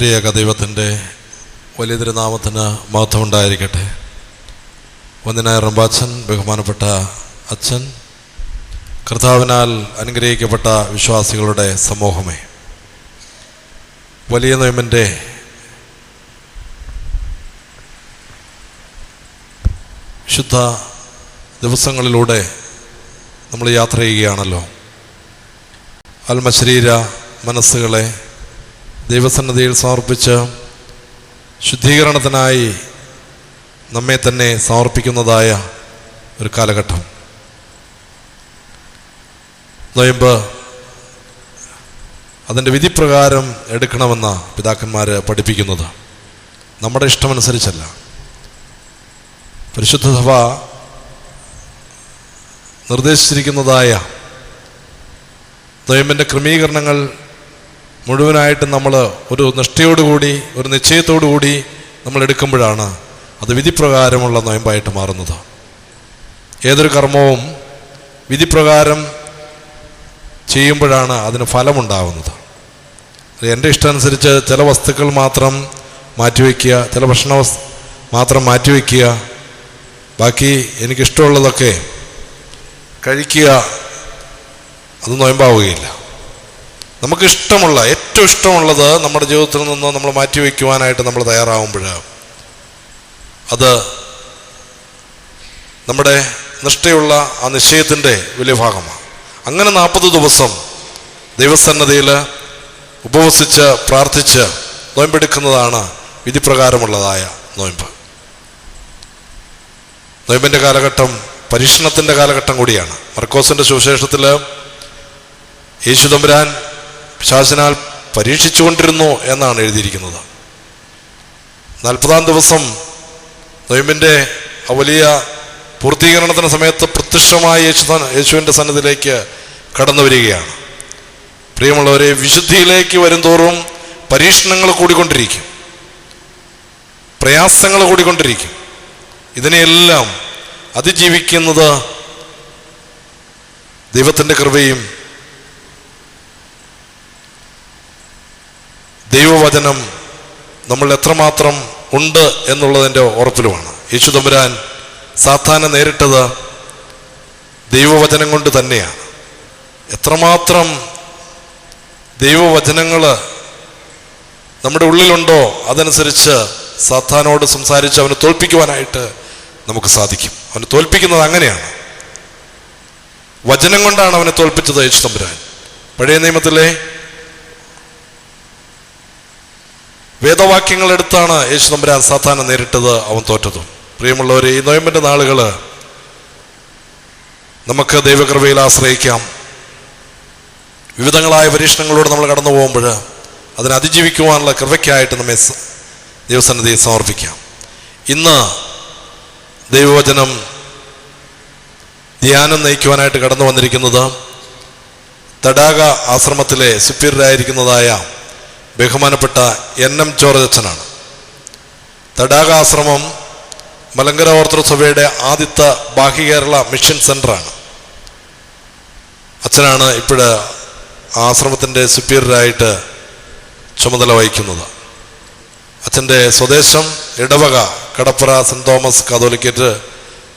ത്രിയേക ദൈവത്തിൻ്റെ വലിയ തിരുനാമത്തിന് മഹത്വമുണ്ടായിരിക്കട്ടെ. വന്ദനായ റമ്പാച്ചൻ, ബഹുമാനപ്പെട്ട അച്ഛൻ, കർത്താവിനാൽ അനുഗ്രഹിക്കപ്പെട്ട വിശ്വാസികളുടെ സമൂഹമേ, വലിയ നോയമ്പിൻ്റെ വിശുദ്ധ ദിവസങ്ങളിലൂടെ നമ്മൾ യാത്ര ചെയ്യുകയാണല്ലോ. ആത്മശരീര മനസ്സുകളെ ദൈവസന്നിധിയിൽ സമർപ്പിച്ച് ശുദ്ധീകരണത്തിനായി നമ്മെ തന്നെ സമർപ്പിക്കുന്നതായ ഒരു കാലഘട്ടം. നോയമ്പ് അതിൻ്റെ വിധിപ്രകാരം എടുക്കണമെന്ന പിതാക്കന്മാർ പഠിപ്പിക്കുന്നത് നമ്മുടെ ഇഷ്ടമനുസരിച്ചല്ല. പരിശുദ്ധ സഭ നിർദ്ദേശിച്ചിരിക്കുന്നതായ നോയമ്പിൻ്റെ ക്രമീകരണങ്ങൾ മുഴുവനായിട്ടും നമ്മൾ ഒരു നിഷ്ഠയോടുകൂടി, ഒരു നിശ്ചയത്തോടുകൂടി നമ്മൾ എടുക്കുമ്പോഴാണ് അത് വിധിപ്രകാരമുള്ള നോയമ്പായിട്ട് മാറുന്നത്. ഏതൊരു കർമ്മവും വിധിപ്രകാരം ചെയ്യുമ്പോഴാണ് അതിന് ഫലമുണ്ടാകുന്നത്. എൻ്റെ ഇഷ്ടമനുസരിച്ച് ചില വസ്തുക്കൾ മാത്രം മാറ്റിവെക്കുക, ചില ഭക്ഷണ മാത്രം മാറ്റിവെക്കുക, ബാക്കി എനിക്കിഷ്ടമുള്ളതൊക്കെ കഴിക്കുക, അത് നോയമ്പാവുകയില്ല. നമുക്കിഷ്ടമുള്ള, ഏറ്റവും ഇഷ്ടമുള്ളത് നമ്മുടെ ജീവിതത്തിൽ നിന്ന് നമ്മൾ മാറ്റിവെക്കുവാനായിട്ട് നമ്മൾ തയ്യാറാവുമ്പോൾ അത് നമ്മുടെ നിഷ്ഠയുള്ള ആ നിശ്ചയത്തിൻ്റെ വലിയ ഭാഗമാണ്. അങ്ങനെ 40 ദിവസം ദൈവസന്നദ്ധിയിൽ ഉപവസിച്ച് പ്രാർത്ഥിച്ച് നോയമ്പെടുക്കുന്നതാണ് വിധിപ്രകാരമുള്ളതായ നോയമ്പ്. നോയമ്പിൻ്റെ കാലഘട്ടം പരീക്ഷണത്തിൻ്റെ കാലഘട്ടം കൂടിയാണ്. മർക്കോസിൻ്റെ സുവിശേഷത്തിൽ യേശു തമ്പുരാൻ പിശാചിനാൽ പരീക്ഷിച്ചുകൊണ്ടിരുന്നു എന്നാണ് എഴുതിയിരിക്കുന്നത്. 40-ാം ദിവസം നോയമ്പിൻ്റെ ആ വലിയ പൂർത്തീകരണത്തിന് സമയത്ത് പ്രത്യക്ഷമായി യേശുവിൻ്റെ സന്നിധിയിലേക്ക് കടന്നു വരികയാണ്. പ്രിയമുള്ളവരെ, വിശുദ്ധിയിലേക്ക് വരുംതോറും പരീക്ഷണങ്ങൾ കൂടിക്കൊണ്ടിരിക്കും, പ്രയാസങ്ങൾ കൂടിക്കൊണ്ടിരിക്കും. ഇതിനെയെല്ലാം അതിജീവിക്കുന്നത് ദൈവത്തിൻ്റെ കൃപയും ദൈവവചനം നമ്മൾ എത്രമാത്രം ഉണ്ട് എന്നുള്ളതിൻ്റെ ഉറപ്പിലുമാണ്. യേശു തമ്പുരാൻ സാത്താനെ നേരിട്ടത് ദൈവവചനം കൊണ്ട് തന്നെയാണ്. എത്രമാത്രം ദൈവവചനങ്ങൾ നമ്മുടെ ഉള്ളിലുണ്ടോ അതനുസരിച്ച് സാത്താനോട് സംസാരിച്ച് അവനെ തോൽപ്പിക്കുവാനായിട്ട് നമുക്ക് സാധിക്കും. അവനെ തോൽപ്പിക്കുന്നത് അങ്ങനെയാണ്. വചനം കൊണ്ടാണ് അവനെ തോൽപ്പിച്ചത് യേശു തമ്പുരാൻ. പഴയ നിയമത്തിലെ വേദവാക്യങ്ങൾ എടുത്താണ് യേശു തമ്പുരാൻ സാത്താനെ നേരിട്ടത്, അവൻ തോറ്റതും. പ്രിയമുള്ളവരെ, ഈ നോയമ്പിൻ്റെ നാളുകൾ നമുക്ക് ദൈവകൃപയിൽ ആശ്രയിക്കാം. വിവിധങ്ങളായ പരീക്ഷണങ്ങളോട് നമ്മൾ കടന്നു പോകുമ്പോൾ അതിനെ അതിജീവിക്കുവാനുള്ള കൃപയ്ക്കായിട്ട് നമ്മെ ദൈവസന്നിധിയിൽ സമർപ്പിക്കാം. ഇന്ന് ദൈവവചനം ധ്യാനം നയിക്കുവാനായിട്ട് കടന്നു വന്നിരിക്കുന്നത് തടാക ആശ്രമത്തിലെ സുപ്പീരിയറായിരിക്കുന്നതായ ബഹുമാനപ്പെട്ട NM ജോർജ് അച്ഛനാണ്. തടാക ആശ്രമം മലങ്കര ഓർത്തഡോക്സ് സഭയുടെ ആദ്യത്തെ ബാഹ്യ കേരള മിഷൻ സെൻ്ററാണ്. അച്ഛനാണ് ഇപ്പോഴ് ആശ്രമത്തിൻ്റെ സുപ്പീരിയറായിട്ട് ചുമതല വഹിക്കുന്നത്. അച്ഛൻ്റെ സ്വദേശം ഇടവക കടപ്പുറ സെൻറ് തോമസ് കാതോലിക്കേറ്റ്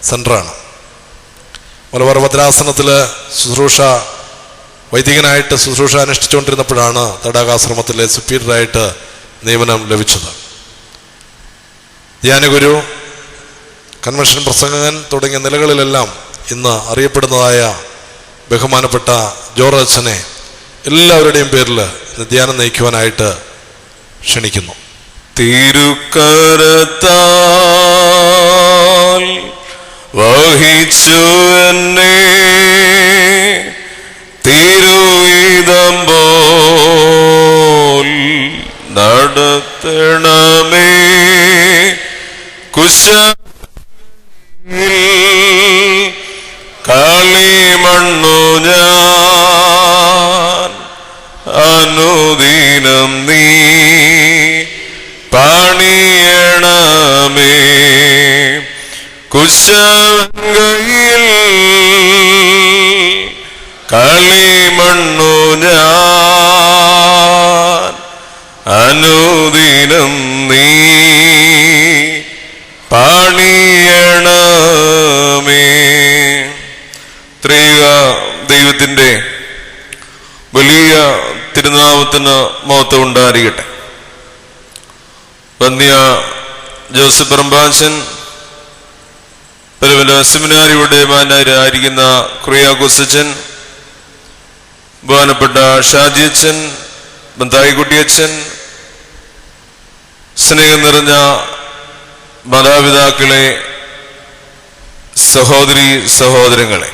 സെൻ്ററാണ്. മലബാർ ഭദ്രാസനത്തിൽ വൈദികനായിട്ട് ശുശ്രൂഷ അനുഷ്ഠിച്ചുകൊണ്ടിരുന്നപ്പോഴാണ് തടാകാശ്രമത്തിലെ സുപ്പീരിയറായിട്ട് നിയമനം ലഭിച്ചത്. ധ്യാനഗുരു, കൺവെൻഷൻ പ്രസംഗകൻ തുടങ്ങിയ നിലകളിലെല്ലാം ഇന്ന് അറിയപ്പെടുന്നതായ ബഹുമാനപ്പെട്ട ജോർജ് അച്ഛനെ എല്ലാവരുടെയും പേരിൽ ഇന്ന് ധ്യാനം നയിക്കുവാനായിട്ട് ക്ഷണിക്കുന്നു. തിരുക്കരത്താൽ വഹിച്ചു എന്നെ തിരുവിധം പോൽ നടത്തണമേ, കളിമണ്ണു ഞാൻ അനുദിനം നീ പണിയണമേ, കുശവങ്കയിൽ കളിമണ്ണു ഞാൻ അനുദിനം നാമത്തിന് മഹത്വം ഉണ്ടായിരിക്കട്ടെ. വന്യ ജോസഫ് പറമ്പാച്ചൻ, പല സെമിനാരിയുടെ മാനായിരിക്കുന്ന കുറിയാക്കോസച്ചൻ, ബഹുമാനപ്പെട്ട ഷാജിയച്ചൻ, ബന്തായിക്കുട്ടിയച്ചൻ, സ്നേഹം നിറഞ്ഞ മാതാപിതാക്കളെ, സഹോദരി സഹോദരങ്ങളെ,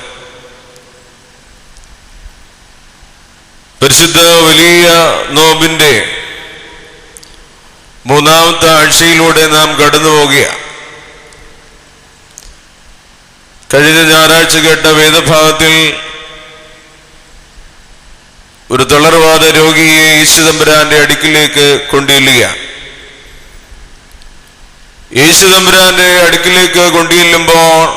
പരിശുദ്ധ വലിയ നോമ്പിന്റെ മൂന്നാമത്തെ ആഴ്ചയിലൂടെ നാം കടന്നു പോകുകയാണ്. കഴിഞ്ഞ ഞായറാഴ്ച കേട്ട വേദഭാഗത്തിൽ ഒരു തളർവാദ രോഗിയെ യേശുതമ്പുരാന്റെ അടുക്കിലേക്ക് കൊണ്ടുചെല്ലുകയാണ്. യേശുതമ്പുരാന്റെ അടുക്കിലേക്ക് കൊണ്ടുചെല്ലുമ്പോൾ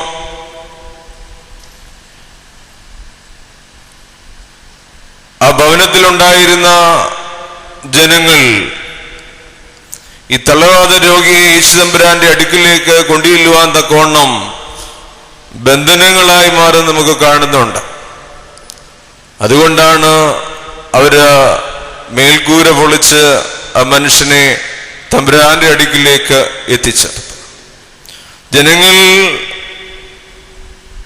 ആ ഭവനത്തിലുണ്ടായിരുന്ന ജനങ്ങൾ ഈ തളർവാദ രോഗിയെ യേശുതമ്പുരാന്റെ അടുക്കിലേക്ക് കൊണ്ടുചെല്ലുവാൻ തക്കവണ്ണം ബന്ധനങ്ങളായി മാറി നമുക്ക് കാണുന്നുണ്ട്. അതുകൊണ്ടാണ് അവര് മേൽക്കൂര പൊളിച്ച് ആ മനുഷ്യനെ തമ്പുരാന്റെ അടുക്കിലേക്ക് എത്തിച്ചത്. ജനങ്ങൾ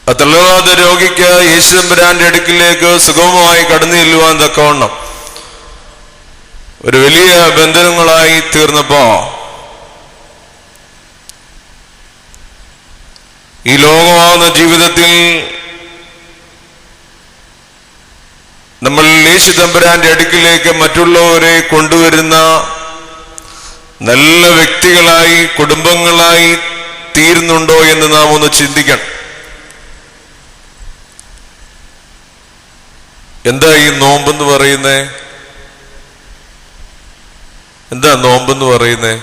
ആ തളർവാദ രോഗിക്ക് യേശു തമ്പുരാന്റെ അടുക്കിലേക്ക് സുഗമമായി കടന്നു ചെല്ലുവാൻ തക്കവണ്ണം ഒരു വലിയ ബന്ധനങ്ങളായി തീർന്നപ്പോ ഈ ലോകമാകുന്ന ജീവിതത്തിൽ നമ്മൾ യേശു തമ്പുരാന്റെ അടുക്കിലേക്ക് മറ്റുള്ളവരെ കൊണ്ടുവരുന്ന നല്ല വ്യക്തികളായി, കുടുംബങ്ങളായി തീരുന്നുണ്ടോ എന്ന് നാം ഒന്ന് ചിന്തിക്കണം. എന്താ ഈ നോമ്പെന്ന് പറയുന്നേ? എന്താ നോമ്പെന്ന് പറയുന്നേ?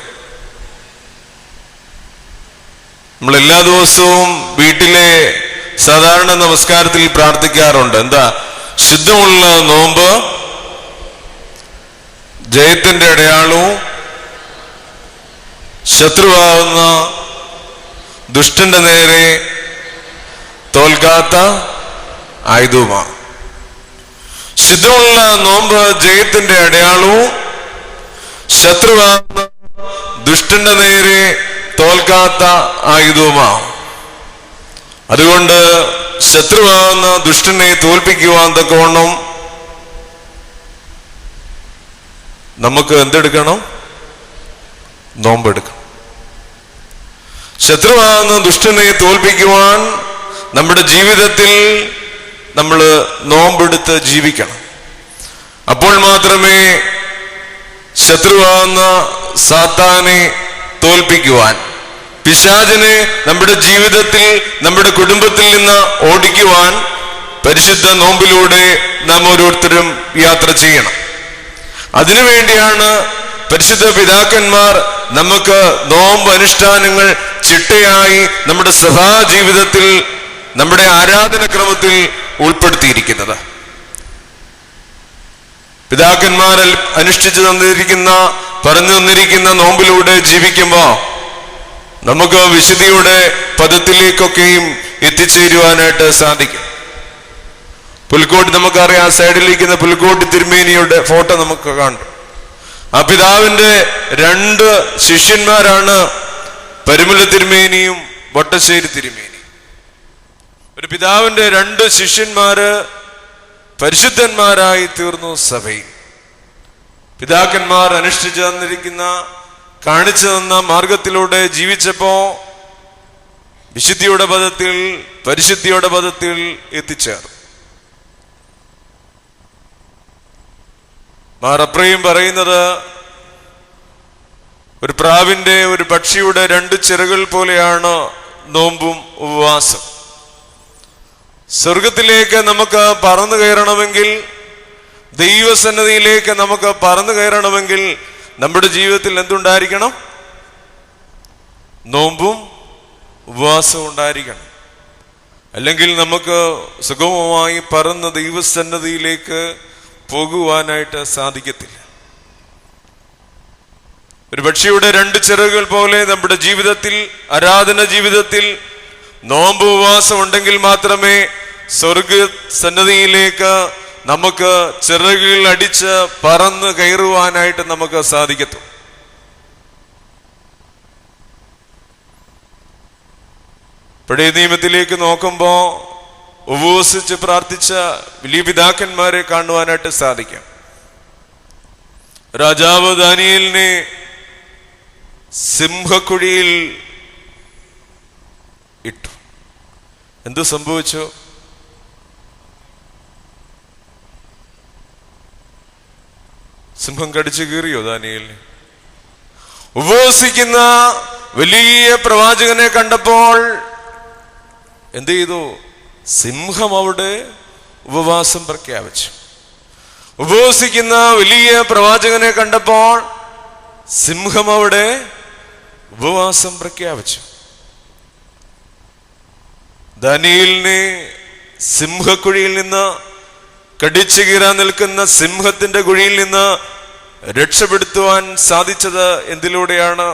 നമ്മൾ എല്ലാ ദിവസവും വീട്ടിലെ സാധാരണ നമസ്കാരത്തിൽ പ്രാർത്ഥിക്കാറുണ്ട്. എന്താ? ശുദ്ധമുള്ള നോമ്പ് ജയത്തിന്റെ അടയാളവും ശത്രുവാകുന്ന ദുഷ്ടന്റെ നേരെ തോൽക്കാത്ത ആയുധവുമാണ്. ശുദ്ധമുള്ള നോമ്പ് ജയത്തിന്റെ അടയാളവും ശത്രുവാകുന്ന ദുഷ്ടന്റെ നേരെ തോൽക്കാത്ത ആയുധവുമാണ്. അതുകൊണ്ട് ശത്രുവാകുന്ന ദുഷ്ടനെ തോൽപ്പിക്കുവാൻ തക്കവണ്ണം നമുക്ക് എന്തെടുക്കണം? നോമ്പെടുക്കണം. ശത്രുവാകുന്ന ദുഷ്ടനെ തോൽപ്പിക്കുവാൻ നമ്മുടെ ജീവിതത്തിൽ നമ്മൾ നോമ്പെടുത്ത് ജീവിക്കണം. അപ്പോൾ മാത്രമേ ശത്രുവാകുന്ന സാത്താനെ തോൽപ്പിക്കുവാൻ, പിശാചിനെ നമ്മുടെ ജീവിതത്തിൽ, നമ്മുടെ കുടുംബത്തിൽ നിന്ന് ഓടിക്കുവാൻ പരിശുദ്ധ നോമ്പിലൂടെ നാം ഓരോരുത്തരും യാത്ര ചെയ്യണം. അതിനുവേണ്ടിയാണ് പരിശുദ്ധ പിതാക്കന്മാർ നമുക്ക് നോമ്പ് അനുഷ്ഠാനങ്ങൾ ചിട്ടയായി നമ്മുടെ സഭാ ജീവിതത്തിൽ, നമ്മുടെ ആരാധനക്രമത്തിൽ ഉൾപ്പെടുത്തിയിരിക്കുന്നത്. പിതാക്കന്മാർ അനുഷ്ഠിച്ചു തന്നിരിക്കുന്ന, പറഞ്ഞു തന്നിരിക്കുന്ന നോമ്പിലൂടെ ജീവിക്കുമ്പോ നമുക്ക് വിശുദ്ധിയുടെ പദത്തിലേക്കൊക്കെയും എത്തിച്ചേരുവാനായിട്ട് സാധിക്കും. പുൽക്കോട്ട് നമുക്കറിയാം, സൈഡിലിരിക്കുന്ന പുൽക്കോട്ട് തിരുമേനിയുടെ ഫോട്ടോ നമുക്ക് കാണും. ആ പിതാവിന്റെ 2 ശിഷ്യന്മാരാണ് പരുമല തിരുമേനിയും വട്ടശ്ശേരി തിരുമേനി. ഒരു പിതാവിന്റെ 2 ശിഷ്യന്മാര് പരിശുദ്ധന്മാരായി തീർന്നു സഭയിൽ. പിതാക്കന്മാർ അനുഷ്ഠിച്ചു തന്നിരിക്കുന്ന, കാണിച്ചു തന്ന മാർഗത്തിലൂടെ ജീവിച്ചപ്പോ വിശുദ്ധിയുടെ പദത്തിൽ, പരിശുദ്ധിയുടെ പദത്തിൽ എത്തിച്ചേർന്നു. മാറപ്രയും പറയുന്നത് ഒരു പ്രാവിന്റെ, ഒരു പക്ഷിയുടെ 2 ചിറകുകൾ പോലെയാണ് നോമ്പും ഉപവാസം. സ്വർഗത്തിലേക്ക് നമുക്ക് പറന്നു കയറണമെങ്കിൽ, ദൈവസന്നിധിയിലേക്ക് നമുക്ക് പറന്നു കയറണമെങ്കിൽ നമ്മുടെ ജീവിതത്തിൽ എന്തുണ്ടായിരിക്കണം? നോമ്പും ഉപവാസവും ഉണ്ടായിരിക്കണം. അല്ലെങ്കിൽ നമുക്ക് സുഗമമായി പറന്ന് ദൈവസന്നിധിയിലേക്ക് പോകുവാനായിട്ട് സാധിക്കത്തില്ല. ഒരു പക്ഷിയുടെ 2 ചിറകുകൾ പോലെ നമ്മുടെ ജീവിതത്തിൽ, ആരാധന ജീവിതത്തിൽ നോമ്പ് ഉപവാസം ഉണ്ടെങ്കിൽ മാത്രമേ സ്വർഗ സന്നിധിയിലേക്ക് നമുക്ക് ചിറകുകൾ അടിച്ച് പറന്ന് കയറുവാനായിട്ട് നമുക്ക് സാധിക്കത്തു. പഴയ നിയമത്തിലേക്ക് നോക്കുമ്പോ ഉപവസിച്ച് പ്രാർത്ഥിച്ച വലിയ പിതാക്കന്മാരെ കാണുവാനായിട്ട് സാധിക്കും. രാജാവ് ദാനിയേലിനെ സിംഹക്കുഴിയിൽ ഇട്ടു. എന്തു സംഭവിച്ചു? സിംഹം കടിച്ചു കീറിയോ ദാനിയേലിനെ? ഉപവസിക്കുന്ന വലിയ പ്രവാചകനെ കണ്ടപ്പോൾ എന്ത് ചെയ്തു? സിംഹം അവിടെ ഉപവാസം പ്രഖ്യാപിച്ചു. ഉപവസിക്കുന്ന വലിയ പ്രവാചകനെ കണ്ടപ്പോൾ സിംഹം അവിടെ ഉപവാസം പ്രഖ്യാപിച്ചു. ദാനിയേലിനെ സിംഹക്കുഴിയിൽ നിന്ന്, കടിച്ചു കീറാൻ നിൽക്കുന്ന സിംഹത്തിന്റെ കുഴിയിൽ നിന്ന് രക്ഷപ്പെടുത്തുവാൻ സാധിച്ചത് എന്തിലൂടെയാണ്?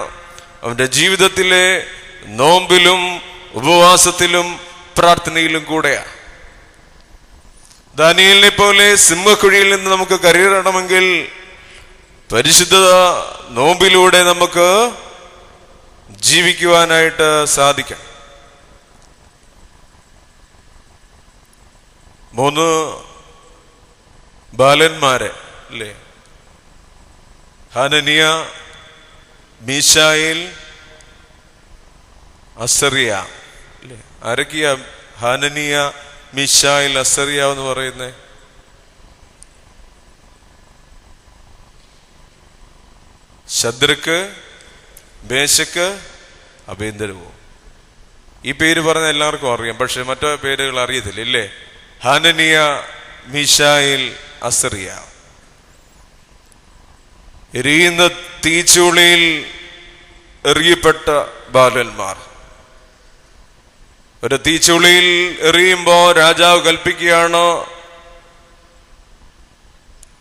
അവന്റെ ജീവിതത്തിലെ നോമ്പിലും ഉപവാസത്തിലും പ്രാർത്ഥനയിലും കൂടെയാണ്. ദാനിയേലിനെ പോലെ സിംഹക്കുഴിയിൽ നിന്ന് നമുക്ക് കരയറണമെങ്കിൽ പരിശുദ്ധ നോമ്പിലൂടെ നമുക്ക് ജീവിക്കുവാനായിട്ട് സാധിക്കണം. 3 ബാലന്മാരെ അല്ലേ? ഹനനിയ, മീശായേൽ, അസറിയ അല്ലേ? ആരൊക്കെയാ ഹനനിയ, മീശായേൽ, അസറിയ എന്ന് പറയുന്നേ? Shadrach, മേശക്ക്, Abednego. ഈ പേര് പറഞ്ഞ എല്ലാവർക്കും അറിയാം, പക്ഷെ മറ്റു പേരുകൾ അറിയത്തില്ല ഇല്ലേ? ഹനനിയ, മീശായേൽ, അസറിയ. എരിയുന്ന തീച്ചൂളയിൽ എറിയപ്പെട്ട ബാലന്മാർ. ഒരു തീച്ചൂളിയിൽ എറിയുമ്പോ രാജാവ് കൽപ്പിക്കുകയാണ്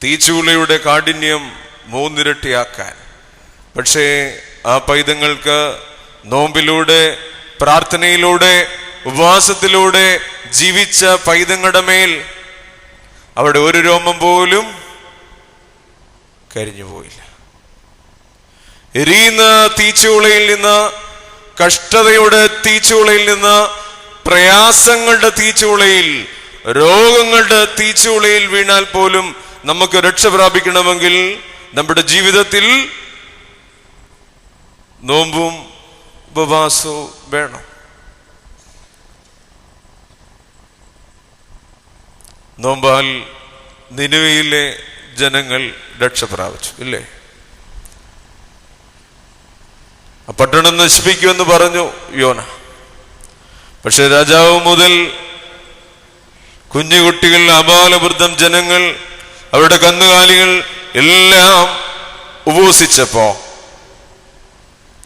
തീച്ചൂളയുടെ കാഠിന്യം 3 ഇരട്ടിയാക്കാൻ. പക്ഷേ ആ പൈതങ്ങൾക്ക് നോമ്പിലൂടെ, പ്രാർത്ഥനയിലൂടെ, ഉപവാസത്തിലൂടെ ജീവിച്ച പൈതങ്ങളുടെ മേൽ അവിടെ ഒരു രോമം പോലും കരിഞ്ഞു പോയില്ല. എരിയുന്ന തീച്ചൂളയിൽ നിന്ന്, കഷ്ടതയുടെ തീച്ചൂളയിൽ നിന്ന്, പ്രയാസങ്ങളുടെ തീച്ചൂളയിൽ, രോഗങ്ങളുടെ തീച്ചൂളയിൽ വീണാൽ പോലും നമുക്ക് രക്ഷ പ്രാപിക്കണമെങ്കിൽ നമ്മുടെ ജീവിതത്തിൽ നോമ്പും ഉപവാസവും വേണം. നോമ്പാൽ നിനിവയിലെ ജനങ്ങൾ രക്ഷ പ്രാപിച്ചു ഇല്ലേ? ആ പട്ടണം നശിപ്പിക്കുമെന്ന് പറഞ്ഞു യോന. പക്ഷെ രാജാവ് മുതൽ കുഞ്ഞുകുട്ടികൾ, അബാലവൃദ്ധം ജനങ്ങൾ, അവരുടെ കന്നുകാലികൾ എല്ലാം ഉപവസിച്ചപ്പോ,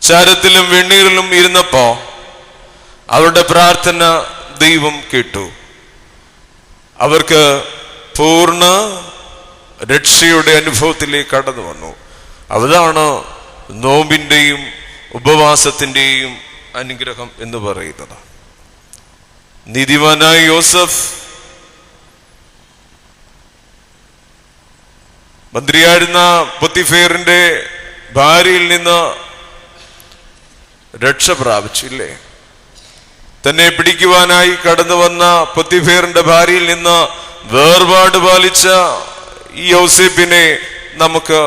ചാരത്തിലും വെണ്ണീരിലും ഇരുന്നപ്പോ അവരുടെ പ്രാർത്ഥന ദൈവം കേട്ടു. അവർക്ക് പൂർണ്ണ രക്ഷയുടെ അനുഭവത്തിലേക്ക് കടന്നു വന്നു. അതാണ് നോമ്പിന്റെയും ഉപവാസത്തിന്റെയും അനുഗ്രഹം എന്ന് പറയുന്നത്. നീതിമാനായ യോസഫ് മന്ത്രിയായിരുന്ന പൊത്തിഫേറിന്റെ ഭാര്യയിൽ നിന്ന് രക്ഷ പ്രാപിച്ചില്ലേ? തന്നെ പിടിക്കുവാനായി കടന്നു വന്ന പൊത്തിഫേറിന്റെ ഭാര്യയിൽ നിന്ന് വേർപാട് പാലിച്ച ഈ യോസേപ്പിനെ നമുക്ക്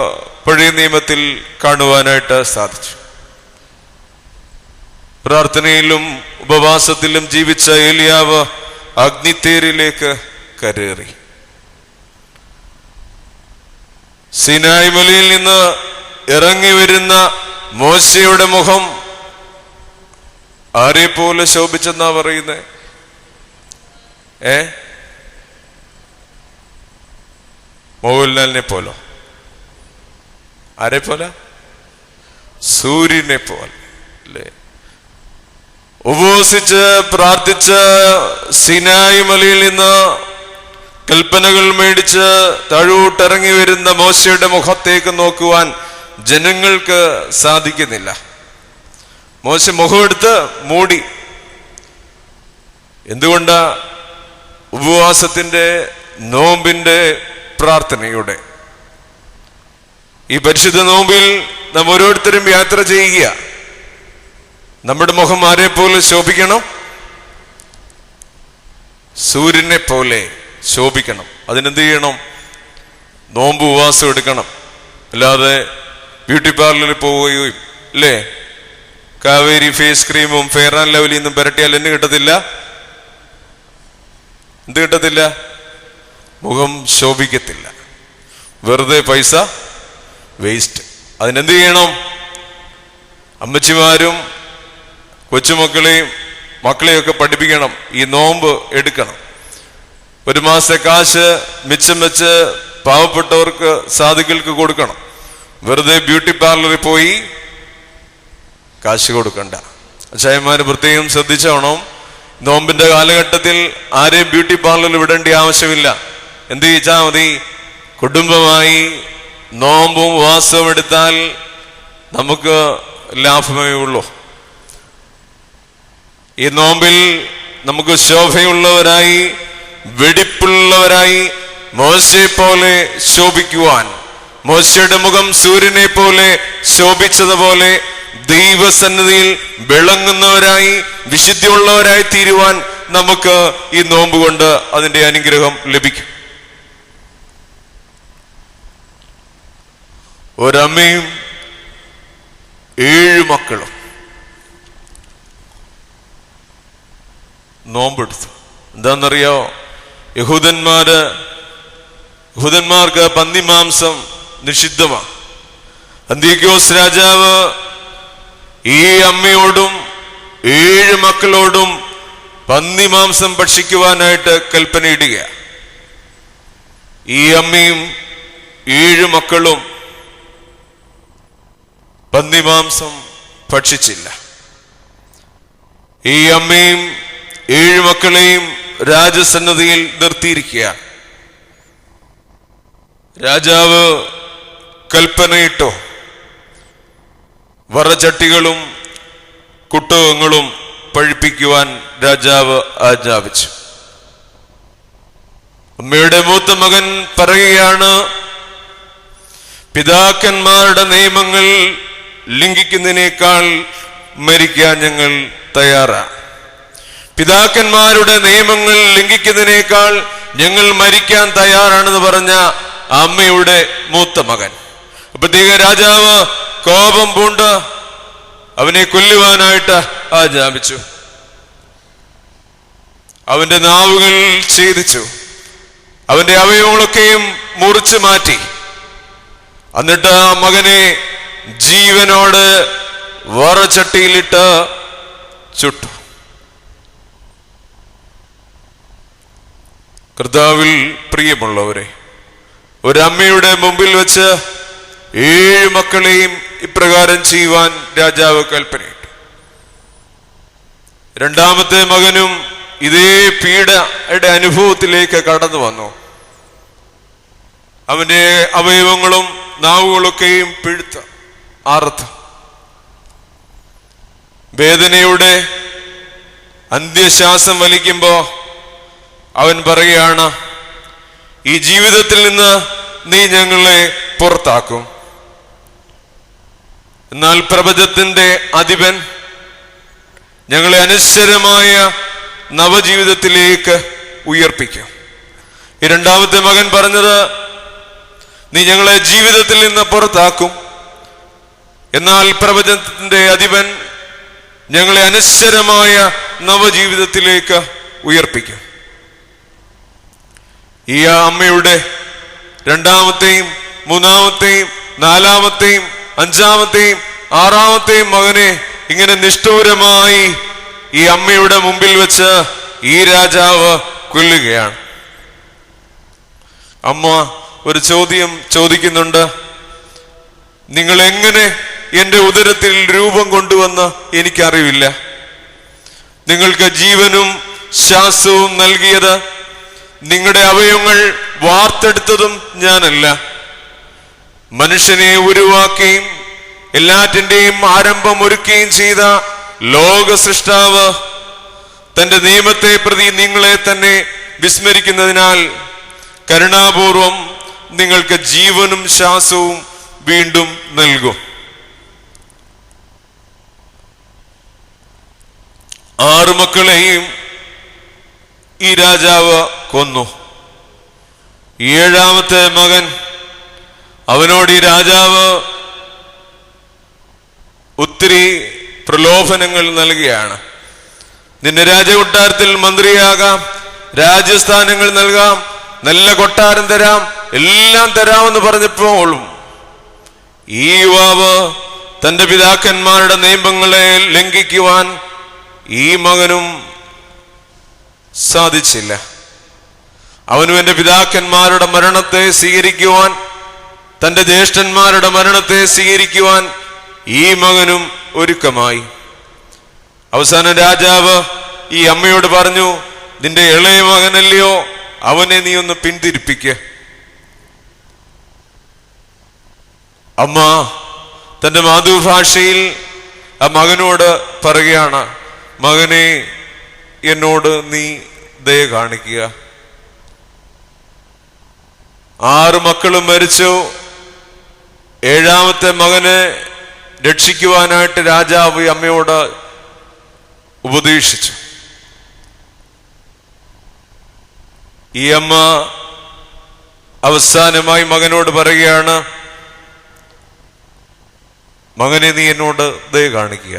പഴയ നിയമത്തിൽ കാണുവാനായിട്ട് സാധിച്ചു. പ്രാർത്ഥനയിലും ഉപവാസത്തിലും ജീവിച്ച ഏലിയാവ് അഗ്നിത്തേരിലേക്ക് കരേറി. സീനായി മലയിൽ നിന്ന് ഇറങ്ങി വരുന്ന മോശയുടെ മുഖം ആരെ പോലെ ശോഭിച്ചെന്നാ പറയുന്നേ? മോഹൻലാലിനെ പോലോ? ആരെ പോലെ? സൂര്യനെ പോലെ അല്ലേ? ഉപവസിച്ച് പ്രാർത്ഥിച്ച് സീനായി മലയിൽ നിന്ന് കൽപ്പനകൾ മേടിച്ച് താഴോട്ടിറങ്ങി വരുന്ന മോശയുടെ മുഖത്തേക്ക് നോക്കുവാൻ ജനങ്ങൾക്ക് സാധിക്കുന്നില്ല. മോശ മുഖമെടുത്ത് മൂടി. എന്തുകൊണ്ടാ? ഉപവാസത്തിന്റെ നോമ്പിന്റെ പ്രാർത്ഥനയുടെ ഈ പരിശുദ്ധ നോമ്പിൽ നാം ഓരോരുത്തരും യാത്ര ചെയ്യുക. നമ്മുടെ മുഖം ആരെ പോലെ ശോഭിക്കണം? സൂര്യനെ പോലെ ശോഭിക്കണം. അതിനെന്ത് ചെയ്യണം? നോമ്പ് ഉപവാസം എടുക്കണം. അല്ലാതെ ബ്യൂട്ടി പാർലറിൽ പോവുകയും അല്ലേ കാവേരി ഫേസ് ക്രീമും ഫെയർ ആൻഡ് ലവ്ലിന്നും പുരട്ടിയാൽ എന്നെ കിട്ടത്തില്ല. എന്ത് കിട്ടത്തില്ല? മുഖം ശോഭിക്കത്തില്ല. വെറുതെ പൈസ വേസ്റ്റ്. അതിനെന്ത് ചെയ്യണം? അമ്മച്ചിമാരും മക്കളെയൊക്കെ പഠിപ്പിക്കണം. ഈ നോമ്പ് എടുക്കണം. ഒരു മാസത്തെ കാശ് മിച്ചം വെച്ച് പാവപ്പെട്ടവർക്ക് സാധുക്കൾക്ക് കൊടുക്കണം. വെറുതെ ബ്യൂട്ടി പാർലറിൽ പോയി കാശ് കൊടുക്കണ്ട. അച്ചായന്മാര് പ്രത്യേകം ശ്രദ്ധിച്ചോണം. നോമ്പിന്റെ കാലഘട്ടത്തിൽ ആരെയും ബ്യൂട്ടി പാർലറിൽ വിടേണ്ട ആവശ്യമില്ല. എന്ത് ചെയ്യിച്ചാൽ മതി? കുടുംബമായി നോമ്പും ഉപവാസവും എടുത്താൽ നമുക്ക് ലാഭമേ ഉള്ളൂ. ഈ നോമ്പിൽ നമുക്ക് ശോഭയുള്ളവരായി വെടിപ്പുള്ളവരായി മോശയെ പോലെ ശോഭിക്കുവാൻ, മോശയുടെ മുഖം സൂര്യനെ പോലെ ശോഭിച്ചതുപോലെ ദൈവസന്നിധിയിൽ വിളങ്ങുന്നവരായി വിശുദ്ധിയുള്ളവരായി തീരുവാൻ നമുക്ക് ഈ നോമ്പ് കൊണ്ട് അതിന്റെ അനുഗ്രഹം ലഭിക്കും. ഒരമ്മയും 7 മക്കളും നോമ്പെടുത്തു. എന്താണെന്നറിയോ? യഹൂദന്മാർക്ക് പന്നിമാംസം നിഷിദ്ധമാണ്. അന്ത്യോക്യോസ് രാജാവ് ഈ അമ്മയോടും 7 മക്കളോടും പന്നിമാംസം ഭക്ഷിക്കുവാനായിട്ട് കൽപ്പനയിടുക. ഈ അമ്മയും 7 മക്കളും പന്നിമാംസം ഭക്ഷിച്ചില്ല. ഈ അമ്മയും 7 മക്കളെയും രാജസന്നദ്ധിയിൽ നിർത്തിയിരിക്കുക. രാജാവ് കൽപ്പനയിട്ടോ വറചട്ടികളും കുട്ടകങ്ങളും പഴിപ്പിക്കുവാൻ രാജാവ് ആജ്ഞാപിച്ചു. അമ്മയുടെ മൂത്ത മകൻ പറയുകയാണ്, പിതാക്കന്മാരുടെ നിയമങ്ങൾ ലംഘിക്കുന്നതിനേക്കാൾ മരിക്കാൻ ഞങ്ങൾ തയ്യാറാണ്. പിതാക്കന്മാരുടെ നിയമങ്ങൾ ലംഘിക്കുന്നതിനേക്കാൾ ഞങ്ങൾ മരിക്കാൻ തയ്യാറാണെന്ന് പറഞ്ഞ അമ്മയുടെ മൂത്ത മകൻ. അപ്പോഴത്തേക്ക് രാജാവ് കോപം പൂണ്ട് അവനെ കൊല്ലുവാനായിട്ട് ആജ്ഞാപിച്ചു. അവന്റെ നാവുകൾ ഛേദിച്ചു, അവന്റെ അവയവങ്ങളൊക്കെയും മുറിച്ചു മാറ്റി. എന്നിട്ട് ആ മകനെ ജീവനോട് വറചട്ടിയിലിട്ട് ചുട്ടു. കർത്താവിൽ പ്രിയമുള്ളവരെ, ഒരമ്മയുടെ മുമ്പിൽ വെച്ച് 7 മക്കളെയും ഇപ്രകാരം ചെയ്യുവാൻ രാജാവ് കൽപ്പനയിട്ടു. രണ്ടാമത്തെ മകനും ഇതേ പീഡയുടെ അനുഭവത്തിലേക്ക് കടന്നു വന്നു. അവന്റെ അവയവങ്ങളും നാവുകളൊക്കെയും പിഴുത്ത് അറുത്ത് വേദനയുടെ അന്ത്യശ്വാസം വലിക്കുമ്പോ അവൻ പറയുകയാണ്, ഈ ജീവിതത്തിൽ നിന്ന് നീ ഞങ്ങളെ പുറത്താക്കും. എന്നാൽ പ്രപഞ്ചത്തിന്റെ അധിപൻ ഞങ്ങളെ അനശ്വരമായ നവജീവിതത്തിലേക്ക് ഉയർപ്പിക്കും. ഈ രണ്ടാമത്തെ മകൻ പറഞ്ഞത്, നീ ഞങ്ങളെ ജീവിതത്തിൽ നിന്ന് പുറത്താക്കും, എന്നാൽ പ്രപഞ്ചത്തിന്റെ അധിപൻ ഞങ്ങളെ അനശ്വരമായ നവജീവിതത്തിലേക്ക് ഉയർപ്പിക്കും. ഈ അമ്മയുടെ രണ്ടാമത്തെയും മൂന്നാമത്തെയും നാലാമത്തെയും അഞ്ചാമത്തെയും ആറാമത്തെയും മകനെ ഇങ്ങനെ നിഷ്ഠൂരമായി ഈ അമ്മയുടെ മുമ്പിൽ വെച്ച് ഈ രാജാവ് കൊല്ലുകയാണ്. അമ്മ ഒരു ചോദ്യം ചോദിക്കുന്നുണ്ട്, നിങ്ങൾ എങ്ങനെ എന്റെ ഉദരത്തിൽ രൂപം കൊണ്ടുവന്ന് എനിക്കറിയില്ല. നിങ്ങൾക്ക് ജീവനും ശ്വാസവും നൽകിയത്, നിങ്ങളുടെ അവയവങ്ങൾ വാർത്തെടുത്തതും ഞാനല്ല. മനുഷ്യനെ ഉരുവാക്കുകയും എല്ലാറ്റിന്റെയും ആരംഭം ഒരുക്കുകയും ചെയ്ത ലോക സൃഷ്ടാവ് തന്റെ നിയമത്തെ പ്രതി നിങ്ങളെ തന്നെ വിസ്മരിക്കുന്നതിനാൽ കരുണാപൂർവം നിങ്ങൾക്ക് ജീവനും ശ്വാസവും വീണ്ടും നൽകും. 6 മക്കളെയും ഈ രാജാവ് കൊന്നു. 7ാമത്തെ മകൻ, അവനോട് ഈ രാജാവ് ഒത്തിരി പ്രലോഭനങ്ങൾ നൽകുകയാണ്. നിന്നെ രാജകൊട്ടാരത്തിൽ മന്ത്രിയാകാം, രാജ്യസ്ഥാനങ്ങൾ നൽകാം, നല്ല കൊട്ടാരം തരാം, എല്ലാം തരാമെന്ന് പറഞ്ഞപ്പോഴും ഈ യുവാവ് തന്റെ പിതാക്കന്മാരുടെ നിയമങ്ങളെ ലംഘിക്കുവാൻ ഈ മകനും സാധിച്ചില്ല. അവനും എൻ്റെ പിതാക്കന്മാരുടെ മരണത്തെ സ്വീകരിക്കുവാൻ, തൻ്റെ ജ്യേഷ്ഠന്മാരുടെ മരണത്തെ സ്വീകരിക്കുവാൻ ഈ മകനും ഒരുക്കമായി. അവസാനം രാജാവ് ഈ അമ്മയോട് പറഞ്ഞു, നിന്റെ ഇളയ മകനല്ലയോ, അവനെ നീ ഒന്ന് പിന്തിരിപ്പിക്ക. അമ്മ തൻ്റെ മാതൃഭാഷയിൽ ആ മകനോട് പറയുകയാണ്, മകനെ എന്നോട് നീ ദയ കാണിക്കുക. 6 മക്കളും മരിച്ചു. 7ാമത്തെ മകനെ രക്ഷിക്കുവാനായിട്ട് രാജാവ് അമ്മയോട് ഉപദേശിച്ചു. ഈ അമ്മ അവസാനമായി മകനോട് പറയുകയാണ്, മകനെ നീ എന്നോട് ദയ കാണിക്കുക.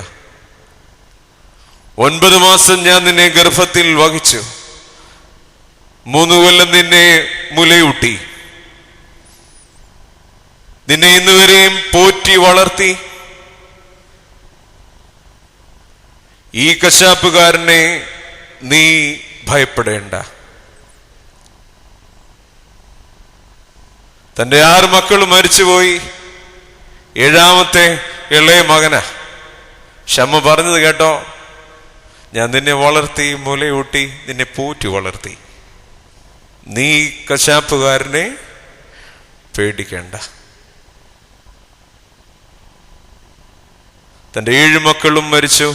9 മാസം ഞാൻ നിന്നെ ഗർഭത്തിൽ വഹിച്ചു, 3 കൊല്ലം നിന്നെ മുലയൂട്ടി, നിന്നെ ഇന്നുവരെയും പോറ്റി വളർത്തി. ഈ കശാപ്പുകാരനെ നീ ഭയപ്പെടേണ്ട. തൻ്റെ 6 മക്കൾ മരിച്ചുപോയി. 7ാമത്തെ ഇളയ മകനാ. ക്ഷമ പറഞ്ഞത് കേട്ടോ, ഞാൻ നിന്നെ വളർത്തി, മുലയൂട്ടി, നിന്നെ പോറ്റി വളർത്തി. നീ കശാപ്പുകാരനെ പേടിക്കേണ്ട. തൻ്റെ 7 മക്കളും മരിച്ചു.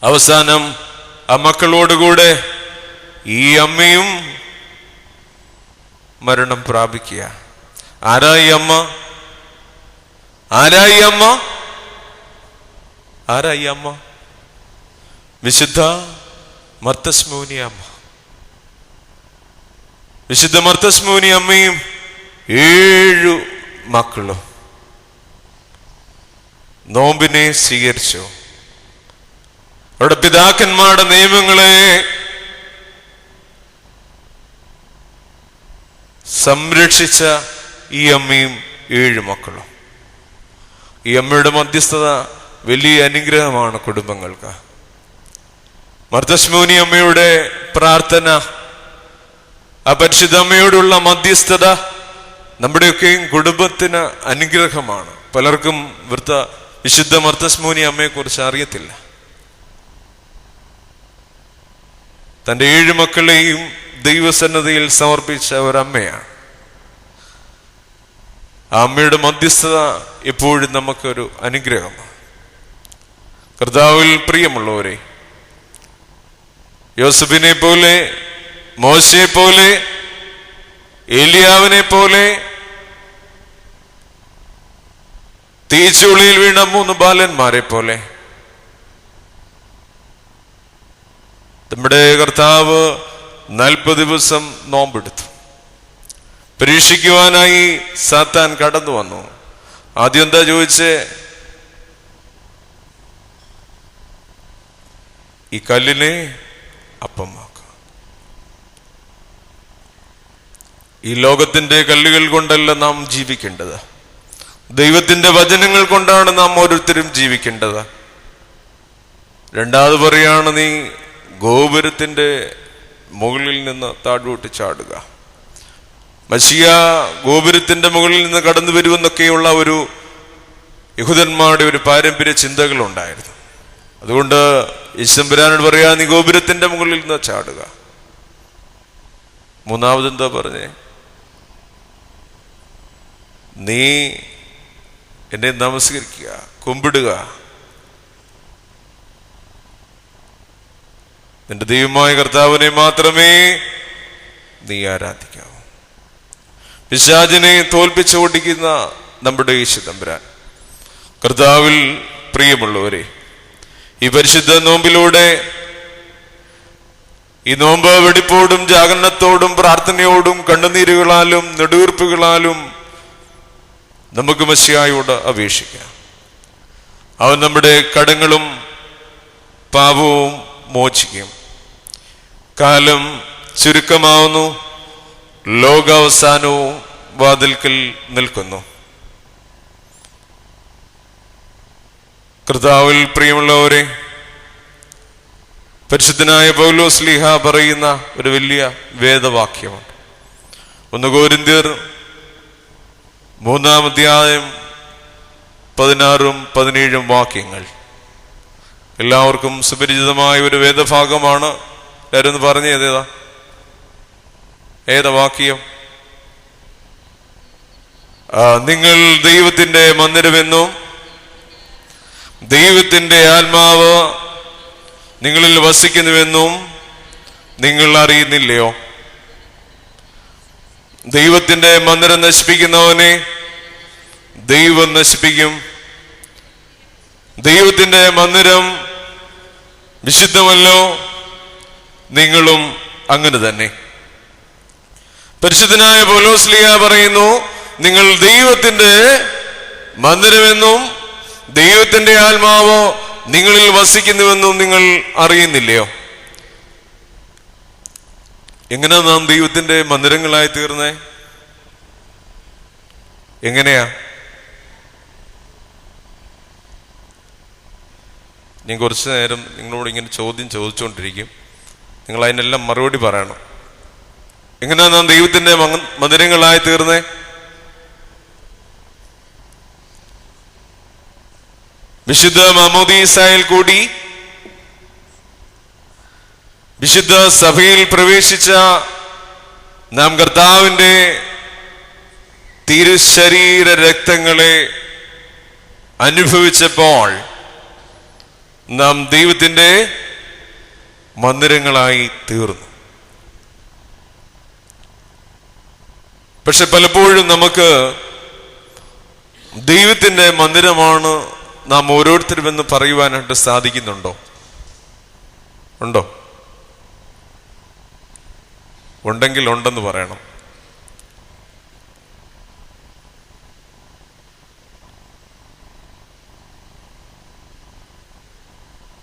അവസാനം ആ മക്കളോടുകൂടെ ഈ അമ്മയും മരണം പ്രാപിക്കുക. ആരായി അമ്മ? ആരായി അമ്മ? ആരായി അമ്മ? വിശുദ്ധ മർത്തസ്മൂനി അമ്മ. വിശുദ്ധ മർത്തസ്മൂനി അമ്മയും 7 മക്കളും നോമ്പിനെ സ്വീകരിച്ചു. അവരുടെ പിതാക്കന്മാരുടെ നിയമങ്ങളെ സംരക്ഷിച്ച ഈ അമ്മയും 7 മക്കളും. ഈ അമ്മയുടെ മധ്യസ്ഥത വലിയ അനുഗ്രഹമാണ് കുടുംബങ്ങൾക്ക്. മർത്തസ്മൂനി അമ്മയുടെ പ്രാർത്ഥന, ആ പരിശുദ്ധ അമ്മയോടുള്ള മധ്യസ്ഥത നമ്മുടെയൊക്കെയും കുടുംബത്തിന് അനുഗ്രഹമാണ്. പലർക്കും വിശുദ്ധ മർത്തസ്മൂനി അമ്മയെക്കുറിച്ച് അറിയത്തില്ല. തൻ്റെ 7 മക്കളെയും ദൈവസന്നദ്ധിയിൽ സമർപ്പിച്ച ഒരമ്മയാണ്. ആ അമ്മയുടെ മധ്യസ്ഥത എപ്പോഴും നമുക്കൊരു അനുഗ്രഹമാണ്. കർത്താവിൽ പ്രിയമുള്ളവരെ, യോസഫിനെ പോലെ, മോശയെ പോലെ, ഏലിയാവിനെ പോലെ, തീച്ചുളിയിൽ വീണ 3 ബാലന്മാരെ പോലെ നമ്മുടെ കർത്താവ് 40 ദിവസം നോമ്പെടുത്തു. പരീക്ഷിക്കുവാനായി സാത്താൻ കടന്നു വന്നു. ആദ്യം എന്താ ചോദിച്ചേ? ഈ കല്ലിനെ അപ്പമാക്കുക. ഈ ലോകത്തിന്റെ കല്ലുകൾ കൊണ്ടല്ല നാം ജീവിക്കേണ്ടത്, ദൈവത്തിന്റെ വചനങ്ങൾ കൊണ്ടാണ് നാം ഓരോരുത്തരും ജീവിക്കേണ്ടത്. രണ്ടാമത് പറയാണ്, നീ ഗോപുരത്തിന്റെ മുകളിൽ നിന്ന് താഴോട്ട് ചാടുക. മശിയ ഗോപുരത്തിന്റെ മുകളിൽ നിന്ന് കടന്നു വരുമെന്നൊക്കെയുള്ള ഒരു യഹൂദന്മാരുടെ ഒരു പാരമ്പര്യ ചിന്തകളുണ്ടായിരുന്നു. അതുകൊണ്ട് യേശുതമ്പുരാനോട് പറയാ, നീ ഗോപുരത്തിന്റെ മുകളിൽ നിന്ന് ചാടുക. മൂന്നാമതെന്താ പറഞ്ഞേ? നീ എന്നെ നമസ്കരിക്കുക, കുമ്പിടുക. നിന്റെ ദൈവമായ കർത്താവിനെ മാത്രമേ നീ ആരാധിക്കാവൂ. പിശാചിനെ തോൽപ്പിച്ചോടിക്കുന്ന നമ്മുടെ യേശു തമ്പുരാൻ. കർത്താവിൽ പ്രിയമുള്ളവരെ, ഈ പരിശുദ്ധ നോമ്പിലൂടെ, ഈ നോമ്പ് വെടിപ്പോടും ജാഗരണത്തോടും പ്രാർത്ഥനയോടും കണ്ണുനീരുകളാലും നെടുവീർപ്പുകളാലും നമുക്ക് മശിഹായോട് അപേക്ഷിക്കാം. അവൻ നമ്മുടെ കടങ്ങളും പാപവും മോചിക്കും. കാലം ചുരുക്കമാവുന്നു, ലോകാവസാനവും വാതിൽക്കൽ നിൽക്കുന്നു. കർത്താവിൽ പ്രിയമുള്ളവരെ, പരിശുദ്ധനായ പൗലോസ് ശ്ലീഹ പറയുന്ന ഒരു വലിയ വേദവാക്യമാണ്. 1 കൊരിന്ത്യർ 3-ാം അധ്യായം 16-17 വാക്യങ്ങൾ. എല്ലാവർക്കും സുപരിചിതമായ ഒരു വേദഭാഗമാണ്. എല്ലാവരും ഒന്ന് പറഞ്ഞേ, ഏതാ വാക്യം? നിങ്ങൾ ദൈവത്തിന്റെ മന്ദിരമെന്നും ദൈവത്തിന്റെ ആത്മാവ് നിങ്ങളിൽ വസിക്കുന്നുവെന്നും നിങ്ങൾ അറിയുന്നില്ലയോ? ദൈവത്തിന്റെ മന്ദിരം നശിപ്പിക്കുന്നവനെ ദൈവം നശിപ്പിക്കും. ദൈവത്തിന്റെ മന്ദിരം വിശുദ്ധമല്ലോ, നിങ്ങളും അങ്ങനെ തന്നെ. പരിശുദ്ധനായ പൗലോസ് ശ്ലീഹ പറയുന്നു, നിങ്ങൾ ദൈവത്തിന്റെ മന്ദിരമെന്നും ദൈവത്തിന്റെ ആത്മാവ് നിങ്ങളിൽ വസിക്കുന്നുവെന്നും നിങ്ങൾ അറിയുന്നില്ലയോ? എങ്ങനെയാ നാം ദൈവത്തിന്റെ മന്ദിരങ്ങളായി തീർന്നേ? എങ്ങനെയാ? ഞാൻ കുറച്ചു നേരം നിങ്ങളോട് ഇങ്ങനെ ചോദ്യം ചോദിച്ചുകൊണ്ടിരിക്കും. നിങ്ങൾ അതിനെല്ലാം മറുപടി പറയണം. എങ്ങനെയാ നാം ദൈവത്തിന്റെ മന്ദിരങ്ങളായി തീർന്നേ? വിശുദ്ധ മാമോദീസായിൽ കൂടി വിശുദ്ധ സഭയിൽ പ്രവേശിച്ച നാം കർത്താവിന്റെ തിരുശരീര രക്തങ്ങളെ അനുഭവിച്ചപ്പോൾ നാം ദൈവത്തിന്റെ മന്ദിരങ്ങളായി തീർന്നു. പക്ഷെ പലപ്പോഴും നമുക്ക് ദൈവത്തിന്റെ മന്ദിരമാണ് നാം ഓരോരുത്തരുമെന്ന് പറയുവാനായിട്ട് സാധിക്കുന്നുണ്ടോ? ഉണ്ടോ? ഉണ്ടെങ്കിൽ ഉണ്ടെന്ന് പറയണം.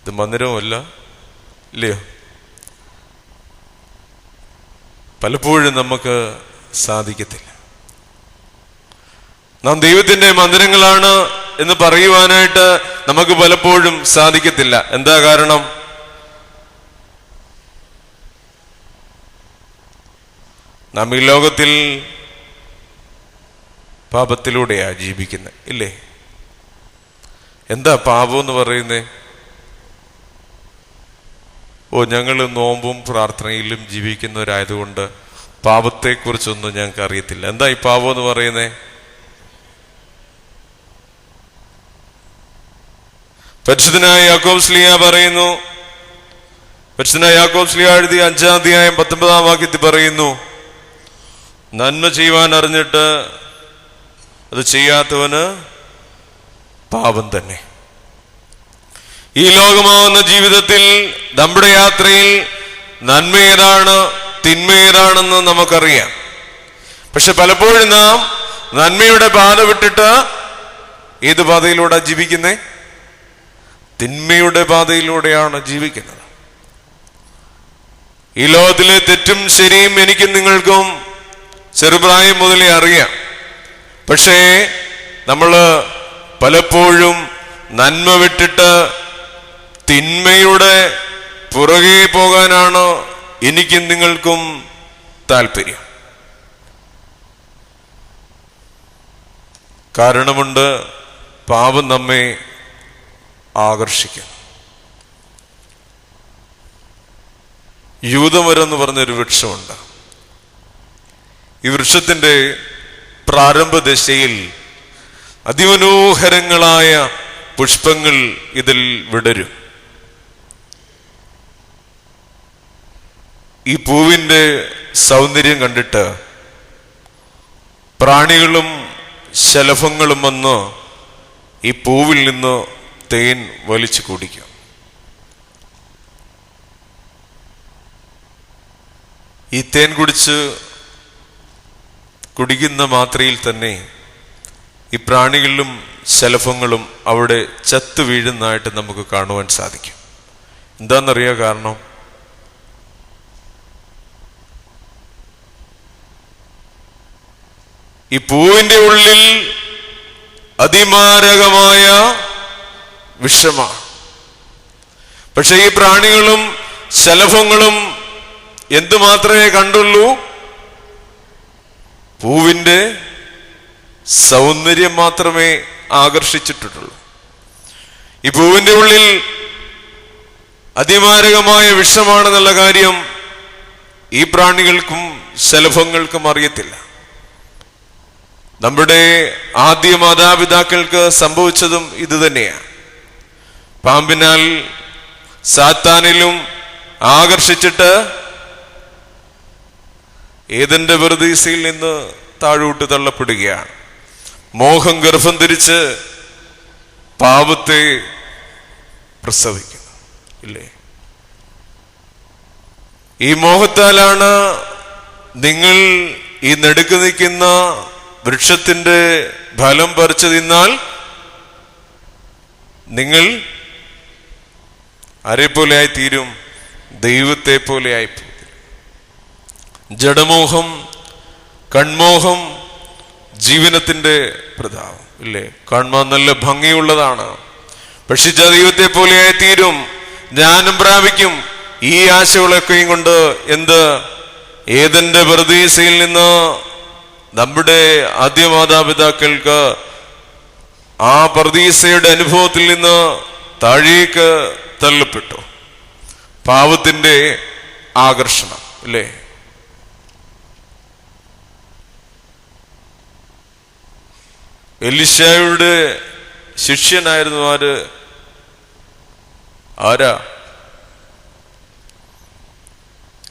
ഇത് മന്ദിരമല്ല, ഇല്ലയോ? പലപ്പോഴും നമുക്ക് സാധിക്കത്തില്ല. നാം ദൈവത്തിന്റെ മന്ദിരങ്ങളാണ് എന്ന് പറയുവാനായിട്ട് നമുക്ക് പലപ്പോഴും സാധിക്കത്തില്ല. എന്താ കാരണം? നാം ഈ ലോകത്തിൽ പാപത്തിലൂടെയാ ജീവിക്കുന്നത്, ഇല്ലേ? എന്താ പാപം എന്ന് പറയുന്നേ? ഞങ്ങൾ നോമ്പും പ്രാർത്ഥനയിലും ജീവിക്കുന്നവരായതുകൊണ്ട് പാപത്തെക്കുറിച്ചൊന്നും ഞങ്ങൾക്ക് അറിയത്തില്ല. എന്താ ഈ പാപം എന്ന് പറയുന്നേ? പരിശുദ്ധനായ യാക്കോബ് ശ്ലീഹ പറയുന്നു, പരിശുദ്ധനായ യാക്കോബ് ശ്ലീഹ എഴുതിയ 5-ാം അധ്യായം 19-ാം വാക്യത്തിൽ പറയുന്നു, നന്മ ചെയ്യുവാൻ അറിഞ്ഞിട്ട് അത് ചെയ്യാത്തവന് പാപം തന്നെ. ഈ ലോകമാവുന്ന ജീവിതത്തിൽ നമ്മുടെ യാത്രയിൽ നന്മ ഏതാണ് തിന്മ ഏതാണെന്ന് നമുക്കറിയാം. പക്ഷെ പലപ്പോഴും നാം നന്മയുടെ പാത വിട്ടിട്ട് ഏത് പാതയിലൂടെ ജീവിക്കുന്നേ? തിന്മയുടെ പാതയിലൂടെയാണ് ജീവിക്കുന്നത്. ഈ ലോകത്തിലെ തെറ്റും ശരിയും എനിക്കും നിങ്ങൾക്കും ചെറുപ്രായം മുതലേ അറിയാം. പക്ഷേ നമ്മൾ പലപ്പോഴും നന്മ വിട്ടിട്ട് തിന്മയുടെ പുറകെ പോകാനാണ് എനിക്കും നിങ്ങൾക്കും താല്പര്യം. കാരണമുണ്ട്, പാപം നമ്മെ ആകർഷിക്കും. യൂദമരം എന്ന് പറഞ്ഞൊരു വൃക്ഷമുണ്ട്. ഈ വൃക്ഷത്തിന്റെ പ്രാരംഭ ദശയിൽ അതിമനോഹരങ്ങളായ പുഷ്പങ്ങൾ ഇതിൽ വിടരും. ഈ പൂവിന്റെ സൗന്ദര്യം കണ്ടിട്ട് പ്രാണികളും ശലഭങ്ങളും വന്ന് ഈ പൂവിൽ നിന്ന് തേൻ വലിച്ചു കുടിക്കും. ഈ തേൻ കുടിക്കുന്ന മാത്രയിൽ തന്നെ ഈ പ്രാണികളിലും ശലഭങ്ങളും അവിടെ ചത്തു വീഴുന്നതായിട്ട് നമുക്ക് കാണുവാൻ സാധിക്കും. എന്താണെന്നറിയാ കാരണം? ഈ പൂവിന്റെ ഉള്ളിൽ അതിമാരകമായ വിഷമാണ്. പക്ഷെ ഈ പ്രാണികളും ശലഭങ്ങളും എന്തു മാത്രമേ കണ്ടുള്ളൂ? പൂവിന്റെ സൗന്ദര്യം മാത്രമേ ആകർഷിച്ചിട്ടുള്ളൂ. ഈ പൂവിന്റെ ഉള്ളിൽ അതിമാരകമായ വിഷമാണെന്നുള്ള കാര്യം ഈ പ്രാണികൾക്കും ശലഭങ്ങൾക്കും അറിയത്തില്ല. നമ്മുടെ ആദ്യ മാതാപിതാക്കൾക്ക് സംഭവിച്ചതും ഇത് തന്നെയാണ്. പാമ്പിനാൽ സാത്താനിലും ആകർഷിച്ചിട്ട് ഏദന്റെ പറുദീസയിൽ നിന്ന് താഴോട്ട് തള്ളപ്പെടുകയാണ്. മോഹം ഗർഭം ധരിച്ച് പാപത്തെ പ്രസവിക്കുന്നു, ഇല്ലേ? ഈ മോഹത്താലാണ് നിങ്ങൾ ഈ നടുക്ക് നിൽക്കുന്ന വൃക്ഷത്തിന്റെ ഫലം പറിച്ചു തിന്നാൽ നിങ്ങൾ ആരെപ്പോലെ ആയിത്തീരും? ദൈവത്തെ പോലെ ആയിപ്പോകും. ജഡമോഹം, കൺമോഹം ജീവനത്തിന്റെ പ്രതാപം, ഇല്ലേ? കാണുവാൻ നല്ല ഭംഗിയുള്ളതാണ്. ഭക്ഷിച്ച ദൈവത്തെ പോലെ ആയിത്തീരും, ജ്ഞാനം പ്രാപിക്കും. ഈ ആശകളൊക്കെയും കൊണ്ട് എന്ത്? ഏദന്റെ പറുദീസയിൽ നിന്ന് നമ്മുടെ ആദ്യ മാതാപിതാക്കൾക്ക് ആ പറുദീസയുടെ അനുഭവത്തിൽ നിന്ന് താഴേക്ക് തള്ളപ്പെട്ടു. പാപത്തിന്റെ ആകർഷണം, അല്ലേ? എലീശയുടെ ശിഷ്യനായിരുന്നു ആരാ?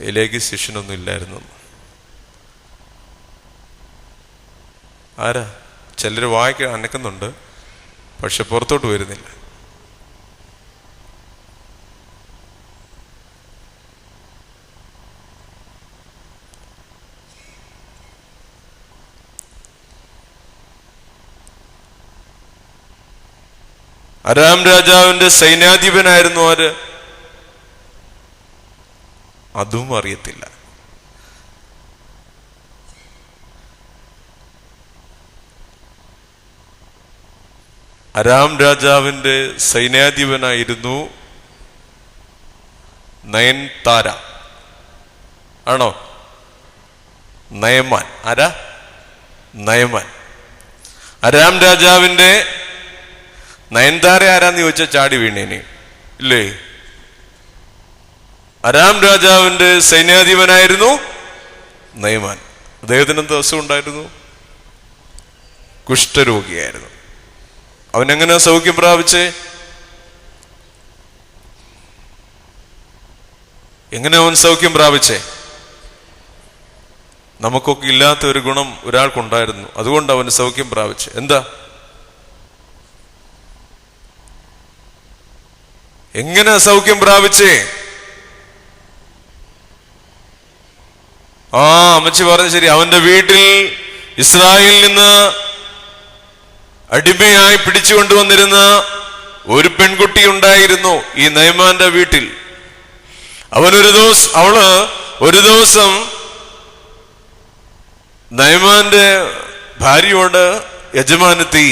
എലിയാക്ക് ശിഷ്യനൊന്നും ഇല്ലായിരുന്നു. ആരാ? ചിലര് വായിക്കാൻ അനക്കുന്നുണ്ട്, പക്ഷെ പുറത്തോട്ട് വരുന്നില്ല. അരാം രാജാവിന്റെ സൈന്യാധിപനായിരുന്നു അതും അറിയത്തില്ല. അരാം രാജാവിന്റെ സൈന്യാധിപനായിരുന്നു നയൻതാര. ആണോ? നയമാൻ. ആരാ? നയമാൻ. അരാം രാജാവിന്റെ നയൻതാര ആരാന്ന് ചോദിച്ചാൽ ചാടി വീണേനെ, ഇല്ലേ? അരാം രാജാവിന്റെ സൈന്യാധിപനായിരുന്നു നയമാൻ. അദ്ദേഹത്തിന് എന്ത് അസുഖം ഉണ്ടായിരുന്നു? കുഷ്ഠരോഗിയായിരുന്നു. അവനെങ്ങനെ സൗഖ്യം പ്രാപിച്ചേ? എങ്ങനെ അവൻ സൗഖ്യം പ്രാപിച്ചേ? നമുക്കൊക്കെ ഇല്ലാത്ത ഒരു ഗുണം ഒരാൾക്കുണ്ടായിരുന്നു, അതുകൊണ്ട് അവന് സൗഖ്യം പ്രാപിച്ചേ. എന്താ? എങ്ങനെ സൗഖ്യം പ്രാപിച്ചേ? അമ്മച്ചി പറഞ്ഞു ശരി. അവന്റെ വീട്ടിൽ ഇസ്രായേലിൽ നിന്ന് അടിമയായി പിടിച്ചുകൊണ്ടുവന്നിരുന്ന ഒരു പെൺകുട്ടി ഉണ്ടായിരുന്നു ഈ നയമാന്റെ വീട്ടിൽ. അവള് ഒരു ദിവസം നയമാന്റെ ഭാര്യയോട്, യജമാനത്തി,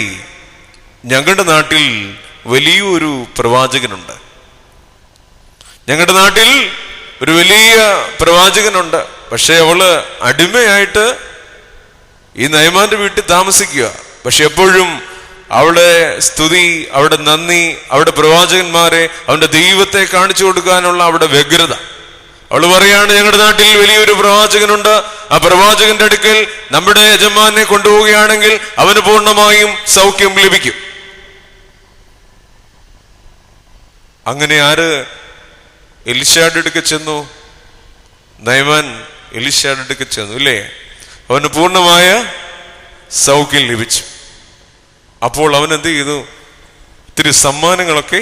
ഞങ്ങളുടെ നാട്ടിൽ വലിയൊരു പ്രവാചകനുണ്ട്. ഞങ്ങളുടെ നാട്ടിൽ ഒരു വലിയ പ്രവാചകനുണ്ട്. പക്ഷെ അവള് അടിമയായിട്ട് ഈ നയമാന്റെ വീട്ടിൽ താമസിക്കുക. പക്ഷെ എപ്പോഴും അവിടെ സ്തുതി, അവിടെ നന്ദി, അവിടെ പ്രവാചകന്മാരെ, അവന്റെ ദൈവത്തെ കാണിച്ചു കൊടുക്കാനുള്ള അവിടെ വ്യഗ്രത. അവള് പറയാണ്, ഞങ്ങളുടെ നാട്ടിൽ വലിയൊരു പ്രവാചകനുണ്ട്. ആ പ്രവാചകന്റെ അടുക്കൽ നമ്മുടെ യജമാനെ കൊണ്ടുപോവുകയാണെങ്കിൽ അവന് പൂർണ്ണമായും സൗഖ്യം ലഭിക്കും. അങ്ങനെ എലീശയുടെ അടുക്കൽ ചെന്നു. നയമാൻ എലീശയുടെ അടുക്ക് ചെന്നു, ഇല്ലേ? അവന് പൂർണ്ണമായ സൗഖ്യം ലഭിച്ചു. അപ്പോൾ അവൻ എന്ത് ചെയ്തു? ഇത്തിരി സമ്മാനങ്ങളൊക്കെ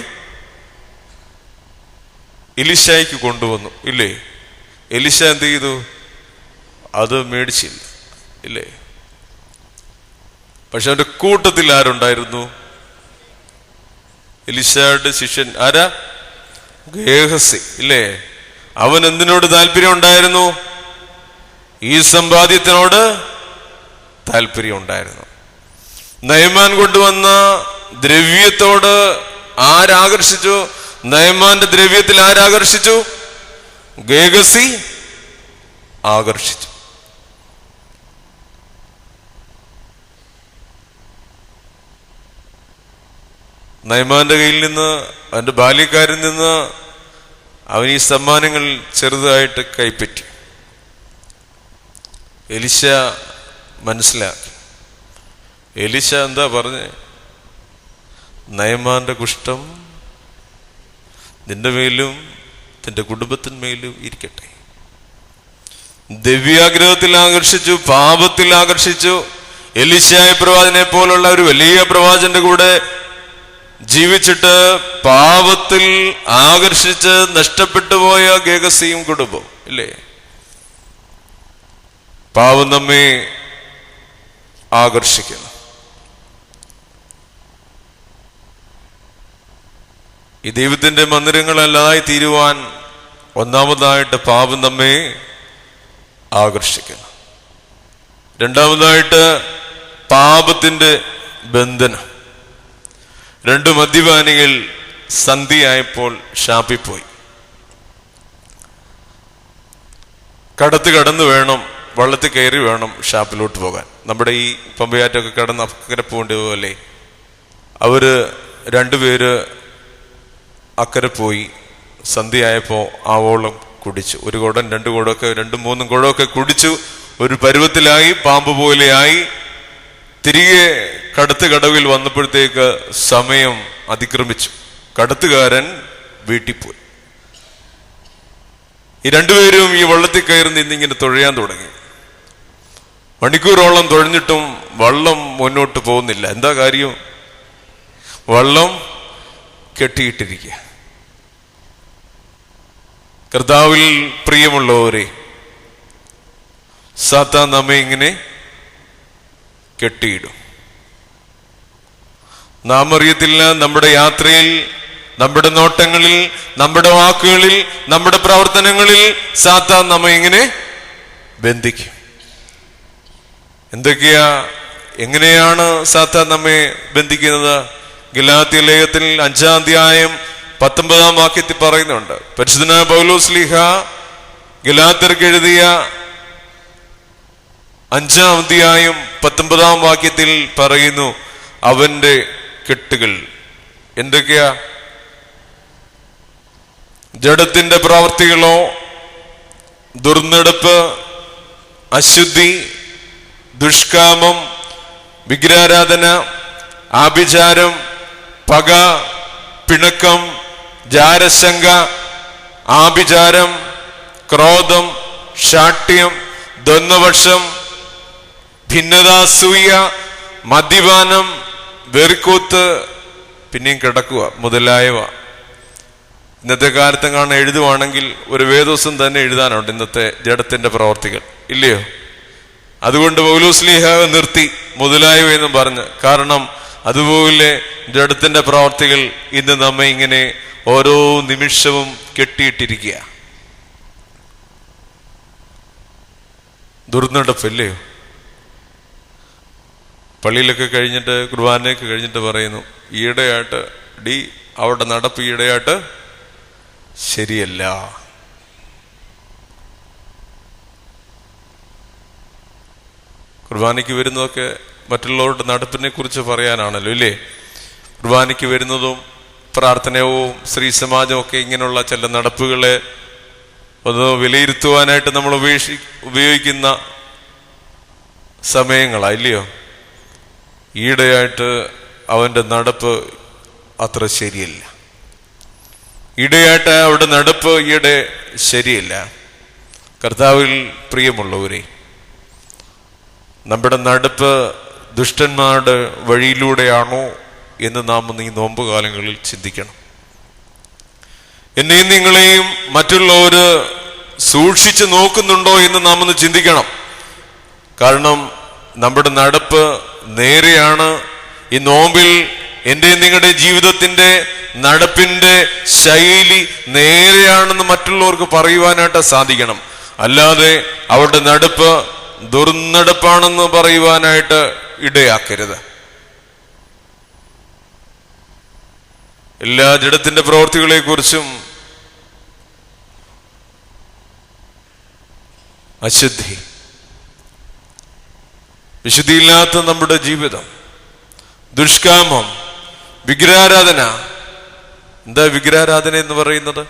എലീശായ്ക്ക് കൊണ്ടുവന്നു, ഇല്ലേ? എലീശ എന്ത് ചെയ്തു? അത് മേടിച്ചില്ല, ഇല്ലേ? പക്ഷെ അവന്റെ കൂട്ടത്തിൽ ആരുണ്ടായിരുന്നു? എലീശയുടെ ശിഷ്യൻ ആരാ? ഗേഹസി, ഇല്ലേ? അവൻ എന്തിനോട് താല്പര്യം ഉണ്ടായിരുന്നു? ഈ സമ്പാദ്യത്തിനോട് താല്പര്യം ഉണ്ടായിരുന്നു. നയമാൻ കൊണ്ടുവന്ന ദ്രവ്യത്തോട് ആരാകർഷിച്ചു? നയമാന്റെ ദ്രവ്യത്തിൽ ആരാകർഷിച്ചു? ഗേഹസി ആകർഷിച്ചു. നയമാന്റെ കയ്യിൽ നിന്ന്, അവന്റെ ബാല്യക്കാരിൽ നിന്ന് അവൻ ഈ സമ്മാനങ്ങൾ ചെറുതായിട്ട് കൈപ്പറ്റി. എലീശ മനസ്സിലാക്കി. എലീശ എന്താ പറഞ്ഞേ? നയമാന്റെ കുഷ്ഠം നിന്റെ മേലും നിന്റെ കുടുംബത്തിന്മേലും ഇരിക്കട്ടെ. ദിവ്യാഗ്രഹത്തിൽ ആകർഷിച്ചു, പാപത്തിൽ ആകർഷിച്ചു. എലീശായ പ്രവാചകനെ പോലുള്ള ഒരു വലിയ പ്രവാചകന്റെ കൂടെ ജീവിച്ചിട്ട് പാപത്തിൽ ആകർഷിച്ച് നഷ്ടപ്പെട്ടു പോയ ഗേഹസിയും കുടുംബം, ഇല്ലേ? പാപം നമ്മെ ആകർഷിക്കുന്നു. ഈ ദൈവത്തിന്റെ മന്ദിരങ്ങളല്ലാതായി തീരുവാൻ ഒന്നാമതായിട്ട് പാപം നമ്മെ ആകർഷിക്കുന്നു. രണ്ടാമതായിട്ട് പാപത്തിന്റെ ബന്ധനം. രണ്ട് മദ്യപാനികൾ സന്ധിയായപ്പോൾ ഷാപ്പിൽ കടന്നു വേണം, വള്ളത്തിൽ കയറി വേണം ഷാപ്പിലോട്ട് പോകാൻ. നമ്മുടെ ഈ പമ്പയാറ്റൊക്കെ കടന്ന് അക്കരെ പോകേണ്ടി പോലെ അവര് രണ്ടുപേര് അക്കരെ പോയി. സന്ധ്യയായപ്പോൾ ആവോളം കുടിച്ചു. ഒരു കുടം, രണ്ട് കുടമൊക്കെ, രണ്ടും മൂന്നും കുടമൊക്കെ കുടിച്ചു. ഒരു പരുവത്തിലായി, പാമ്പ് പോലെയായി. തിരികെ കടവിൽ വന്നപ്പോഴത്തേക്ക് സമയം അതിക്രമിച്ചു. കടത്തുകാരൻ വീട്ടിൽ പോയി. ഈ രണ്ടുപേരും ഈ വള്ളത്തിൽ കയറി നിന്നിങ്ങനെ തുഴയാൻ തുടങ്ങി. മണിക്കൂറോളം തുഴഞ്ഞിട്ടും വള്ളം മുന്നോട്ട് പോകുന്നില്ല. എന്താ കാര്യം? വള്ളം കെട്ടിയിട്ടിരിക്കുക. കർത്താവിൽ പ്രിയമുള്ളവരെ, സാത്താൻ നമ്മെ ഇങ്ങനെ കെട്ടിയിടും. നാം അറിയത്തില്ല. നമ്മുടെ യാത്രയിൽ, നമ്മുടെ നോട്ടങ്ങളിൽ, നമ്മുടെ വാക്കുകളിൽ, നമ്മുടെ പ്രവർത്തനങ്ങളിൽ സാത്താൻ നമ്മെ ഇങ്ങനെ ബന്ധിക്കും. എങ്ങനെയാണ് സാത്താൻ നമ്മെ ബന്ധിക്കുന്നത്? ഗലാത്യ ലേഖനത്തിൽ 5-ാം അധ്യായം 19-ാം വാക്യത്തിൽ പറയുന്നുണ്ട്. പരിശുദ്ധനായ പൗലോസ് ശ്ലീഹ ഗലാത്യർക്ക് എഴുതിയ 5-ാം അധ്യായം 19-ാം വാക്യത്തിൽ പറയുന്നു, അവന്റെ കെട്ടുകൾ എന്തൊക്കെയാ? ജഡത്തിന്റെ പ്രവർത്തികളോ, ദുർനടപ്പ്, അശുദ്ധി, ദുഷ്കാമം, വിഗ്രഹാരാധന, ആഭിചാരം, പക, പിണക്കം, ജാരശങ്ക, ആഭിചാരം, ക്രോധം, ശാഠ്യം, ദ്വന്ദ്വപക്ഷം, ഭിന്നതാസൂയ, മദ്യപാനം, വെറിക്കൂത്ത്, പിന്നെയും കിടക്കുക മുതലായവ. ഇന്നത്തെ കാലത്ത് കാണാൻ എഴുതുവാണെങ്കിൽ ഒരു വേദോസം തന്നെ എഴുതാനുണ്ട് ഇന്നത്തെ ജഡത്തിന്റെ പ്രവർത്തികൾ, ഇല്ലയോ? അതുകൊണ്ട് പൗലോസ് ശ്ലീഹ നിർത്തി മുതലായവ എന്നും പറഞ്ഞ്. കാരണം അതുപോലെ ജഡത്തിന്റെ പ്രവർത്തികൾ ഇന്ന് നമ്മെ ഇങ്ങനെ ഓരോ നിമിഷവും കെട്ടിയിട്ടിരിക്കുക. ദുർനടപ്പല്ലയോ? പള്ളിയിലൊക്കെ കഴിഞ്ഞിട്ട്, കുർബാനയൊക്കെ കഴിഞ്ഞിട്ട് പറയുന്നു, ഈയിടെയായിട്ട് അവിടെ നടപ്പ് ഈയിടെയായിട്ട് ശരിയല്ല. കുർബാനയ്ക്ക് വരുന്നതൊക്കെ മറ്റുള്ളവരുടെ നടപ്പിനെ കുറിച്ച് പറയാനാണല്ലോ, ഇല്ലേ? കുർബാനയ്ക്ക് വരുന്നതും പ്രാർത്ഥനയും സ്ത്രീ സമാജവും ഒക്കെ ഇങ്ങനെയുള്ള ചില നടപ്പുകളെ ഒന്ന് വിലയിരുത്തുവാനായിട്ട് നമ്മൾ ഉപയോഗിക്കുന്ന സമയങ്ങളാ, ഇല്ലയോ? ഈയിടെയായിട്ട് അവന്റെ നടപ്പ് അത്ര ശരിയല്ല. ഈയിടെയായിട്ട് അവിടെ നടപ്പ് ഈയിടെ ശരിയല്ല. കർത്താവിൽ പ്രിയമുള്ളവരെ, നമ്മുടെ നടപ്പ് ദുഷ്ടന്മാരുടെ വഴിയിലൂടെയാണോ എന്ന് നാം ഈ നോമ്പ് കാലങ്ങളിൽ ചിന്തിക്കണം. എന്നെയും നിങ്ങളെയും മറ്റുള്ളവർ സൂക്ഷിച്ചു നോക്കുന്നുണ്ടോ എന്ന് നാം ഒന്ന് ചിന്തിക്കണം. കാരണം നമ്മുടെ നടപ്പ് നേരെയാണ്. ഈ നോമ്പിൽ എൻ്റെ നിങ്ങളുടെ ജീവിതത്തിന്റെ നടപ്പിന്റെ ശൈലി നേരെയാണെന്ന് മറ്റുള്ളവർക്ക് പറയുവാനായിട്ട് സാധിക്കണം. അല്ലാതെ അവരുടെ നടപ്പ് ദുർനടപ്പാണെന്ന് പറയുവാനായിട്ട് ഇടയാക്കരുത്. എല്ലാ ജഡത്തിന്റെ പ്രവൃത്തികളെ കുറിച്ചും അശുദ്ധി, വിശുദ്ധിയില്ലാത്ത നമ്മുടെ ജീവിതം, ദുഷ്കാമം, വിഗ്രഹാരാധന. എന്താ വിഗ്രഹാരാധന എന്ന് പറയുന്നത്?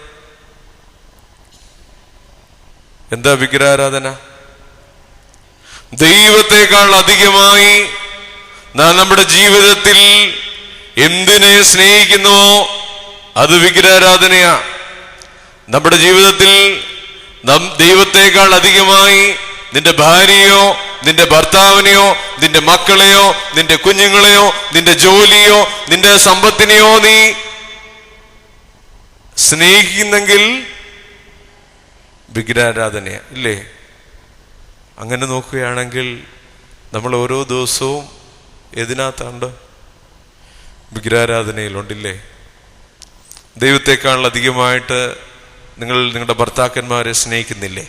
എന്താ വിഗ്രഹാരാധന? ദൈവത്തെക്കാൾ അധികമായി നാം നമ്മുടെ ജീവിതത്തിൽ എന്തിനെ സ്നേഹിക്കുന്നുവോ അത് വിഗ്രഹാരാധനയാ. നമ്മുടെ ജീവിതത്തിൽ ദൈവത്തെക്കാൾ അധികമായി നിന്റെ ഭാര്യയോ നിന്റെ ഭർത്താവിനെയോ നിന്റെ മക്കളെയോ നിന്റെ കുഞ്ഞുങ്ങളെയോ നിന്റെ ജോലിയോ നിന്റെ സമ്പത്തിനെയോ നീ സ്നേഹിക്കുന്നെങ്കിൽ വിഗ്രഹാരാധനയാ, ഇല്ലേ? അങ്ങനെ നോക്കുകയാണെങ്കിൽ നമ്മൾ ഓരോ ദിവസവും ഏതിനകത്തുണ്ട്? വിഗ്രഹാരാധനയിലുണ്ടില്ലേ? ദൈവത്തെക്കാൾ അധികമായിട്ട് നിങ്ങൾ നിങ്ങളുടെ ഭർത്താക്കന്മാരെ സ്നേഹിക്കുന്നില്ലേ?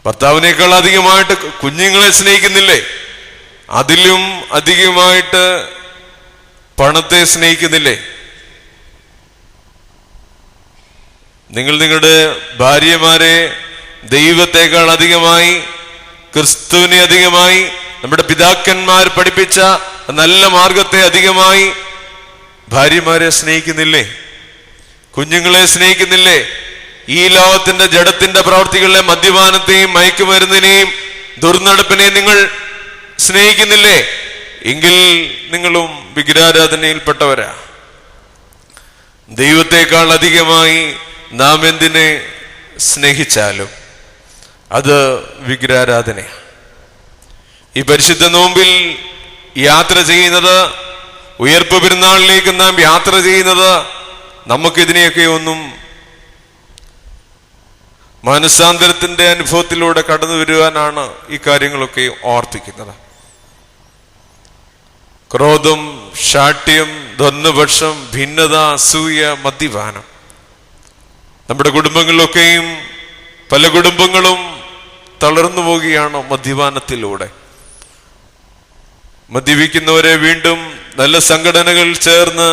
ഭർത്താവിനേക്കാൾ അധികമായിട്ട് കുഞ്ഞുങ്ങളെ സ്നേഹിക്കുന്നില്ലേ? അതിലും അധികമായിട്ട് പണത്തെ സ്നേഹിക്കുന്നില്ലേ? നിങ്ങൾ നിങ്ങളുടെ ഭാര്യമാരെ ദൈവത്തെക്കാൾ അധികമായി, ക്രിസ്തുവിനെ അധികമായി, നമ്മുടെ പിതാക്കന്മാർ പഠിപ്പിച്ച നല്ല മാർഗത്തെ അധികമായി ഭാര്യമാരെ സ്നേഹിക്കുന്നില്ലേ? കുഞ്ഞുങ്ങളെ സ്നേഹിക്കുന്നില്ലേ? ഈ ലോകത്തിന്റെ ജഡത്തിന്റെ പ്രവർത്തികളിലെ മദ്യപാനത്തെയും മയക്കുമരുന്നിനെയും ദുർനടപ്പിനെയും നിങ്ങൾ സ്നേഹിക്കുന്നില്ലേ? എങ്കിൽ നിങ്ങളും വിഗ്രഹാരാധനയിൽപ്പെട്ടവരാ. ദൈവത്തെക്കാൾ അധികമായി നാം എന്തിനെ സ്നേഹിച്ചാലും അത് വിഗ്രഹാരാധനയാണ്. ഈ പരിശുദ്ധ നോമ്പിൽ യാത്ര ചെയ്യുന്നത്, ഉയർപ്പ് പെരുന്നാളിലേക്ക് നാം യാത്ര ചെയ്യുന്നത്, നമുക്കിതിനെയൊക്കെ ഒന്നും മനസ്സാന്തരത്തിന്റെ അനുഭവത്തിലൂടെ കടന്നു വരുവാനാണ് ഈ കാര്യങ്ങളൊക്കെ ഓർപ്പിക്കുന്നത്. ക്രോധം, ശാഠ്യം, ദ്വന്ദ്വപക്ഷം, ഭിന്നത, അസൂയ, മദ്യപാനം. നമ്മുടെ കുടുംബങ്ങളിലൊക്കെയും പല കുടുംബങ്ങളും തളർന്നു പോവുകയാണ് മദ്യപാനത്തിലൂടെ. മദ്യപിക്കുന്നവരെ വീണ്ടും നല്ല സംഘടനകൾ ചേർന്ന്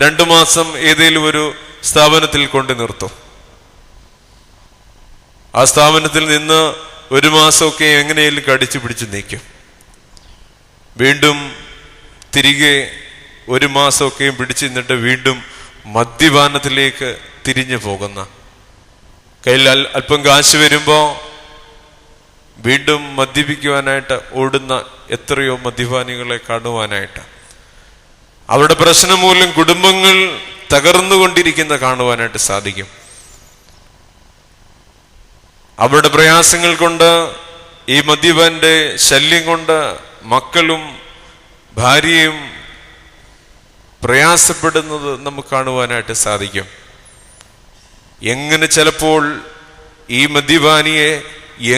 2 മാസം ഏതെങ്കിലും ഒരു സ്ഥാപനത്തിൽ കൊണ്ടു നിർത്തും. ആ സ്ഥാപനത്തിൽ നിന്ന് 1 മാസമൊക്കെ എങ്ങനെയും കടിച്ചു പിടിച്ച് നീക്കും. വീണ്ടും തിരികെ 1 മാസമൊക്കെയും പിടിച്ചു നിന്നിട്ട് വീണ്ടും മദ്യപാനത്തിലേക്ക് തിരിഞ്ഞു പോകുന്ന, കയ്യിൽ അല്പം കാശ് വരുമ്പോ വീണ്ടും മദ്യപിക്കുവാനായിട്ട് ഓടുന്ന എത്രയോ മദ്യപാനികളെ കാണുവാനായിട്ട്, അവരുടെ പ്രശ്നം മൂലം കുടുംബങ്ങൾ തകർന്നുകൊണ്ടിരിക്കുന്ന കാണുവാനായിട്ട് സാധിക്കും. അവരുടെ പ്രയാസങ്ങൾ കൊണ്ട്, ഈ മദ്യപാന്റെ ശല്യം കൊണ്ട് മക്കളും ഭാര്യയും പ്രയാസപ്പെടുന്നത് നമുക്ക് കാണുവാനായിട്ട് സാധിക്കും. എങ്ങനെ ചിലപ്പോൾ ഈ മദ്യപാനിയെ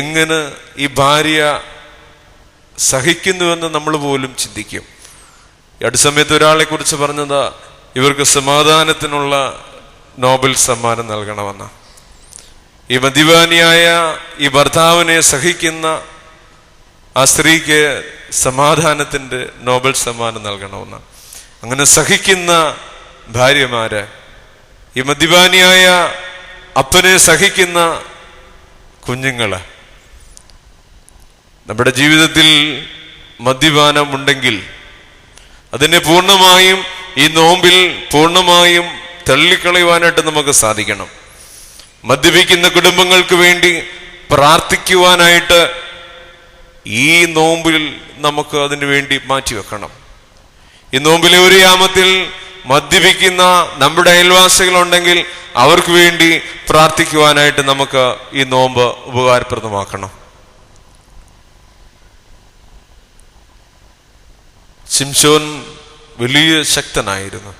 എങ്ങനെ ഈ ഭാര്യ സഹിക്കുന്നുവെന്ന് നമ്മൾ പോലും ചിന്തിക്കും. ഈ അടുത്ത സമയത്ത് ഒരാളെ കുറിച്ച് പറഞ്ഞത്, ഇവർക്ക് സമാധാനത്തിനുള്ള നോബൽ സമ്മാനം നൽകണമെന്ന. ഈ മദ്യപാനിയായ ഈ ഭർത്താവിനെ സഹിക്കുന്ന ആ സ്ത്രീക്ക് സമാധാനത്തിന്റെ നോബൽ സമ്മാനം നൽകണമെന്ന്. അങ്ങനെ സഹിക്കുന്ന ഭാര്യമാര്, ഈ മദ്യപാനിയായ അപ്പനെ സഹിക്കുന്ന കുഞ്ഞുങ്ങള്. നമ്മുടെ ജീവിതത്തിൽ മദ്യപാനം ഉണ്ടെങ്കിൽ അതിനെ പൂർണ്ണമായും ഈ നോമ്പിൽ പൂർണ്ണമായും തള്ളിക്കളയുവാനായിട്ട് നമുക്ക് സാധിക്കണം. മദ്യപിക്കുന്ന കുടുംബങ്ങൾക്ക് വേണ്ടി പ്രാർത്ഥിക്കുവാനായിട്ട് ഈ നോമ്പിൽ നമുക്ക് അതിനു വേണ്ടി മാറ്റിവെക്കണം. ഈ നോമ്പിലെ ഒരു യാമത്തിൽ മദ്യപിക്കുന്ന നമ്മുടെ അയൽവാസികളുണ്ടെങ്കിൽ അവർക്ക് വേണ്ടി പ്രാർത്ഥിക്കുവാനായിട്ട് നമുക്ക് ഈ നോമ്പ് ഉപകാരപ്രദമാക്കണം. ശിംശോൻ വലിയ ശക്തനായിരുന്നു.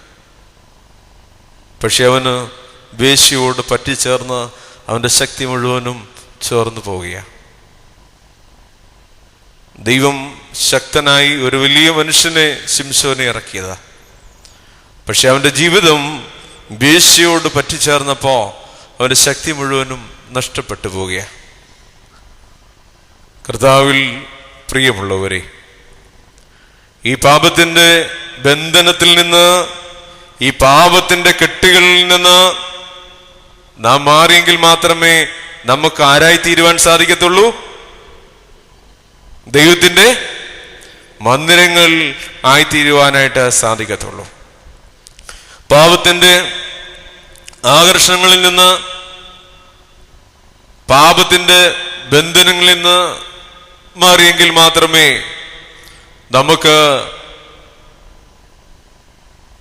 പക്ഷെ അവന് വേശ്യയോട് പറ്റിച്ചേർന്ന് അവന്റെ ശക്തി മുഴുവനും ചേർന്ന് പോവുകയാണ്. ദൈവം ശക്തനായി ഒരു വലിയ മനുഷ്യനെ ശിംശോനെ ഇറക്കിയതാ. പക്ഷെ അവന്റെ ജീവിതം വേശ്യയോട് പറ്റിച്ചേർന്നപ്പോ അവന്റെ ശക്തി മുഴുവനും നഷ്ടപ്പെട്ടു പോവുകയാണ്. കർത്താവിൽ പ്രിയമുള്ളവരെ, ഈ പാപത്തിന്റെ ബന്ധനത്തിൽ നിന്ന്, ഈ പാപത്തിന്റെ കെട്ടുകളിൽ നിന്ന് നാം മാറിയെങ്കിൽ മാത്രമേ നമുക്ക് ആരായി തീരുവാൻ സാധിക്കത്തുള്ളൂ? ദൈവത്തിന്റെ മന്ദിരങ്ങൾ ആയിത്തീരുവാനായിട്ട് സാധിക്കത്തുള്ളൂ. പാപത്തിന്റെ ആകർഷണങ്ങളിൽ നിന്ന്, പാപത്തിന്റെ ബന്ധനങ്ങളിൽ നിന്ന് മാറിയെങ്കിൽ മാത്രമേ നമുക്ക്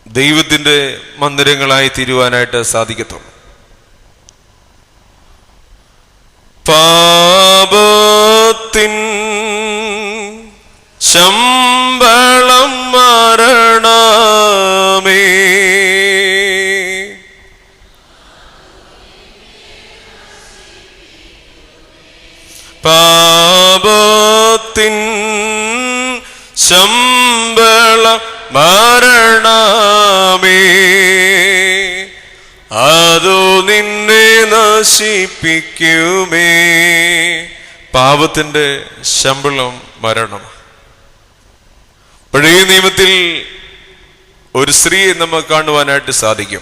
ദൈവത്തിന്റെ മന്ദിരങ്ങളായി തീരുവാനായിട്ട് സാധിക്കത്തുള്ളൂ. പാപത്തിൻ ശമ്പളം മരണമേ, പാപത്തിൻ ശമ്പളം മരണമേ, അതോ നിന്നെ നശിപ്പിക്കുമേ. പാപത്തിന്റെ ശമ്പളം മരണം. പഴയ നിയമത്തിൽ ഒരു സ്ത്രീയെ നമുക്ക് കാണുവാനായിട്ട് സാധിക്കും.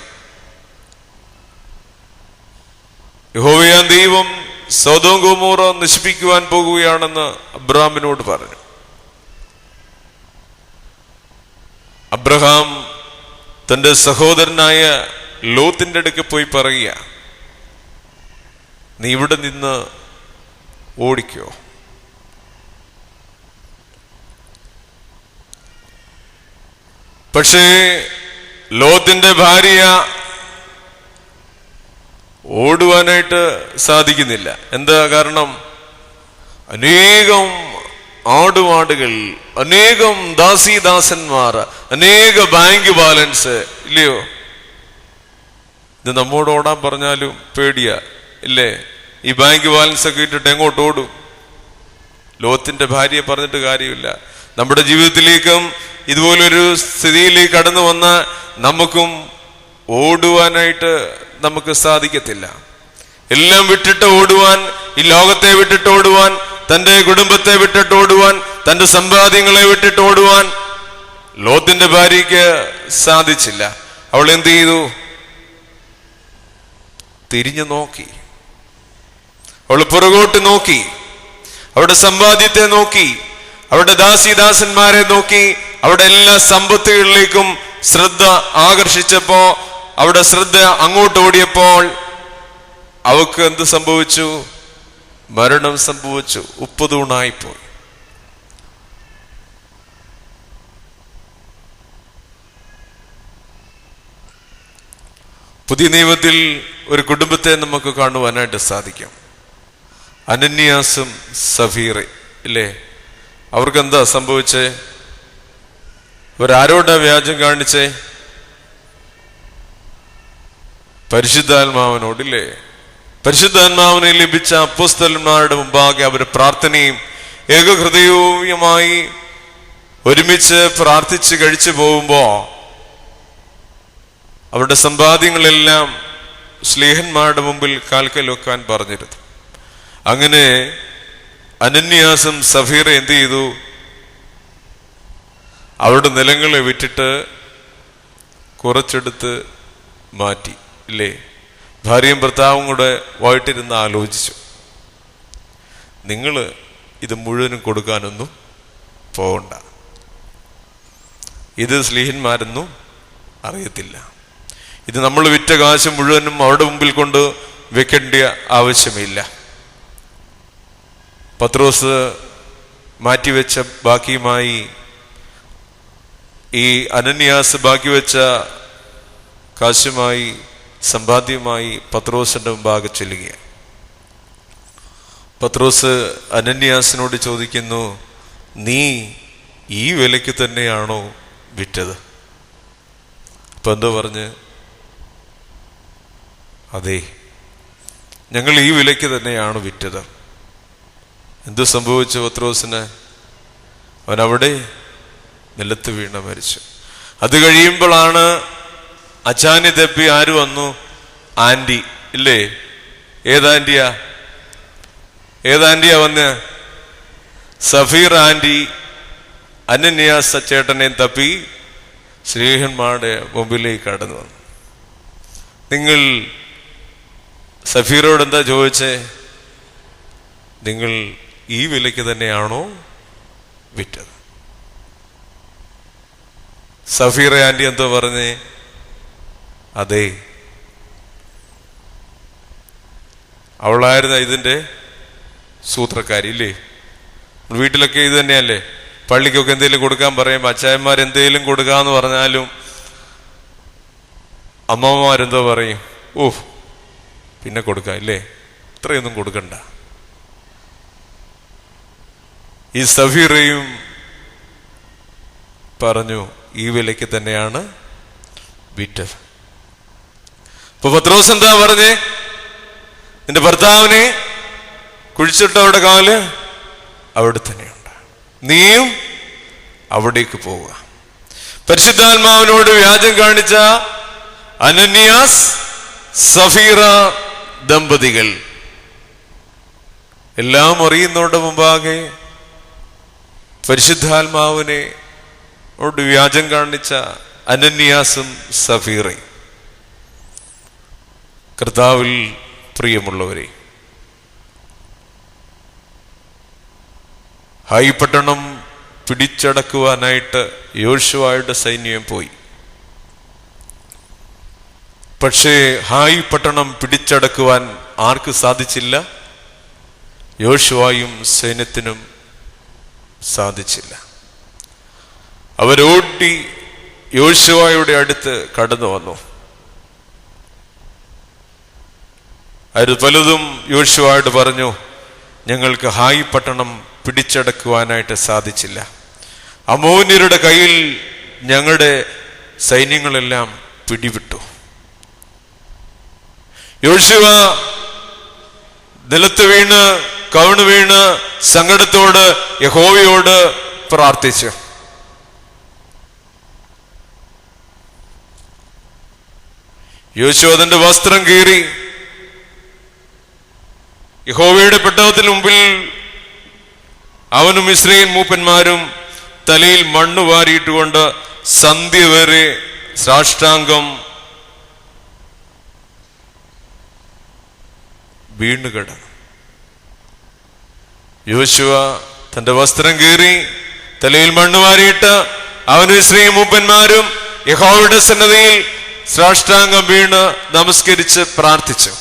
യഹോവയായ ദൈവം സൊദോം ഗൊമോറ നശിപ്പിക്കുവാൻ പോകുകയാണെന്ന് അബ്രാമിനോട് പറഞ്ഞു. അബ്രഹാം തന്റെ സഹോദരനായ ലോത്തിന്റെ അടുക്ക് പോയി പറയുക, നീ ഇവിടെ നിന്ന് ഓടിക്കോ. പക്ഷേ ലോത്തിന്റെ ഭാര്യ ഓടുവാനായിട്ട് സാധിക്കുന്നില്ല. എന്താ കാരണം? അനേകം ആടുമാടുകൾ, അനേകം ദാസീദാസന്മാർ, അനേക ബാങ്ക് ബാലൻസ്, ഇല്ലയോ? ഇത് നമ്മോട് ഓടാൻ പറഞ്ഞാലും പേടിയാ, ഇല്ലേ? ഈ ബാങ്ക് ബാലൻസ് ഒക്കെ ഇട്ടിട്ട് എങ്ങോട്ട് ഓടും? ലോത്തിന്റെ ഭാര്യയെ പറഞ്ഞിട്ട് കാര്യമില്ല. നമ്മുടെ ജീവിതത്തിലേക്കും ഇതുപോലൊരു സ്ഥിതിയിലേക്ക് കടന്നു വന്ന നമുക്കും ഓടുവാനായിട്ട് നമുക്ക് സാധിക്കത്തില്ല. എല്ലാം വിട്ടിട്ട് ഓടുവാൻ, ഈ ലോകത്തെ വിട്ടിട്ട് ഓടുവാൻ, തന്റെ കുടുംബത്തെ വിട്ടിട്ട് ഓടുവാൻ, തന്റെ സമ്പാദ്യങ്ങളെ വിട്ടിട്ട് ഓടുവാൻ ലോത്തിന്റെ ഭാര്യയ്ക്ക് സാധിച്ചില്ല. അവൾ എന്ത് ചെയ്തു? തിരിഞ്ഞു നോക്കി. അവൾ പുറകോട്ട് നോക്കി, അവരുടെ സമ്പാദ്യത്തെ നോക്കി, അവരുടെ ദാസീദാസന്മാരെ നോക്കി, അവരുടെ എല്ലാ സമ്പത്തുകളിലേക്കും ശ്രദ്ധ ആകർഷിച്ചപ്പോ, അവിടെ ശ്രദ്ധ അങ്ങോട്ട് ഓടിയപ്പോൾ അവക്ക് എന്ത് സംഭവിച്ചു? മരണം സംഭവിച്ചു. ഉപ്പുതൂണായിപ്പോയി. പുതിയ നിയമത്തിൽ ഒരു കുടുംബത്തെ നമുക്ക് കാണുവാനായിട്ട് സാധിക്കും. അനന്യാസും സഫീറ, ഇല്ലേ? അവർക്ക് എന്താ സംഭവിച്ചേ? ഇവരാരോടാ വ്യാജം കാണിച്ചേ? പരിശുദ്ധാത്മാവിനോടില്ലേ? പരിശുദ്ധാത്മാവിനെ ലഭിച്ച അപ്പോസ്തലന്മാരുടെ മുമ്പാകെ അവർ പ്രാർത്ഥനയും ഏകഹൃദയവുമായി ഒരുമിച്ച് പ്രാർത്ഥിച്ച് കഴിച്ചു പോകുമ്പോ അവരുടെ സമ്പാദ്യങ്ങളെല്ലാം സ്ലേഹന്മാരുടെ മുമ്പിൽ കാൽക്കൽ വെക്കാൻ പറഞ്ഞിരുന്നു. അങ്ങനെ അനന്യാസും സഫീറ എന്ത് ചെയ്തു? അവരുടെ നിലങ്ങളെ വിറ്റിട്ട് കുറച്ചെടുത്ത് മാറ്റി, ഇല്ലേ? ഭാര്യയും ഭർത്താവും കൂടെ വായിട്ടിരുന്ന് ആലോചിച്ചു, നിങ്ങൾ ഇത് മുഴുവനും കൊടുക്കാനൊന്നും പോകണ്ട, ഇത് സ്ലീഹന്മാരൊന്നും അറിയത്തില്ല, ഇത് നമ്മൾ വിറ്റ കാശ് മുഴുവനും അവരുടെ മുമ്പിൽ കൊണ്ട് വെക്കേണ്ട ആവശ്യമില്ല. പത്രോസ് മാറ്റിവെച്ച ബാക്കിയുമായി ഈ അനന്യാസ് ബാക്കി വെച്ച കാശുമായി സമ്പാദ്യമായി പത്രോസിന്റെ മുമ്പാകെ ചെല്ലുകയാണ്. പത്രോസ് അനന്യാസിനോട് ചോദിക്കുന്നു, നീ ഈ വിലയ്ക്ക് തന്നെയാണോ വിറ്റത്? അപ്പൊ എന്താ പറഞ്ഞ്? അതെ, ഞങ്ങൾ ഈ വിലയ്ക്ക് തന്നെയാണ് വിറ്റത്. എന്തു സംഭവിച്ചു പത്രോസിന്? അവൻ അവിടെ നിലത്ത് വീണ് മരിച്ചു. അത് കഴിയുമ്പോഴാണ് അച്ചാനി തപ്പി ആര് വന്നു? ആന്റി ഇല്ലേ? ഏതാന്റിയാ വന്ന്? സഫീർ ആന്റി അനന്യാസ് ചേട്ടനെ തപ്പി സ്നേഹന്മാരുടെ മുമ്പിലേക്ക് കടന്നു വന്നു. നിങ്ങൾ സഫീറോട് എന്താ ചോദിച്ചേ? നിങ്ങൾ ഈ വിലയ്ക്ക് തന്നെയാണോ വിറ്റത്? സഫീറ ആന്റി എന്താ പറഞ്ഞേ? അതെ. അവളായിരുന്നു ഇതിന്റെ സൂത്രക്കാരി ഇല്ലേ? വീട്ടിലൊക്കെ ഇത് തന്നെയല്ലേ? പള്ളിക്കൊക്കെ എന്തെങ്കിലും കൊടുക്കാൻ പറയുമ്പോൾ അച്ചായന്മാർ എന്തെങ്കിലും കൊടുക്കാന്ന് പറഞ്ഞാലും അമ്മമാരെന്തോ പറയും, ഓ പിന്നെ കൊടുക്കാം ഇല്ലേ, ഇത്രയൊന്നും കൊടുക്കണ്ട. ഈ സഫീറയും പറഞ്ഞു, ഈ വിലയ്ക്ക് തന്നെയാണ് വിറ്റത്. അപ്പൊ പത്രോസ് എന്താ പറഞ്ഞേ? നിന്റെ ഭർത്താവിനെ കുഴിച്ചിട്ടവിടെ കാല് അവിടെ തന്നെയുണ്ട്, നീയും അവിടേക്ക് പോവുക. പരിശുദ്ധാത്മാവിനോട് വ്യാജം കാണിച്ച അനന്യാസ് സഫീറ ദമ്പതികൾ എല്ലാം അറിയുന്നവരുടെ മുമ്പാകെ പരിശുദ്ധാത്മാവിനെ വ്യാജം കാണിച്ച അനന്യാസും സഫീറയും. കർത്താവിൽ പ്രിയമുള്ളവരെ, ഹായി പട്ടണം പിടിച്ചടക്കുവാനായിട്ട് യോശുവയുടെ സൈന്യം പോയി. പക്ഷേ ഹായി പട്ടണം പിടിച്ചടക്കുവാൻ ആർക്ക് സാധിച്ചില്ല? യോശുവയും സൈന്യത്തിനും സാധിച്ചില്ല. അവരോടി യോശുവയുടെ അടുത്ത് കടന്നു വന്നു. അവർ പലതും യോശുവയോട് പറഞ്ഞു, ഞങ്ങൾക്ക് ഹായി പട്ടണം പിടിച്ചടക്കുവാനായിട്ട് സാധിച്ചില്ല. അമോന്യരുടെ കയ്യിൽ ഞങ്ങളുടെ സൈന്യങ്ങളെല്ലാം പിടിവിട്ടു. യോശുവ നിലത്ത് വീണ് കവിണ് വീണ് സങ്കടത്തോട് യഹോവയോട് പ്രാർത്ഥിച്ചു. യോശുവ തന്റെ വസ്ത്രം കീറി യഹോവയുടെ പെട്ടകത്തിന് മുമ്പിൽ അവനും ഇസ്രായേൽ മൂപ്പന്മാരും തലയിൽ മണ്ണ് വാരിയിട്ടുകൊണ്ട് സന്ധ്യ വരെ സാഷ്ടാംഗം വീണുകിടന്നു. യോശുവ തന്റെ വസ്ത്രം കീറി തലയിൽ മണ്ണ് വാരിയിട്ട് അവനും ഇസ്രായേൽ മൂപ്പന്മാരും യഹോവയുടെ സന്നിധിയിൽ സാഷ്ടാംഗം വീണ് നമസ്കരിച്ച് പ്രാർത്ഥിച്ചു.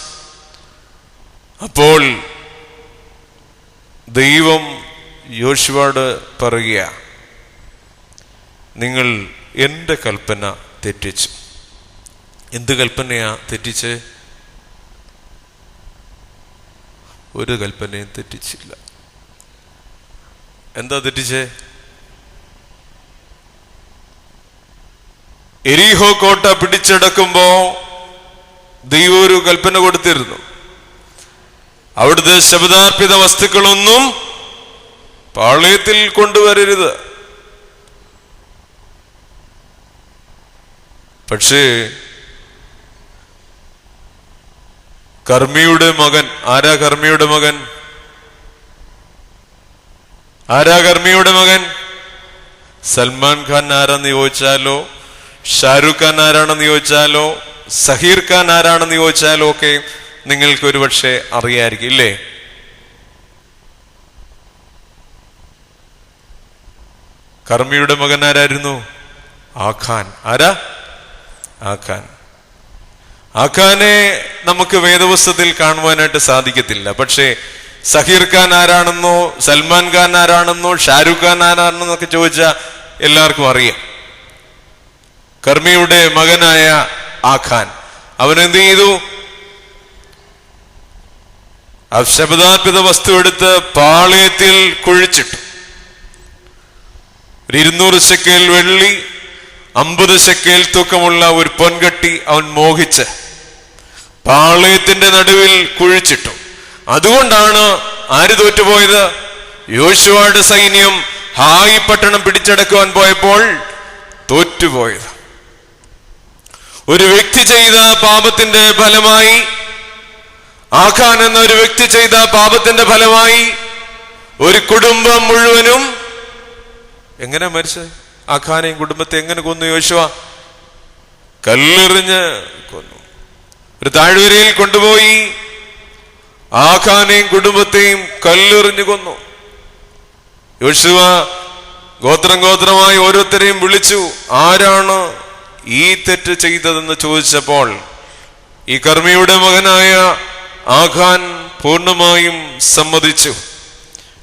അപ്പോൾ ദൈവം യോശുവയോട് പറയുക, നിങ്ങൾ എൻ്റെ കൽപ്പന തെറ്റിച്ചു. എന്ത് കൽപ്പനയാ തെറ്റിച്ച്? ഒരു കൽപ്പനയും തെറ്റിച്ചില്ല. എന്താ തെറ്റിച്ചേ? എരീഹോ കോട്ട പിടിച്ചടക്കുമ്പോ ദൈവം ഒരു കൽപ്പന കൊടുത്തിരുന്നു, അവിടുത്തെ ശബ്ദാർപ്പിത വസ്തുക്കളൊന്നും പാളയത്തിൽ കൊണ്ടുവരരുത്. പക്ഷേ കർമ്മിയുടെ മകൻ ആരാ? കർമ്മിയുടെ മകൻ ആരാ? കർമ്മിയുടെ മകൻ സൽമാൻ ഖാൻ ആരാന്ന് ചോദിച്ചാലോ, ഷാരൂഖ് ഖാൻ ആരാണെന്ന് ചോദിച്ചാലോ, സഹീർ ഖാൻ ആരാണെന്ന് ചോദിച്ചാലോ ഒക്കെ നിങ്ങൾക്ക് ഒരു പക്ഷേ അറിയായിരിക്കും ഇല്ലേ? കർമ്മിയുടെ മകൻ ആരായിരുന്നു? ആഖാൻ. ആരാ? ആഖാൻ. ആഖാനെ നമുക്ക് വേദപുസ്തകത്തിൽ കാണുവാനായിട്ട് സാധിക്കത്തില്ല. പക്ഷേ സഹീർ ഖാൻ ആരാണെന്നോ, സൽമാൻ ഖാൻ ആരാണെന്നോ, ഷാരൂഖ് ഖാൻ ആരാണെന്നോ ഒക്കെ ചോദിച്ചാൽ എല്ലാവർക്കും അറിയാം. കർമ്മിയുടെ മകനായ ആഖാൻ. അവൻ എന്ത് ചെയ്തു? അശുദ്ധാത്മിക വസ്തു എടുത്ത് പാളയത്തിൽ കുഴിച്ചിട്ടു. 200 ശെക്കേൽ വെള്ളി, 50 ശെക്കേൽ തൂക്കമുള്ള ഒരു പൊൻകട്ടി അവൻ മോഹിച്ച് പാളയത്തിന്റെ നടുവിൽ കുഴിച്ചിട്ടു. അതുകൊണ്ടാണ് ആര് തോറ്റുപോയത്? യോശുവയുടെ സൈന്യം ഹായി പട്ടണം പിടിച്ചടക്കുവാൻ പോയപ്പോൾ തോറ്റുപോയത്. ഒരു വ്യക്തി ചെയ്ത പാപത്തിന്റെ ഫലമായി, ആഖാൻ എന്ന ഒരു വ്യക്തി ചെയ്ത പാപത്തിന്റെ ഫലമായി ഒരു കുടുംബം മുഴുവനും എങ്ങനെ മരിച്ചത്? ആഖാനെയും കുടുംബത്തെ എങ്ങനെ കൊന്നു യോശുവ? കല്ലെറിഞ്ഞ് കൊന്നു. ഒരു താഴ്വരയിൽ കൊണ്ടുപോയി ആഖാനെയും കുടുംബത്തെയും കല്ലെറിഞ്ഞു കൊന്നു. യോശുവ ഗോത്രമായി ഓരോരുത്തരെയും വിളിച്ചു. ആരാണ് ഈ തെറ്റ് ചെയ്തതെന്ന് ചോദിച്ചപ്പോൾ ഈ കർമ്മിയുടെ മകനായ ആഖാൻ പൂർണ്ണമായും സമ്മതിച്ചു.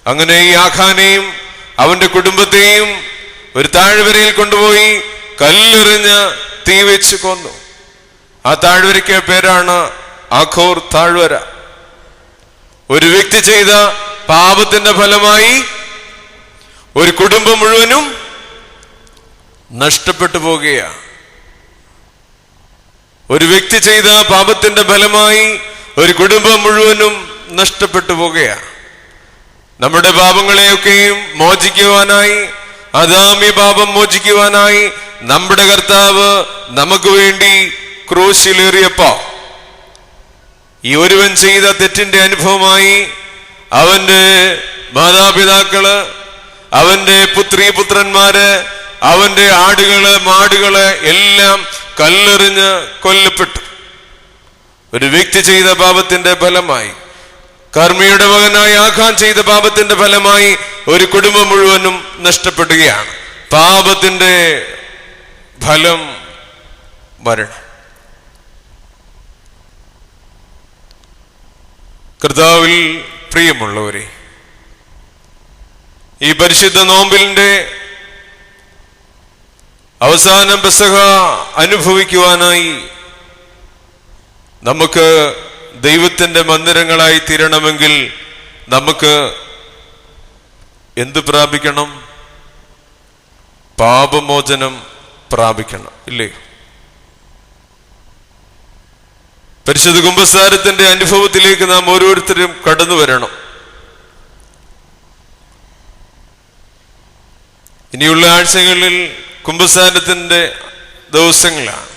അങ്ങനെ ഈ ആഖാനെയും അവന്റെ കുടുംബത്തെയും ഒരു താഴ്വരയിൽ കൊണ്ടുപോയി കല്ലെറിഞ്ഞ് തീ വെച്ച് കൊന്നു. ആ താഴ്വരയ്ക്ക് പേരാണ് ആഖോർ താഴ്വര. ഒരു വ്യക്തി ചെയ്ത പാപത്തിന്റെ ഫലമായി ഒരു കുടുംബം മുഴുവനും നഷ്ടപ്പെട്ടു പോകുകയാണ്. ഒരു വ്യക്തി ചെയ്ത പാപത്തിന്റെ ഫലമായി ഒരു കുടുംബം മുഴുവനും നഷ്ടപ്പെട്ടു പോകുകയാണ്. നമ്മുടെ പാപങ്ങളെയൊക്കെയും മോചിക്കുവാനായി, അദാമ്യ പാപം മോചിക്കുവാനായി നമ്മുടെ കർത്താവ് നമുക്ക് വേണ്ടി ക്രൂശിലേറിയപ്പോ ഈ ഒരുവൻ ചെയ്ത തെറ്റിന്റെ അനുഭവമായി അവന്റെ മാതാപിതാക്കള്, അവന്റെ പുത്രീപുത്രന്മാര്, അവന്റെ ആടുകള് മാടുകള് എല്ലാം കല്ലെറിഞ്ഞ് കൊല്ലപ്പെട്ടു. ഒരു വ്യക്തി ചെയ്ത പാപത്തിന്റെ ഫലമായി, കർമ്മിയുടെ മകനായ ആഖാൻ ചെയ്ത പാപത്തിന്റെ ഫലമായി ഒരു കുടുംബം മുഴുവനും നഷ്ടപ്പെടുകയാണ്. പാപത്തിന്റെ ഫലം മരണം. കർത്താവിൽ പ്രിയമുള്ളവരെ, ഈ പരിശുദ്ധ നോമ്പിന്റെ അവസാനം പെസഹ അനുഭവിക്കുവാനായി നമുക്ക് ദൈവത്തിന്റെ മന്ദിരങ്ങളായി തീരണമെങ്കിൽ നമുക്ക് എന്ത് പ്രാപിക്കണം? പാപമോചനം പ്രാപിക്കണം, ഇല്ലേ? പരിശുദ്ധ കുമ്പസാരത്തിന്റെ അനുഭവത്തിലേക്ക് നാം ഓരോരുത്തരും കടന്നു വരണം. ഇനിയുള്ള ആഴ്ചകളിൽ കുമ്പസാരത്തിന്റെ ദിവസങ്ങളാണ്.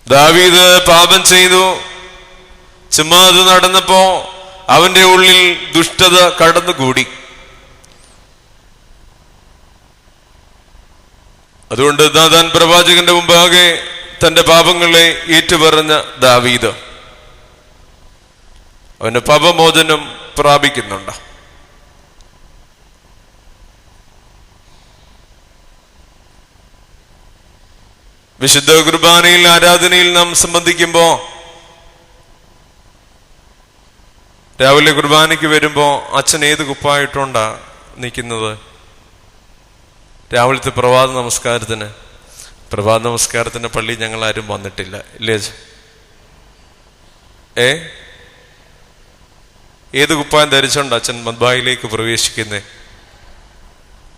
ദാവീദ് പാപം ചെയ്തു, ചുമ്മാതെ നടന്നപ്പോ അവന്റെ ഉള്ളിൽ ദുഷ്ടത കടന്നുകൂടി. അതുകൊണ്ട് നാഥാൻ പ്രവാചകന്റെ മുമ്പാകെ തന്റെ പാപങ്ങളെ ഏറ്റുപറഞ്ഞ ദാവീദ് അവന് പാപമോചനം പ്രാപിക്കുന്നുണ്ട്. വിശുദ്ധ കുർബാനയിൽ, ആരാധനയിൽ നാം സംബന്ധിക്കുമ്പോ, രാവിലെ കുർബാനയ്ക്ക് വരുമ്പോ അച്ഛൻ ഏത് കുപ്പായിട്ടോണ്ടാ നിൽക്കുന്നത്? രാവിലത്തെ പ്രഭാത നമസ്കാരത്തിന് പള്ളി ഞങ്ങൾ ആരും വന്നിട്ടില്ല, ഇല്ലേ? ഏത് കുപ്പായം ധരിച്ചോണ്ട് അച്ഛൻ മദ്ബായിലേക്ക് പ്രവേശിക്കുന്നേ?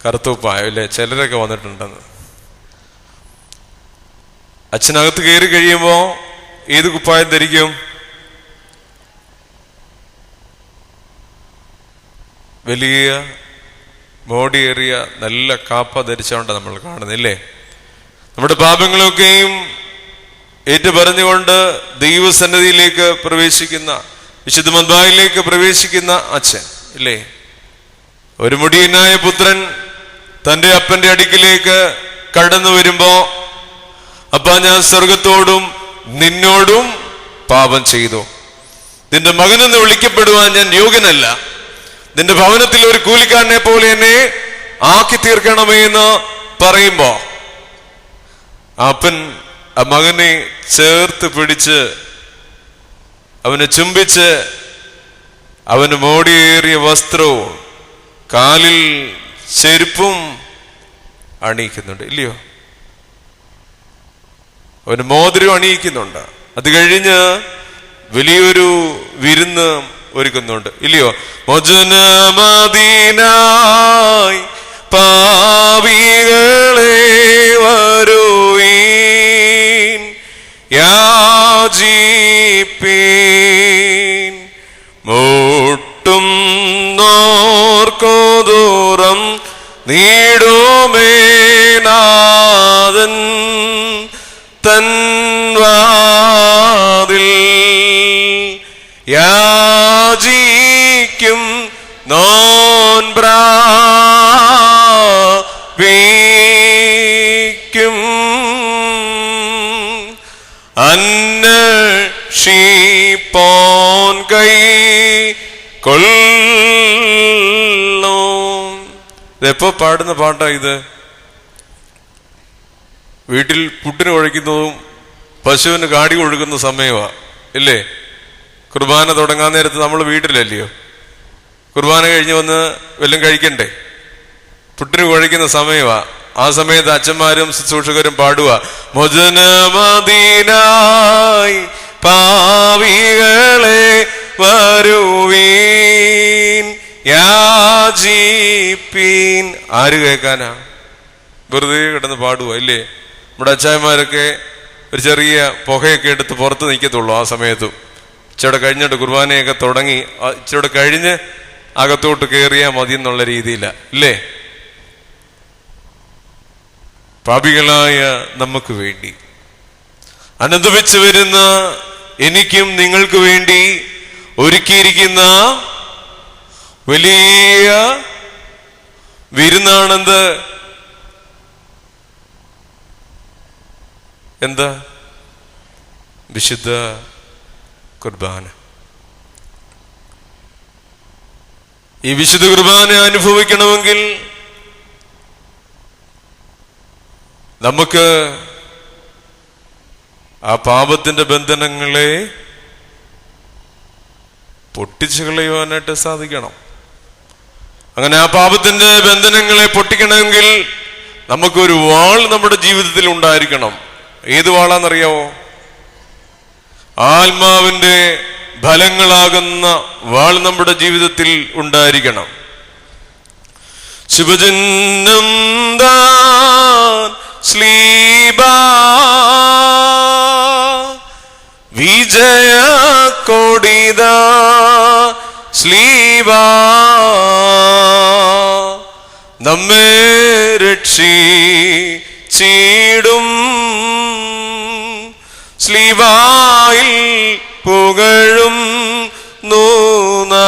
കറുത്ത കുപ്പായം, ഇല്ലേ? ചിലരൊക്കെ വന്നിട്ടുണ്ടെന്ന്. അച്ഛനകത്ത് കയറി കഴിയുമ്പോ ഏത് കുപ്പായം ധരിക്കും? വലിയ മോടിയേറിയ നല്ല കാപ്പ ധരിച്ചോണ്ട നമ്മൾ കാണുന്നില്ലേ? നമ്മുടെ പാപങ്ങളൊക്കെയും ഏറ്റുപറഞ്ഞുകൊണ്ട് ദൈവസന്നിധിയിലേക്ക് പ്രവേശിക്കുന്ന, വിശുദ്ധ മദ്ബായിലേക്ക് പ്രവേശിക്കുന്ന അച്ഛൻ, ഇല്ലേ? ഒരു മുടിയനായ പുത്രൻ തന്റെ അപ്പന്റെ അടുക്കിലേക്ക് കടന്നു വരുമ്പോ, അപ്പാ, ഞാൻ സ്വർഗത്തോടും നിന്നോടും പാപം ചെയ്തു, നിന്റെ മകനെന്ന് വിളിക്കപ്പെടുവാൻ ഞാൻ യോഗ്യനല്ല, നിന്റെ ഭവനത്തിൽ ഒരു കൂലിക്കാരനെ പോലെ എന്നെ ആക്കി തീർക്കണമേ എന്ന് പറയുമ്പോ അപ്പൻ ആ മകനെ ചേർത്ത് പിടിച്ച് അവനെ ചുംബിച്ച് അവന് മോടിയേറിയ വസ്ത്രവും കാലിൽ ചെരുപ്പും അണിയിക്കുന്നുണ്ട്, ഇല്ലയോ? അവന് മോതിരം അണിയിക്കുന്നുണ്ട്. അത് കഴിഞ്ഞ് വലിയൊരു വിരുന്ന് ഒരുക്കുന്നുണ്ട്, ഇല്ലയോ? മോചനമദീനായി പാപികളെ വരുവീൻ, യാചിപ്പീൻ, മുട്ടും നോർക്കോദൂരം നീടുമേനാഥൻ തൻവാതിൽ, യാചിക്കും നോൻപ്രാപിക്കും, അന്വേഷിപ്പോൻ കൈ കൊള്ളും. ഇതെപ്പോ പാടുന്ന പാട്ടാ ഇത്? വീട്ടിൽ പുട്ടിന് കുഴയ്ക്കുന്നതും പശുവിന് കാടി ഒഴുകുന്ന സമയമാ, ഇല്ലേ? കുർബാന തുടങ്ങാൻ നേരത്ത് നമ്മൾ വീട്ടിലല്ലയോ? കുർബാന കഴിഞ്ഞ് വന്ന് വല്ലതും കഴിക്കണ്ടേ? പുട്ടിന് കുഴയ്ക്കുന്ന സമയമാ. ആ സമയത്ത് അച്ഛന്മാരും ശുശ്രൂഷകരും പാടുക, മോചനമദീനായി പാപികളെ വരുവീൻ, യാചിപ്പീൻ. ആര് കേൾക്കാനാ? വെറുതെ കിടന്ന് പാടുക, ഇല്ലേ? നമ്മുടെ അച്ചായന്മാരൊക്കെ ഒരു ചെറിയ പുകയൊക്കെ എടുത്ത് പുറത്ത് നിൽക്കത്തുള്ളൂ ആ സമയത്തും. ഇച്ചിടെ കഴിഞ്ഞിട്ട് കുർബാനയൊക്കെ തുടങ്ങി ഇച്ചിടെ കഴിഞ്ഞ് അകത്തോട്ട് കയറിയാൽ മതി എന്നുള്ള രീതിയില്ല, ഇല്ലേ? പാപികളായ നമുക്ക് വേണ്ടി അനുദപിച്ചു വരുന്ന എനിക്കും നിങ്ങൾക്ക് വേണ്ടി ഒരുക്കിയിരിക്കുന്ന വലിയ വിരുന്നാണെന്ത്? എന്താ? വിശുദ്ധ കുർബാന. ഈ വിശുദ്ധ കുർബാന അനുഭവിക്കണമെങ്കിൽ നമുക്ക് ആ പാപത്തിന്റെ ബന്ധനങ്ങളെ പൊട്ടിച്ചു കളയുവാനായിട്ട് സാധിക്കണം. അങ്ങനെ ആ പാപത്തിന്റെ ബന്ധനങ്ങളെ പൊട്ടിക്കണമെങ്കിൽ നമുക്കൊരു വാൾ നമ്മുടെ ജീവിതത്തിൽ ഉണ്ടായിരിക്കണം. ഏത് വാളാന്നറിയാവോ? ആത്മാവിന്റെ ഫലങ്ങളാകുന്ന വാൾ നമ്മുടെ ജീവിതത്തിൽ ഉണ്ടായിരിക്കണം. ശുഭചിഹ്നം താൻ ശ്ലീബാ വിജയ കൊടിതാ ശ്ലീബാ നമ്മെ രക്ഷിച്ചിടും ശ്ലീബായിൽ പുകഴും നൂനാൻ.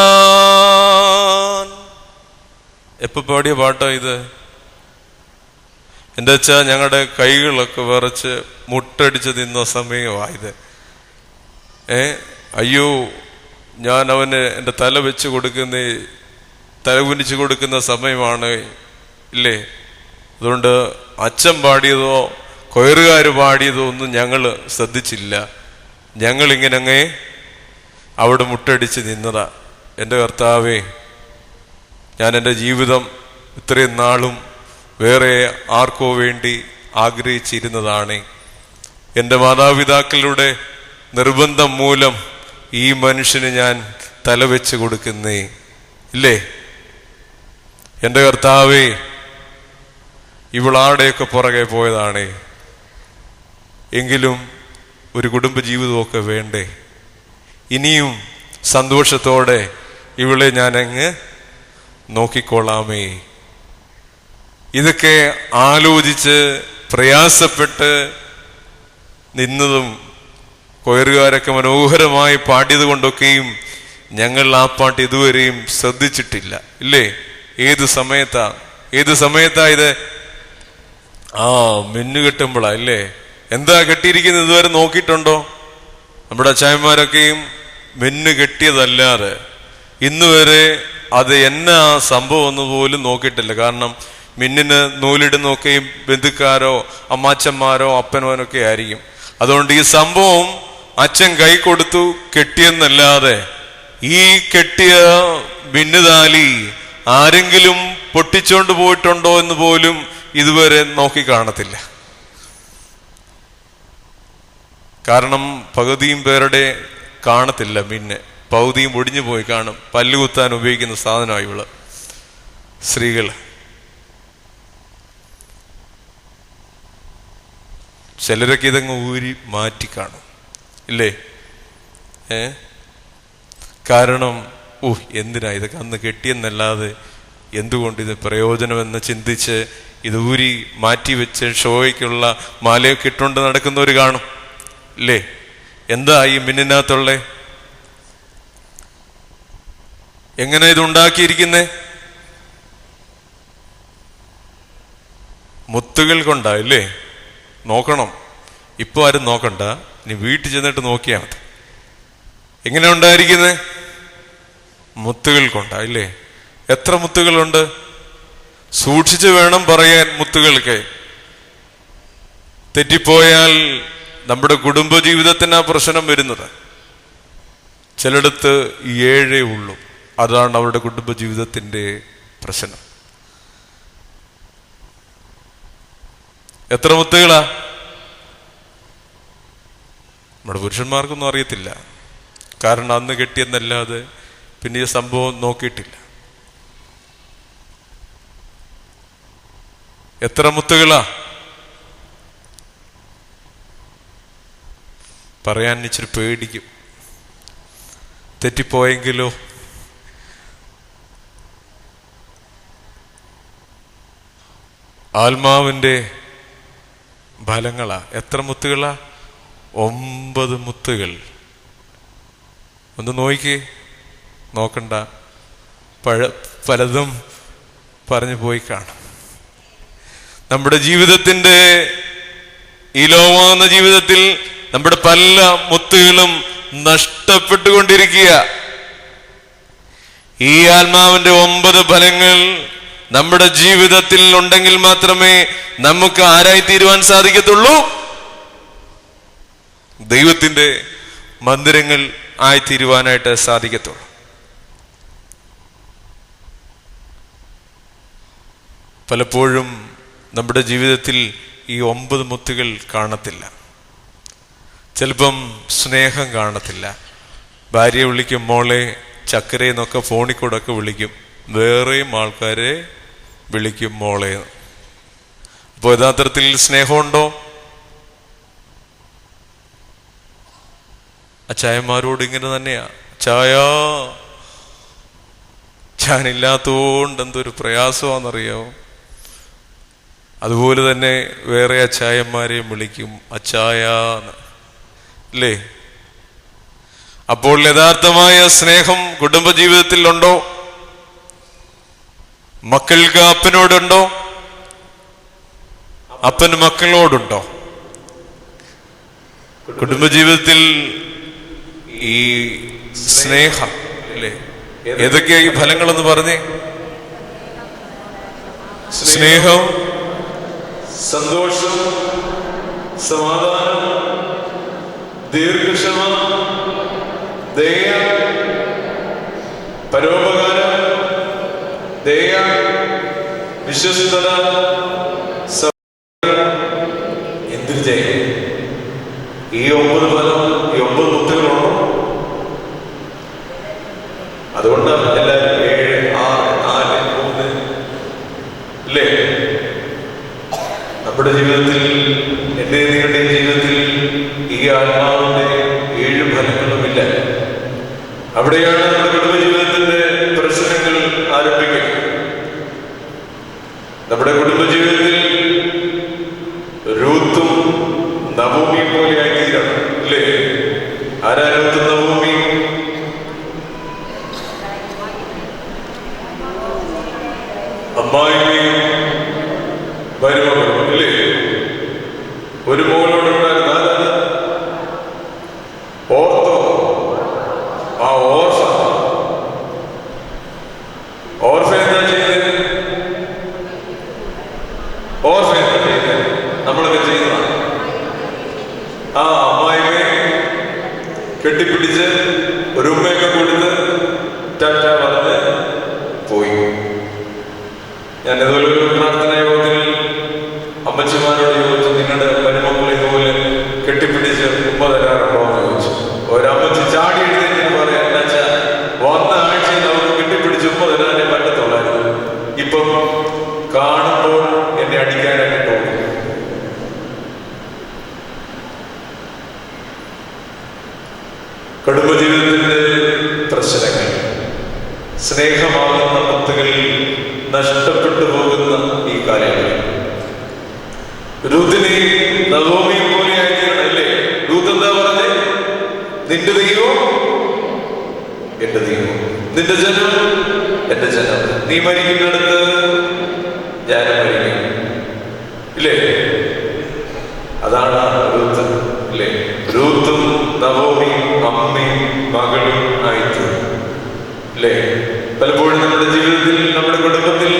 എപ്പോ പാടിയ പാട്ടാ ഇത്? എൻ്റെ അച്ഛാ, ഞങ്ങളുടെ കൈകളൊക്കെ വിറച്ച് മുട്ടടിച്ച് നിന്ന സമയമായത്. അയ്യോ, ഞാൻ അവന് എൻ്റെ തല വെച്ച് തല കുനിച്ച് കൊടുക്കുന്ന സമയമാണ്, ഇല്ലേ? അതുകൊണ്ട് അച്ഛൻ പാടിയതോ കൊയറുകാർ പാടിയതോ ഒന്നും ഞങ്ങൾ ശ്രദ്ധിച്ചില്ല. ഞങ്ങളിങ്ങനെ അവിടെ മുട്ടടിച്ച് നിന്നതാ. എൻ്റെ കർത്താവേ, ഞാൻ എൻ്റെ ജീവിതം ഇത്രയും നാളും വേറെ ആർക്കോ വേണ്ടി ആഗ്രഹിച്ചിരുന്നതാണ്. എൻ്റെ മാതാപിതാക്കളുടെ നിർബന്ധം മൂലം ഈ മനുഷ്യന് ഞാൻ തലവെച്ച് കൊടുക്കുന്നേ, ഇല്ലേ? എൻ്റെ കർത്താവേ, ഇവളാടെയൊക്കെ പുറകെ പോയതാണ്. എങ്കിലും ഒരു കുടുംബ ജീവിതമൊക്കെ വേണ്ടേ? ഇനിയും സന്തോഷത്തോടെ ഇവളെ ഞാനങ്ങ് നോക്കിക്കൊള്ളാമേ. ഇതൊക്കെ ആലോചിച്ച് പ്രയാസപ്പെട്ട് നിന്നതും കൊയറുകാരൊക്കെ മനോഹരമായി പാടിയത് കൊണ്ടൊക്കെയും ഞങ്ങൾ ആ പാട്ട് ഇതുവരെയും ശ്രദ്ധിച്ചിട്ടില്ല, ഇല്ലേ? ഏത് സമയത്താ ഇത്? മിന്നു കെട്ടുമ്പോഴാ, ഇല്ലേ? എന്താ കെട്ടിയിരിക്കുന്നത് ഇതുവരെ നോക്കിയിട്ടുണ്ടോ? നമ്മുടെ അച്ചായന്മാരൊക്കെയും മിന്നു കെട്ടിയതല്ലാതെ ഇന്ന് വരെ അത് എന്നാ സംഭവം എന്ന് പോലും നോക്കിയിട്ടില്ല. കാരണം മിന്നിന് നൂലിടുന്നൊക്കെയും ബന്ധുക്കാരോ അമ്മാച്ചന്മാരോ അപ്പനോനൊക്കെ ആയിരിക്കും. അതുകൊണ്ട് ഈ സംഭവം അച്ഛൻ കൈ കൊടുത്തു കെട്ടിയെന്നല്ലാതെ ഈ കെട്ടിയ മിന്നുതാലി ആരെങ്കിലും പൊട്ടിച്ചോണ്ട് പോയിട്ടുണ്ടോ എന്ന് പോലും ഇതുവരെ നോക്കി കാണത്തില്ല. കാരണം പകുതിയും പേരുടെ കാണത്തില്ല, പിന്നെ പകുതിയും ഒടിഞ്ഞു പോയി കാണും. പല്ലുകുത്താൻ ഉപയോഗിക്കുന്ന സാധനമാണ് ഇവള്. സ്ത്രീകൾ ചിലരൊക്കെ ഇതങ്ങ് ഊരി മാറ്റി കാണും, ഇല്ലേ? കാരണം എന്തിനാ ഇതൊക്കെ അന്ന് കെട്ടിയെന്നല്ലാതെ എന്തുകൊണ്ട് ഇത് പ്രയോജനമെന്ന് ചിന്തിച്ച് ഇത് ഊരി മാറ്റി വെച്ച് ഷോയ്ക്കുള്ള മാലയൊക്കെ ഇട്ടുകൊണ്ട് നടക്കുന്നവർ കാണും, ഇല്ലേ? എന്താ ഈ മിന്നിനകത്തുള്ളേ? എങ്ങനെ ഇതുണ്ടാക്കിയിരിക്കുന്നേ? മുത്തുകൾ കൊണ്ടാ, ഇല്ലേ? നോക്കണം. ഇപ്പൊ ആരും നോക്കണ്ട, ഇനി വീട്ടിൽ ചെന്നിട്ട് നോക്കിയാൽ മതി. എങ്ങനെ ഉണ്ടായിരിക്കുന്നേ? മുത്തുകൾ കൊണ്ടാ, ഇല്ലേ? എത്ര മുത്തുകളുണ്ട്? സൂക്ഷിച്ചു വേണം പറയാൻ മുത്തുകൾക്ക്. തെറ്റിപ്പോയാൽ നമ്മുടെ കുടുംബജീവിതത്തിന് ആ പ്രശ്നം വരുന്നത്. ചിലയിടത്ത് 7 ഉള്ളൂ, അതാണ് അവരുടെ കുടുംബജീവിതത്തിന്റെ പ്രശ്നം. എത്ര മുത്തുകളാ? നമ്മുടെ പുരുഷന്മാർക്കൊന്നും അറിയത്തില്ല, കാരണം അന്ന് കെട്ടിയെന്നല്ലാതെ പിന്നെ ഈ സംഭവം നോക്കിയിട്ടില്ല. എത്ര മുത്തുകളാ? പറയാൻ ഇച്ചിരി പേടിക്കും, തെറ്റിപ്പോയെങ്കിലോ. ആത്മാവിന്റെ ഫലങ്ങളാ. എത്ര മുത്തുകളാ? 9 മുത്തുകൾ. ഒന്ന് നോക്കി, നോക്കണ്ട, പലതും പറഞ്ഞു പോയി കാണും. നമ്മുടെ ജീവിതത്തിന്റെ ഈ ലോകമാകുന്ന ജീവിതത്തിൽ നമ്മുടെ പല മുത്തുകളും നഷ്ടപ്പെട്ടുകൊണ്ടിരിക്കുക. ഈ ആത്മാവിന്റെ 9 ഫലങ്ങൾ നമ്മുടെ ജീവിതത്തിൽ ഉണ്ടെങ്കിൽ മാത്രമേ നമുക്ക് ആരായി തീരുവാൻ സാധിക്കത്തുള്ളൂ? ദൈവത്തിന്റെ മന്ദിരങ്ങൾ ആയിത്തീരുവാനായിട്ട് സാധിക്കത്തുള്ളൂ. പലപ്പോഴും നമ്മുടെ ജീവിതത്തിൽ ഈ 9 മുത്തുകൾ കാണത്തില്ല. ചിലപ്പം സ്നേഹം കാണത്തില്ല. ഭാര്യയെ വിളിക്കും മോളെ ചക്കരയെന്നൊക്കെ ഫോണിൽ കൂടെ ഒക്കെ വിളിക്കും, വേറെയും ആൾക്കാരെ വിളിക്കും മോളെ. അപ്പോൾ യഥാർത്ഥത്തിൽ സ്നേഹമുണ്ടോ? അച്ചായന്മാരോട് ഇങ്ങനെ തന്നെയാ, ചായ ഞാനില്ലാത്തോണ്ട് എന്തൊരു പ്രയാസമാണെന്നറിയാമോ? അതുപോലെ തന്നെ വേറെ അച്ചായന്മാരെയും വിളിക്കും അച്ചായാന്ന്, അല്ലേ? അപ്പോൾ യഥാർത്ഥമായ സ്നേഹം കുടുംബജീവിതത്തിൽ ഉണ്ടോ? മക്കൾക്ക് അപ്പനോടുണ്ടോ? അപ്പന് മക്കളോടുണ്ടോ? കുടുംബജീവിതത്തിൽ ഈ സ്നേഹം, അല്ലേ? ഏതൊക്കെയാ ഈ ഫലങ്ങളെന്ന് പറഞ്ഞേ? സ്നേഹം, സന്തോഷം, സമാധാനം, ദീർഘക്ഷമ, ദയ, പരോപകാരം, ദയ, വിശ്വസ്തത, എന്തിനു ചെയ്യും? ഈ 9 ഫലം, ഈ 9 മുത്തുകളുണ്ടോ? അതുകൊണ്ടാണ് എല്ലാവരും 7, 6, 4, 3, അല്ലേ? നമ്മുടെ ജീവിതത്തിൽ, എന്റെ നിങ്ങളുടെ ജീവിതത്തിൽ ഈ ആത്മാവിന്റെ 7 ഫലങ്ങളുമില്ല. അവിടെയാണ് നമ്മുടെ കുടുംബജീവിതത്തിന്റെ പ്രശ്നങ്ങൾ ആരംഭിക്കുന്നത്. നമ്മുടെ കുടുംബജീവിതത്തിൽ രൂത്തും നവോമിയും പോലെ ആയിത്തീരണം, അല്ലേ? ആരാ രൂത്തും നവോമി? അമ്മായിയും മരുമകളും, അല്ലേ? ഒരു മോളോടുണ്ടായിരുന്ന ഓർത്തോ? ആ ഓർഫ എന്താ ചെയ്യുന്നത്? ഓർഫ എന്താ ചെയ്യുന്നത്? നമ്മളൊക്കെ ചെയ്യുന്നതാണ്. ആ അമ്മായിയെ കെട്ടിപ്പിടിച്ച് ഒരു ഉമ്മയൊക്കെ കൊടുത്ത് ടാറ്റ പറഞ്ഞ് പോയി. ഞാൻ ഇതുപോലെ ഒരു പ്രാർത്ഥന യോഗത്തിൽ അമ്മച്ചിമാരോട് ചോദിച്ചു, നിങ്ങളുടെ മരുമക്കളെ ഇതുപോലെ കെട്ടിപ്പിടിച്ച് ഉമ്മ തരാൻ ജീവിതത്തിന്റെ പ്രശ്നങ്ങൾ, സ്നേഹമാകുന്ന പത്തുകൾ നഷ്ടപ്പെട്ടു പോകുന്ന ഈ കാലങ്ങളിൽ രൂത്തിനെയും നവോമിയും പോലെ ആയിരിക്കണം, അല്ലേ? രൂത്ത് എന്താ പറഞ്ഞേ? നിന്റെ ദൈവം എന്റെ ദൈവം, നിന്റെ ജനം എന്റെ ജനം, നീ മരിക്കുന്നിടത്ത് ഞാനും മരിക്കും, ഇല്ലേ? അതാണ് രൂത്ത്, അല്ലേ? രൂത്തും നവോമിയും അമ്മയും മകളും ആയിത്തീർന്നു, അല്ലേ? പലപ്പോഴും നമ്മുടെ ജീവിതത്തിൽ, നമ്മുടെ കുടുംബത്തിൽ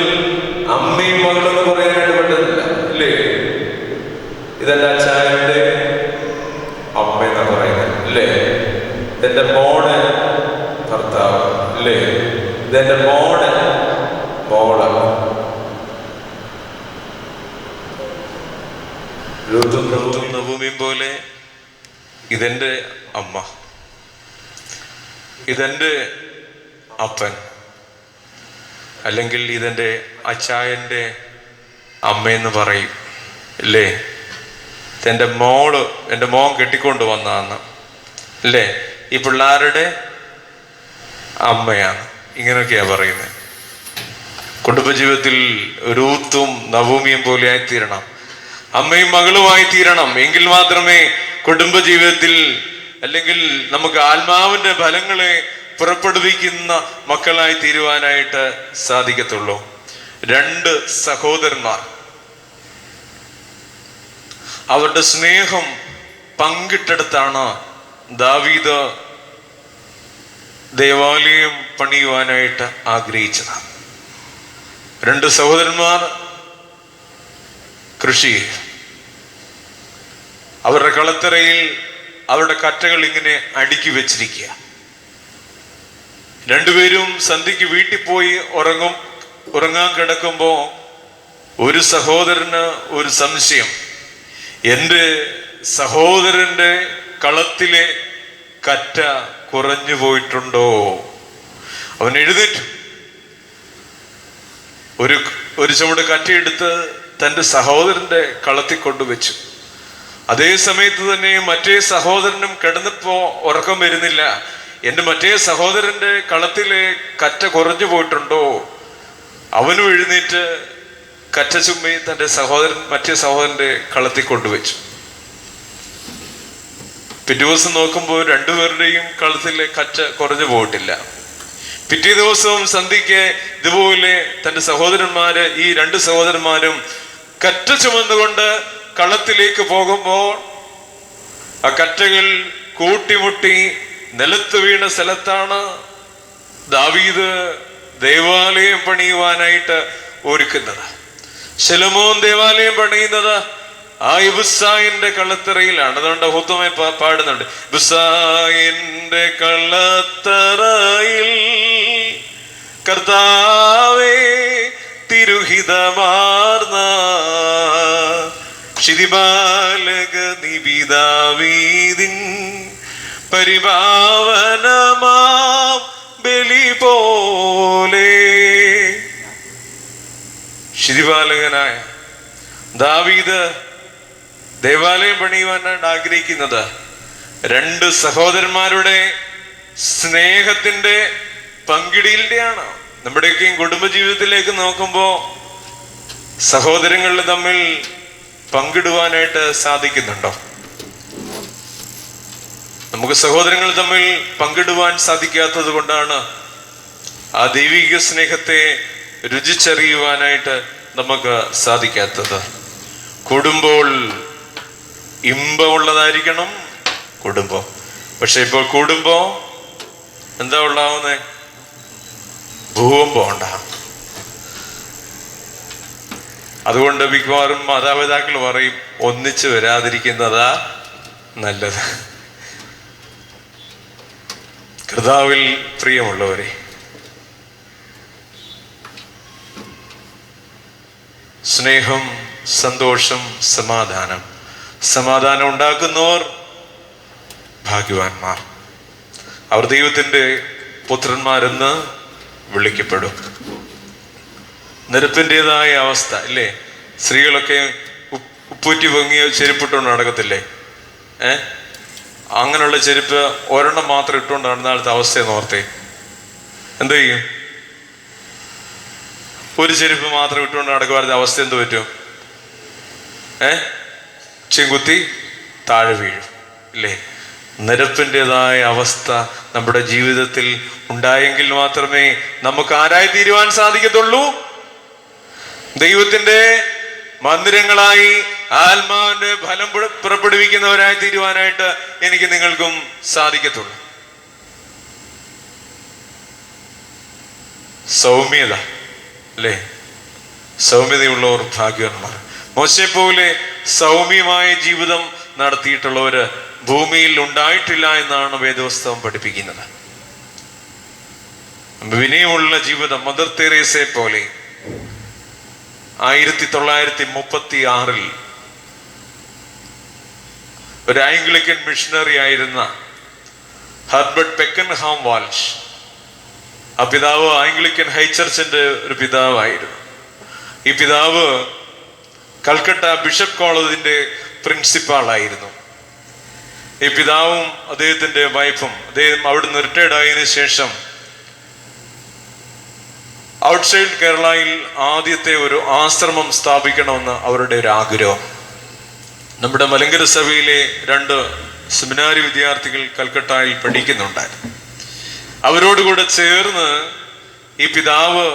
അമ്മയും മകളെന്ന് പറയാനായിട്ട് പറ്റുന്നില്ല, അല്ലേ? ഇതെന്റെ അച്ചായന്റെ അമ്മ എന്നാ പറയുന്നത്, അല്ലേ? ഇതെന്റെ മോടെ ഭർത്താവ്, അല്ലേ? ഇതെന്റെ മോടെ മോള്. രൂത്തും നവോമിയും പോലെ ഇതെന്റെ അമ്മ, ഇതെന്റെ അപ്പൻ, അല്ലെങ്കിൽ ഇതെന്റെ അച്ചായന്റെ അമ്മയെന്ന് പറയും, അല്ലേ? ഇതെന്റെ മോള്, എൻ്റെ മോൻ കെട്ടിക്കൊണ്ട് വന്നാന്ന്, അല്ലേ? ഈ പിള്ളേരുടെ അമ്മയാണ്. ഇങ്ങനെയൊക്കെയാ പറയുന്നത്. കുടുംബജീവിതത്തിൽ രൂത്തും നവോമിയും പോലെ ആയിത്തീരണം, അമ്മയും മകളുമായി തീരണം. എങ്കിൽ മാത്രമേ കുടുംബജീവിതത്തിൽ, അല്ലെങ്കിൽ നമുക്ക് ആത്മാവിന്റെ ഫലങ്ങളെ പുറപ്പെടുവിക്കുന്ന മക്കളായി തീരുവാനായിട്ട് സാധിക്കത്തുള്ളൂ. രണ്ട് സഹോദരന്മാർ അവരുടെ സ്നേഹം പങ്കിട്ടെടുത്താണ് ദാവീദ് ദേവാലയം പണിയുവാനായിട്ട് ആഗ്രഹിച്ചത്. രണ്ട് സഹോദരന്മാർ കൃഷി, അവരുടെ കളത്തറയിൽ അവരുടെ കറ്റകൾ ഇങ്ങനെ അടുക്കി വെച്ചിരിക്കുക. രണ്ടുപേരും സന്ധ്യയ്ക്ക് വീട്ടിൽ പോയി ഉറങ്ങാൻ കിടക്കുമ്പോ ഒരു സഹോദരന് ഒരു സംശയം, എൻ്റെ സഹോദരന്റെ കളത്തിലെ കറ്റ കുറഞ്ഞു പോയിട്ടുണ്ടോ? അവൻ എഴുന്നേറ്റു, ഒരു ചുവട് കറ്റയെടുത്ത് തൻ്റെ സഹോദരന്റെ കളത്തിൽ കൊണ്ടുവച്ചു. അതേ സമയത്ത് തന്നെ മറ്റേ സഹോദരനും കിടന്നപ്പോ ഉറക്കം വരുന്നില്ല, എൻ്റെ മറ്റേ സഹോദരന്റെ കളത്തിലെ കറ്റ കുറഞ്ഞു പോയിട്ടുണ്ടോ? അവനും എഴുന്നേറ്റ് കറ്റ ചുമ്മി തൻ്റെ മറ്റേ സഹോദരന്റെ കളത്തിൽ കൊണ്ടുവച്ചു. പിറ്റേ ദിവസം നോക്കുമ്പോൾ രണ്ടുപേരുടെയും കളത്തിലെ കറ്റ കുറഞ്ഞു പോയിട്ടില്ല. പിറ്റേ ദിവസവും സന്ധ്യയ്ക്ക് ഇതുപോലെ തൻ്റെ സഹോദരന്മാര്, ഈ രണ്ട് സഹോദരന്മാരും കറ്റ ചുമന്നുകൊണ്ട് കളത്തിലേക്ക് പോകുമ്പോൾ ആ കറ്റകൾ കൂട്ടിമുട്ടി നിലത്ത് വീണ സ്ഥലത്താണ് ദാവീദ് ദേവാലയം പണിയുവാനായിട്ട് ഒരുക്കുന്നത്. ശലോമോൻ ദേവാലയം പണിയുന്നത് ആ ഇബുസായിന്റെ കളത്തറയിലാണ്. അതുകൊണ്ട് ഹുത്തുമേ പാടുന്നുണ്ട്, ഇബുസായിന്റെ കളത്തറയിൽ കർത്താവേ തിരുഹിതമാർന്ന ശിതിബാലക നിബിദാവീദിൻ പരിപാവനമാം ബലി പോലെ. ശിതിപാലകനായ ദാവീദ് ദേവാലയം പണിയുവാനാണ് ആഗ്രഹിക്കുന്നത്. രണ്ട് സഹോദരന്മാരുടെ സ്നേഹത്തിന്റെ പങ്കിടിയിലാണ്. നമ്മുടെയൊക്കെയും കുടുംബജീവിതത്തിലേക്ക് നോക്കുമ്പോൾ സഹോദരങ്ങൾ തമ്മിൽ പങ്കിടുവാനായിട്ട് സാധിക്കുന്നുണ്ടോ? നമുക്ക് സഹോദരങ്ങൾ തമ്മിൽ പങ്കിടുവാൻ സാധിക്കാത്തത് കൊണ്ടാണ് ആ ദൈവിക സ്നേഹത്തെ രുചിച്ചറിയുവാനായിട്ട് നമുക്ക് സാധിക്കാത്തത്. കൂടുമ്പോൾ ഇമ്പമുള്ളതായിരിക്കണം കുടുംബം. പക്ഷെ ഇപ്പോൾ കൂടുമ്പോ എന്താ ഉണ്ടാവുന്നേ? ഭൂകമ്പം ഉണ്ടാകും. അതുകൊണ്ട് മിക്കവാറും മാതാപിതാക്കൾ പറയും, ഒന്നിച്ചു വരാതിരിക്കുന്നതാ നല്ലത്. കർത്താവിൽ പ്രിയമുള്ളവരെ, സ്നേഹം, സന്തോഷം, സമാധാനം ഉണ്ടാക്കുന്നവർ ഭാഗ്യവാന്മാർ. അവർ ദൈവത്തിൻ്റെ പുത്രന്മാരെന്ന് വിളിക്കപ്പെടും. നിരപ്പിൻ്റെതായ അവസ്ഥ ഇല്ലേ? സ്ത്രീകളൊക്കെ ഉപ്പൂറ്റി പൊങ്ങിയ ചെരുപ്പിട്ടുകൊണ്ട് നടക്കത്തില്ലേ? അങ്ങനെയുള്ള ചെരുപ്പ് ഒരെണ്ണം മാത്രം ഇട്ടുകൊണ്ട് നടന്നാലത്തെ അവസ്ഥയെന്ന് ഓർത്തേ. എന്ത് ചെയ്യും? ഒരു ചെരുപ്പ് മാത്രം ഇട്ടുകൊണ്ട് നടക്കുവാനുള്ള അവസ്ഥ എന്ത് പറ്റും? ചെങ്കുത്തി താഴെ വീഴും, ഇല്ലേ? നിരപ്പിൻ്റെതായ അവസ്ഥ നമ്മുടെ ജീവിതത്തിൽ ഉണ്ടായെങ്കിൽ മാത്രമേ നമുക്ക് ആരായി തീരുവാൻ സാധിക്കത്തുള്ളൂ? ദൈവത്തിന്റെ മന്ദിരങ്ങളായി ആത്മാവിന്റെ ഫലം പുറപ്പെടുവിക്കുന്നവരായി തീരുവാനായിട്ട് എനിക്ക് നിങ്ങൾക്കും സാധിക്കത്തുള്ളൂ. സൗമ്യത, അല്ലേ? സൗമ്യതയുള്ളവർ ഭാഗ്യവാന്മാർ. മോശയെ പോലെ സൗമ്യമായ ജീവിതം നടത്തിയിട്ടുള്ളവര് ഭൂമിയിൽ ഉണ്ടായിട്ടില്ല എന്നാണ് വേദപുസ്തകം പഠിപ്പിക്കുന്നത്. വിനയമുള്ള ജീവിതം മദർ തെരേസയെ പോലെ 1936 ഒരു ആംഗ്ലിക്കൻ മിഷണറി ആയിരുന്ന ഹെർബർട്ട് പെക്കൻഹാം വാൽഷ്, ആ പിതാവ് ആംഗ്ലിക്കൻ ഹൈ ചർച്ചിന്റെ ഒരു പിതാവായിരുന്നു. ഈ പിതാവ് കൽക്കട്ട ബിഷപ്പ് കോളേജിന്റെ പ്രിൻസിപ്പാളായിരുന്നു. ഈ പിതാവും അദ്ദേഹത്തിന്റെ വൈഫും, അദ്ദേഹം അവിടുന്ന് റിട്ടയർഡ് ആയതിനു ശേഷം ഔട്ട്സൈഡ് കേരളയിൽ ആദ്യത്തെ ഒരു ആശ്രമം സ്ഥാപിക്കണമെന്ന് അവരുടെ ഒരു ആഗ്രഹം. നമ്മുടെ മലങ്കര സഭയിലെ 2 സെമിനാരി വിദ്യാർത്ഥികൾ കൽക്കട്ടയിൽ പഠിക്കുന്നുണ്ടായിരുന്നു. അവരോടുകൂടെ ചേർന്ന് ഈ പിതാവ്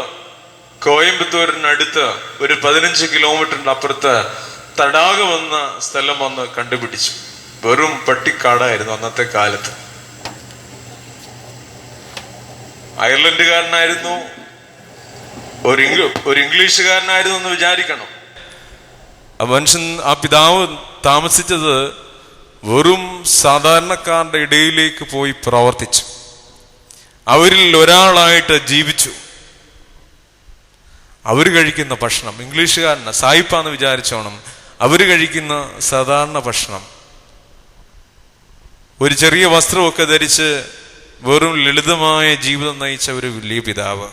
കോയമ്പത്തൂരിനടുത്ത് ഒരു 15 കിലോമീറ്ററിന് അപ്പുറത്ത് തടാകം എന്ന സ്ഥലം വന്ന് കണ്ടുപിടിച്ചു. വെറും പട്ടിക്കാടായിരുന്നു അന്നത്തെ കാലത്ത്. അയർലൻഡുകാരനായിരുന്നു, ഒരു ഇംഗ്ലീഷുകാരനായിരുന്നു എന്ന് വിചാരിക്കണം. ആ മനുഷ്യൻ, ആ പിതാവ് താമസിച്ചത് വെറും സാധാരണക്കാരുടെ ഇടയിലേക്ക് പോയി പ്രവർത്തിച്ചു. അവരിൽ ഒരാളായിട്ട് ജീവിച്ചു. അവർ കഴിക്കുന്ന ഭക്ഷണം, ഇംഗ്ലീഷുകാരന് സായിപ്പാന്ന് വിചാരിച്ചോണം, അവർ കഴിക്കുന്ന സാധാരണ ഭക്ഷണം, ഒരു ചെറിയ വസ്ത്രമൊക്കെ ധരിച്ച് വെറും ലളിതമായ ജീവിതം നയിച്ച ഒരു വലിയ പിതാവ്.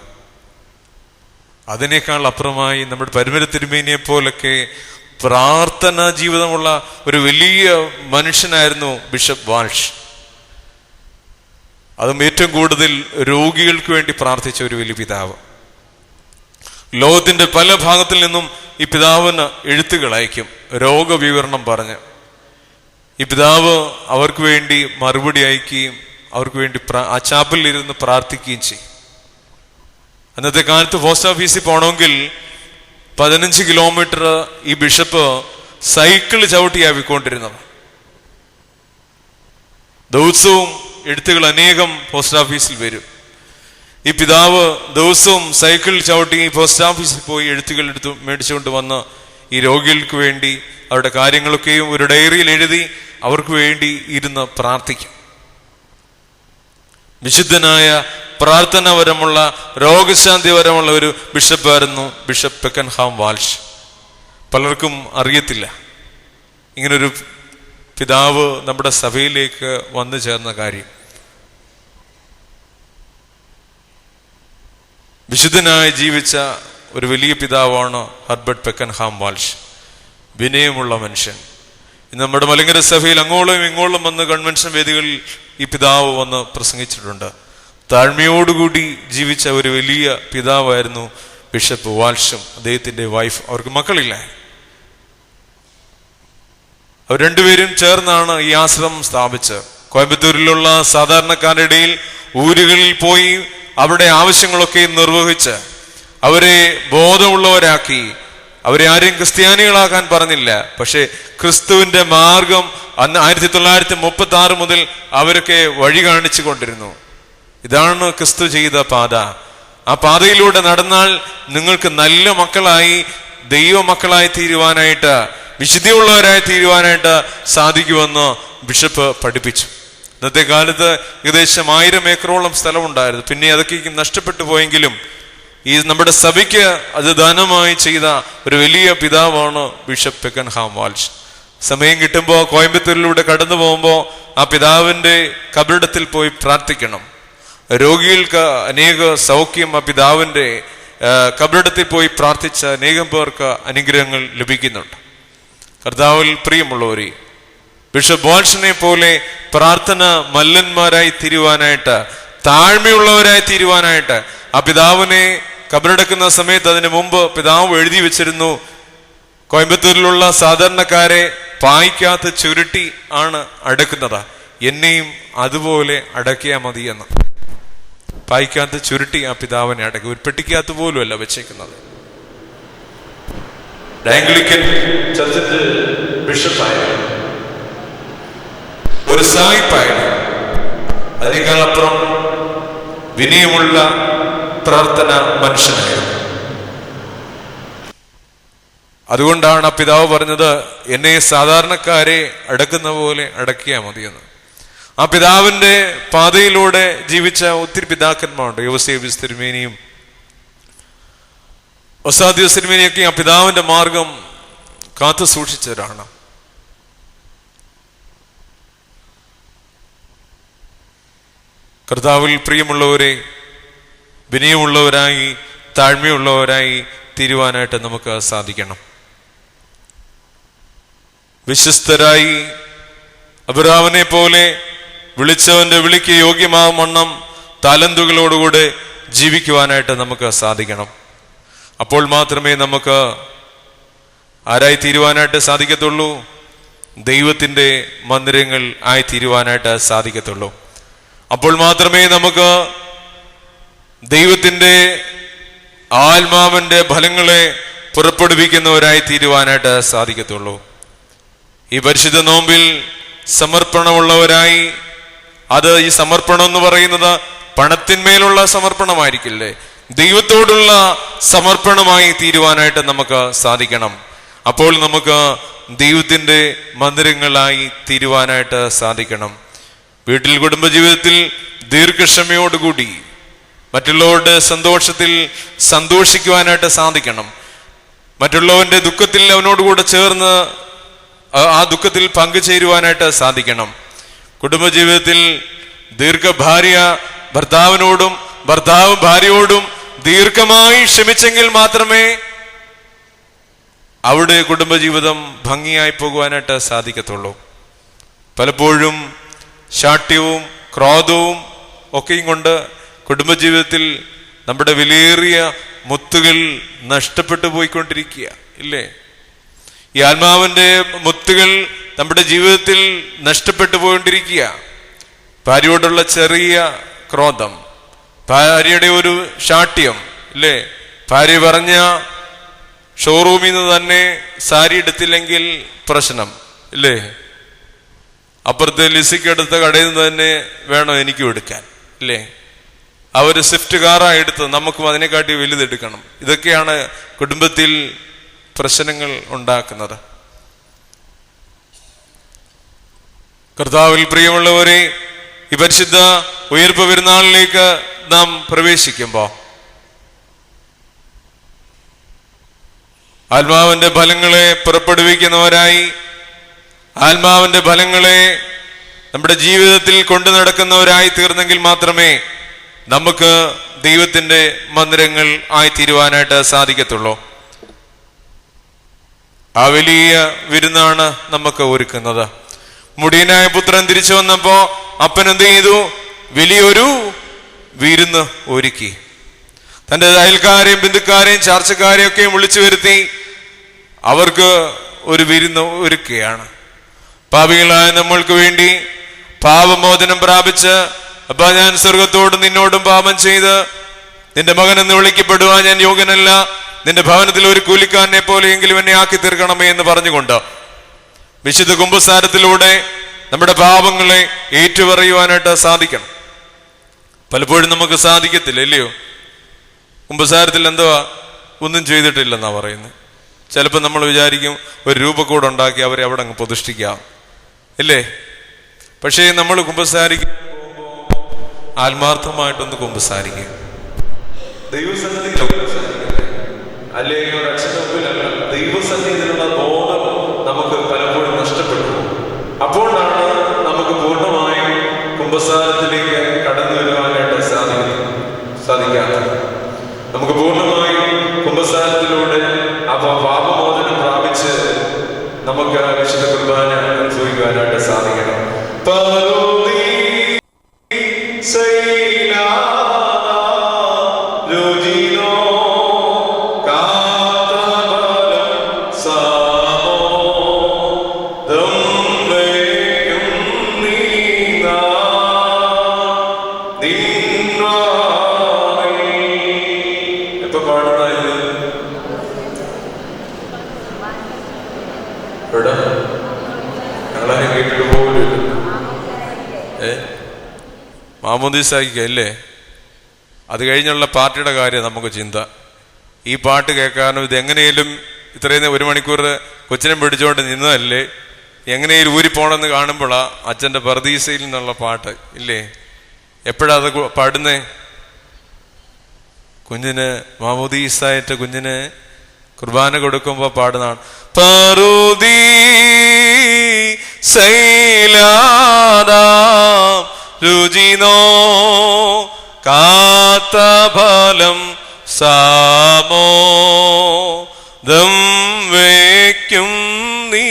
അതിനേക്കാൾ അപ്പുറമായി നമ്മുടെ പരിമല തിരുമേനിയെ പോലൊക്കെ പ്രാർത്ഥനാ ജീവിതമുള്ള ഒരു വലിയ മനുഷ്യനായിരുന്നു ബിഷപ്പ് വാൽഷ്. അതും ഏറ്റവും കൂടുതൽ രോഗികൾക്ക് വേണ്ടി പ്രാർത്ഥിച്ച ഒരു വലിയ പിതാവ്. ലോകത്തിന്റെ പല ഭാഗത്തിൽ നിന്നും ഈ പിതാവിന് എഴുത്തുകൾ അയക്കും, രോഗവിവരണം പറഞ്ഞ്. ഈ പിതാവ് അവർക്ക് വേണ്ടി മറുപടി അയക്കുകയും അവർക്ക് വേണ്ടി ആ ചാപ്പലിൽ ഇരുന്ന് പ്രാർത്ഥിക്കുകയും ചെയ്യും. അന്നത്തെ കാലത്ത് പോസ്റ്റ് ഓഫീസിൽ പോകണമെങ്കിൽ 15 കിലോമീറ്റർ ഈ ബിഷപ്പ് സൈക്കിൾ ചവിട്ടിയാവിക്കൊണ്ടിരുന്നത്. ദിവസവും എഴുത്തുകൾ അനേകം പോസ്റ്റ് ഓഫീസിൽ വരും. ഈ പിതാവ് ദിവസവും സൈക്കിൾ ചവിട്ടി പോസ്റ്റ് ഓഫീസിൽ പോയി എഴുത്തുകൾ മേടിച്ചുകൊണ്ട് വന്ന് ഈ രോഗികൾക്ക് വേണ്ടി അവരുടെ കാര്യങ്ങളൊക്കെയും ഒരു ഡയറിയിൽ എഴുതി അവർക്ക് വേണ്ടി ഇരുന്ന് പ്രാർത്ഥിക്കും. വിശുദ്ധനായ പ്രാർത്ഥനാപരമുള്ള രോഗശാന്തിപരമുള്ള ഒരു ബിഷപ്പായിരുന്നു ബിഷപ്പ് പെക്കൻഹാം വാൽഷ്. പലർക്കും അറിയത്തില്ല ഇങ്ങനൊരു പിതാവ് നമ്മുടെ സഭയിലേക്ക് വന്നു ചേർന്ന കാര്യം. വിശുദ്ധനായി ജീവിച്ച ഒരു വലിയ പിതാവാണ് ഹെർബർട്ട് പെക്കൻഹാം വാൽഷ്. വിനയമുള്ള മനുഷ്യൻ. ഇന്ന് നമ്മുടെ മലങ്കര സഭയിൽ അങ്ങോളം ഇങ്ങോളം വന്ന് കൺവെൻഷൻ വേദികളിൽ ഈ പിതാവ് വന്ന് പ്രസംഗിച്ചിട്ടുണ്ട്. താഴ്മയോടുകൂടി ജീവിച്ച ഒരു വലിയ പിതാവായിരുന്നു ബിഷപ്പ് വാൽഷും അദ്ദേഹത്തിന്റെ വൈഫ്. അവർക്ക് മക്കളില്ല. അവർ രണ്ടുപേരും ചേർന്നാണ് ഈ ആശ്രമം സ്ഥാപിച്ചത്. കോയമ്പത്തൂരിലുള്ള സാധാരണക്കാരുടെ ഇടയിൽ ഊരുകളിൽ പോയി അവരുടെ ആവശ്യങ്ങളൊക്കെ നിർവഹിച്ച് അവരെ ബോധമുള്ളവരാക്കി. അവരെ ആരെയും ക്രിസ്ത്യാനികളാക്കാൻ പറഞ്ഞില്ല, പക്ഷെ ക്രിസ്തുവിന്റെ മാർഗം അന്ന് 1936 മുതൽ അവരൊക്കെ വഴി കാണിച്ചു കൊണ്ടിരുന്നു. ഇതാണ് ക്രിസ്തു ചെയ്ത പാത. ആ പാതയിലൂടെ നടന്നാൽ നിങ്ങൾക്ക് നല്ല മക്കളായി, ദൈവമക്കളായി തീരുവാനായിട്ട്, വിശുദ്ധിയുള്ളവരായി തീരുവാനായിട്ട് സാധിക്കുമെന്ന് ബിഷപ്പ് പഠിപ്പിച്ചു. ഇന്നത്തെ കാലത്ത് ഏകദേശം 1000 ഏക്കറോളം സ്ഥലമുണ്ടായിരുന്നു. പിന്നെ അതൊക്കെ നഷ്ടപ്പെട്ടു പോയെങ്കിലും ഈ നമ്മുടെ സഭയ്ക്ക് അത് ദാനമായി ചെയ്ത ഒരു വലിയ പിതാവാണ് ബിഷപ്പ് പെക്കൻഹാം വാൽഷ്. സമയം കിട്ടുമ്പോൾ കോയമ്പത്തൂരിലൂടെ കടന്നു പോകുമ്പോൾ ആ പിതാവിന്റെ കബറിടത്തിൽ പോയി പ്രാർത്ഥിക്കണം. രോഗികൾക്ക് അനേക സൗഖ്യം ആ പിതാവിന്റെ കബറിടത്തിൽ പോയി പ്രാർത്ഥിച്ച അനേകം പേർക്ക് അനുഗ്രഹങ്ങൾ ലഭിക്കുന്നുണ്ട്. കർത്താവിൽ പ്രിയമുള്ളവരെ, ബിഷപ്പ് ബോൾഷനെ പോലെ പ്രാർത്ഥന മല്ലന്മാരായി തീരുവാനായിട്ട്, താഴ്മയുള്ളവരായി തീരുവാനായിട്ട്, ആ പിതാവിനെ കബറടക്കുന്ന സമയത്ത് അതിനു മുമ്പ് പിതാവ് എഴുതി വെച്ചിരുന്നു, കോയമ്പത്തൂരിലുള്ള സാധാരണക്കാരെ പായ്ക്കകത്ത് ചുരുട്ടി ആണ് അടക്കുന്നത്, എന്നെയും അതുപോലെ അടക്കിയാൽ മതി എന്ന്. പായ്ക്കകത്ത് ചുരുട്ടി ആ പിതാവിനെ അടക്കി, ഒരു പെട്ടിക്കകത്ത് പോലും അല്ല വെച്ചേക്കുന്നത്. ആംഗ്ലിക്കൻ ചർച്ചിന്റെ ബിഷപ്പായിരുന്നു, ഒരു സായിപ്പായിരുന്നു. അതിനേക്കാൾ അപ്പുറം വിനയമുള്ള പ്രാർത്ഥന മനുഷ്യനായിരുന്നു. അതുകൊണ്ടാണ് ആ പിതാവ് പറഞ്ഞത്, എന്നെ സാധാരണക്കാരെ അടക്കുന്ന പോലെ അടക്കിയാൽ മതിയെന്ന്. ആ പിതാവിന്റെ പാതയിലൂടെ ജീവിച്ച ഒത്തിരി പിതാക്കന്മാരുണ്ട്. യോസേഫ്യൂസ് തിരുമേനിയും ഒസാദിയോസ് തിരുമേനിയൊക്കെ ആ പിതാവിന്റെ മാർഗം കാത്തു സൂക്ഷിച്ചവരാണ്. കർത്താവിൽ പ്രിയമുള്ളവരെ, വിനയമുള്ളവരായി താഴ്മയുള്ളവരായി തീരുവാനായിട്ട് നമുക്ക് സാധിക്കണം. വിശ്വസ്തരായി അബ്രാഹാമിനെ പോലെ വിളിച്ചവന്റെ വിളിക്ക് യോഗ്യമാവും വണ്ണം താലന്തുകളോടുകൂടെ ജീവിക്കുവാനായിട്ട് നമുക്ക് സാധിക്കണം. അപ്പോൾ മാത്രമേ നമുക്ക് ആരായി തീരുവാനായിട്ട് സാധിക്കത്തുള്ളൂ? ദൈവത്തിന്റെ മന്ദിരങ്ങൾ ആയി തീരുവാനായിട്ട് സാധിക്കത്തുള്ളൂ. അപ്പോൾ മാത്രമേ നമുക്ക് ദൈവത്തിന്റെ ആത്മാവിന്റെ ഫലങ്ങളെ പുറപ്പെടുവിക്കുന്നവരായി തീരുവാനായിട്ട് സാധിക്കത്തുള്ളൂ. ഈ പരിശുദ്ധ നോമ്പിൽ സമർപ്പണമുള്ളവരായി, അത് ഈ സമർപ്പണം എന്ന് പറയുന്നത് പണത്തിന്മേലുള്ള സമർപ്പണമായിരിക്കില്ലേ, ദൈവത്തോടുള്ള സമർപ്പണമായി തീരുവാനായിട്ട് നമുക്ക് സാധിക്കണം. അപ്പോൾ നമുക്ക് ദൈവത്തിന്റെ മന്ദിരങ്ങളായി തീരുവാനായിട്ട് സാധിക്കണം. വീട്ടിൽ കുടുംബജീവിതത്തിൽ ദീർഘക്ഷമയോടുകൂടി മറ്റുള്ളവരുടെ സന്തോഷത്തിൽ സന്തോഷിക്കുവാനായിട്ട് സാധിക്കണം. മറ്റുള്ളവന്റെ ദുഃഖത്തിൽ അവനോടുകൂടെ ചേർന്ന് ആ ദുഃഖത്തിൽ പങ്കുചേരുവാനായിട്ട് സാധിക്കണം. കുടുംബജീവിതത്തിൽ ഭാര്യ ഭർത്താവിനോടും ഭർത്താവ് ഭാര്യയോടും ദീർഘമായി ക്ഷമിച്ചെങ്കിൽ മാത്രമേ അവിടെ കുടുംബജീവിതം ഭംഗിയായി പോകുവാനായിട്ട് സാധിക്കത്തുള്ളൂ. പലപ്പോഴും ശാഠ്യവും ക്രോധവും ഒക്കെയും കൊണ്ട് കുടുംബജീവിതത്തിൽ നമ്മുടെ വിലയേറിയ മുത്തുകൾ നഷ്ടപ്പെട്ടു പോയിക്കൊണ്ടിരിക്കുക ഇല്ലേ? ഈ ആത്മാവിന്റെ മുത്തുകൾ നമ്മുടെ ജീവിതത്തിൽ നഷ്ടപ്പെട്ടു പോയിക്കൊണ്ടിരിക്കുക. ഭാര്യയോടുള്ള ചെറിയ ക്രോധം, ഭാര്യയുടെ ഒരു ശാഠ്യം ഇല്ലേ, ഭാര്യ പറഞ്ഞ ഷോറൂമിൽ നിന്ന് തന്നെ സാരി എടുത്തില്ലെങ്കിൽ പ്രശ്നം ഇല്ലേ, അപ്പുറത്തെ ലിസിക്കെടുത്ത കടയിൽ നിന്ന് തന്നെ വേണം എനിക്കും എടുക്കാൻ ഇല്ലേ, അവര് സ്വിഫ്റ്റ് കാറാണ് എടുത്ത്, നമുക്കും അതിനെക്കാട്ടി വലുതെടുക്കണം. ഇതൊക്കെയാണ് കുടുംബത്തിൽ പ്രശ്നങ്ങൾ ഉണ്ടാക്കുന്നത്. കർത്താവിൽ പ്രിയമുള്ളവരെ, ഈ പരിശുദ്ധ ഉയർപ്പ് പെരുന്നാളിലേക്ക് നാം പ്രവേശിക്കുമ്പോൾ ആത്മാവിന്റെ ഫലങ്ങളെ പുറപ്പെടുവിക്കുന്നവരായി, ആത്മാവിന്റെ ഫലങ്ങളെ നമ്മുടെ ജീവിതത്തിൽ കൊണ്ടു നടക്കുന്നവരായി തീർന്നെങ്കിൽ മാത്രമേ നമുക്ക് ദൈവത്തിന്റെ മന്ദിരങ്ങൾ ആയി തീരുവാനായിട്ട് സാധിക്കത്തുള്ളൂ. ആ വലിയ വിരുന്നാണ് നമുക്ക് ഒരുക്കുന്നത്. മുടിയനായ പുത്രൻ തിരിച്ചു വന്നപ്പോ അപ്പൻ എന്ത് ചെയ്തു? വലിയൊരു വിരുന്ന് ഒരുക്കി. തന്റെ അയൽക്കാരെയും ബന്ധുക്കാരെയും ചാർച്ചക്കാരെയും ഒക്കെ വിളിച്ചു വരുത്തി അവർക്ക് ഒരു വിരുന്ന് ഒരുക്കുകയാണ്. പാപികളായ നമ്മൾക്ക് വേണ്ടി പാപമോചനം പ്രാപിച്ച്, അപ്പാ ഞാൻ സ്വർഗത്തോടും നിന്നോടും പാപം ചെയ്ത് നിന്റെ മകൻ എന്ന് വിളിക്കപ്പെടുവാൻ ഞാൻ യോഗ്യനല്ല, നിന്റെ ഭവനത്തിൽ ഒരു കൂലിക്കാരനെ പോലെയെങ്കിലും എന്നെ ആക്കി തീർക്കണമേ എന്ന് പറഞ്ഞുകൊണ്ട് വിശുദ്ധ കുമ്പസാരത്തിലൂടെ നമ്മുടെ പാപങ്ങളെ ഏറ്റുപറയുവാനായിട്ട് സാധിക്കണം. പലപ്പോഴും നമുക്ക് സാധിക്കത്തില്ല ഇല്ലയോ? കുമ്പസാരത്തിൽ എന്തുവാ ഒന്നും ചെയ്തിട്ടില്ലെന്നാ പറയുന്നത്. ചിലപ്പോൾ നമ്മൾ വിചാരിക്കും ഒരു രൂപക്കൂടെ ഉണ്ടാക്കി അവരെ അവിടെ അങ്ങ് പ്രതിഷ്ഠിക്കാം ഇല്ലേ? പക്ഷേ നമ്മൾ കുമ്പസാരിക്കും ആത്മാർത്ഥമായിട്ടൊന്ന് കുമ്പസാരിക്കുക, ദൈവസന്നിധിയിൽ അല്ലെങ്കിൽ ഒരു അച്ഛൻ്റെ മുമ്പിലല്ല, ദൈവസന്നിധിയിലുള്ള ബോധം നമുക്ക് പലപ്പോഴും നഷ്ടപ്പെട്ടു. അപ്പോഴാണ് നമുക്ക് പൂർണ്ണമായും കുമ്പസാരത്തിലേക്ക് കടന്നു വരുവാനായിട്ട് സാധിക്കാത്തത്. നമുക്ക് പൂർണ്ണമായും കുമ്പസാരത്തിലൂടെ പാപമോചനം പ്രാപിച്ച് നമുക്ക് വിശുദ്ധ കുർബാന അനുഭവിക്കുവാനായിട്ട് മാമോദീസായിക്ക അല്ലേ? അത് കഴിഞ്ഞുള്ള പാർട്ടിയുടെ കാര്യം നമുക്ക് ചിന്ത. ഈ പാട്ട് കേൾക്കാനും ഇതെങ്ങനെയും ഇത്രയും 1 മണിക്കൂർ കൊച്ചിനെ പിടിച്ചുകൊണ്ട് നിന്നതല്ലേ, എങ്ങനെയും ഊരിപ്പോണെന്ന് കാണുമ്പോഴാ അച്ഛൻ്റെ പർദീസയിൽ നിന്നുള്ള പാട്ട് ഇല്ലേ? എപ്പോഴാ അത് പാടുന്നേ? കുഞ്ഞിന് മാമോദീസായിട്ട് കുഞ്ഞിന് കുർബാന കൊടുക്കുമ്പോൾ പാടുന്നതാണ്. പറുദീസയിലാദാം രുചിനോ കാത്തഫലം സാമോദം വയ്ക്കും നീ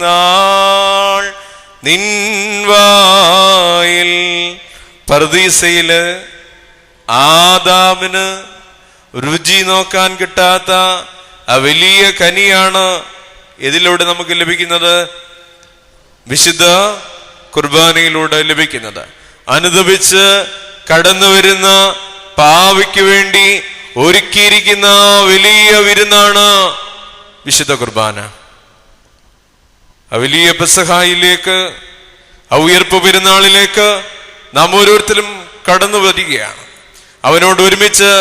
നാൾ നിൻവായിൽ. പറുദീസയില് ആദാമിന് രുചി നോക്കാൻ കിട്ടാത്ത ആ വലിയ കനിയാണ് ഇതിലൂടെ നമുക്ക് ലഭിക്കുന്നത്, വിശുദ്ധ കുർബാനയിലൂടെ ലഭിക്കുന്നത്. അനുദപിച്ച് കടന്നു വരുന്ന പാവിക്ക് വേണ്ടി ഒരുക്കിയിരിക്കുന്ന വലിയ വിരുന്നാണ് വിശുദ്ധ കുർബാന. ആ വലിയ പെസഹായിലേക്ക്, ആ ഉയർപ്പ് പെരുന്നാളിലേക്ക് നാം ഓരോരുത്തരും കടന്നു വരികയാണ്. അവനോട് ഒരുമിച്ച്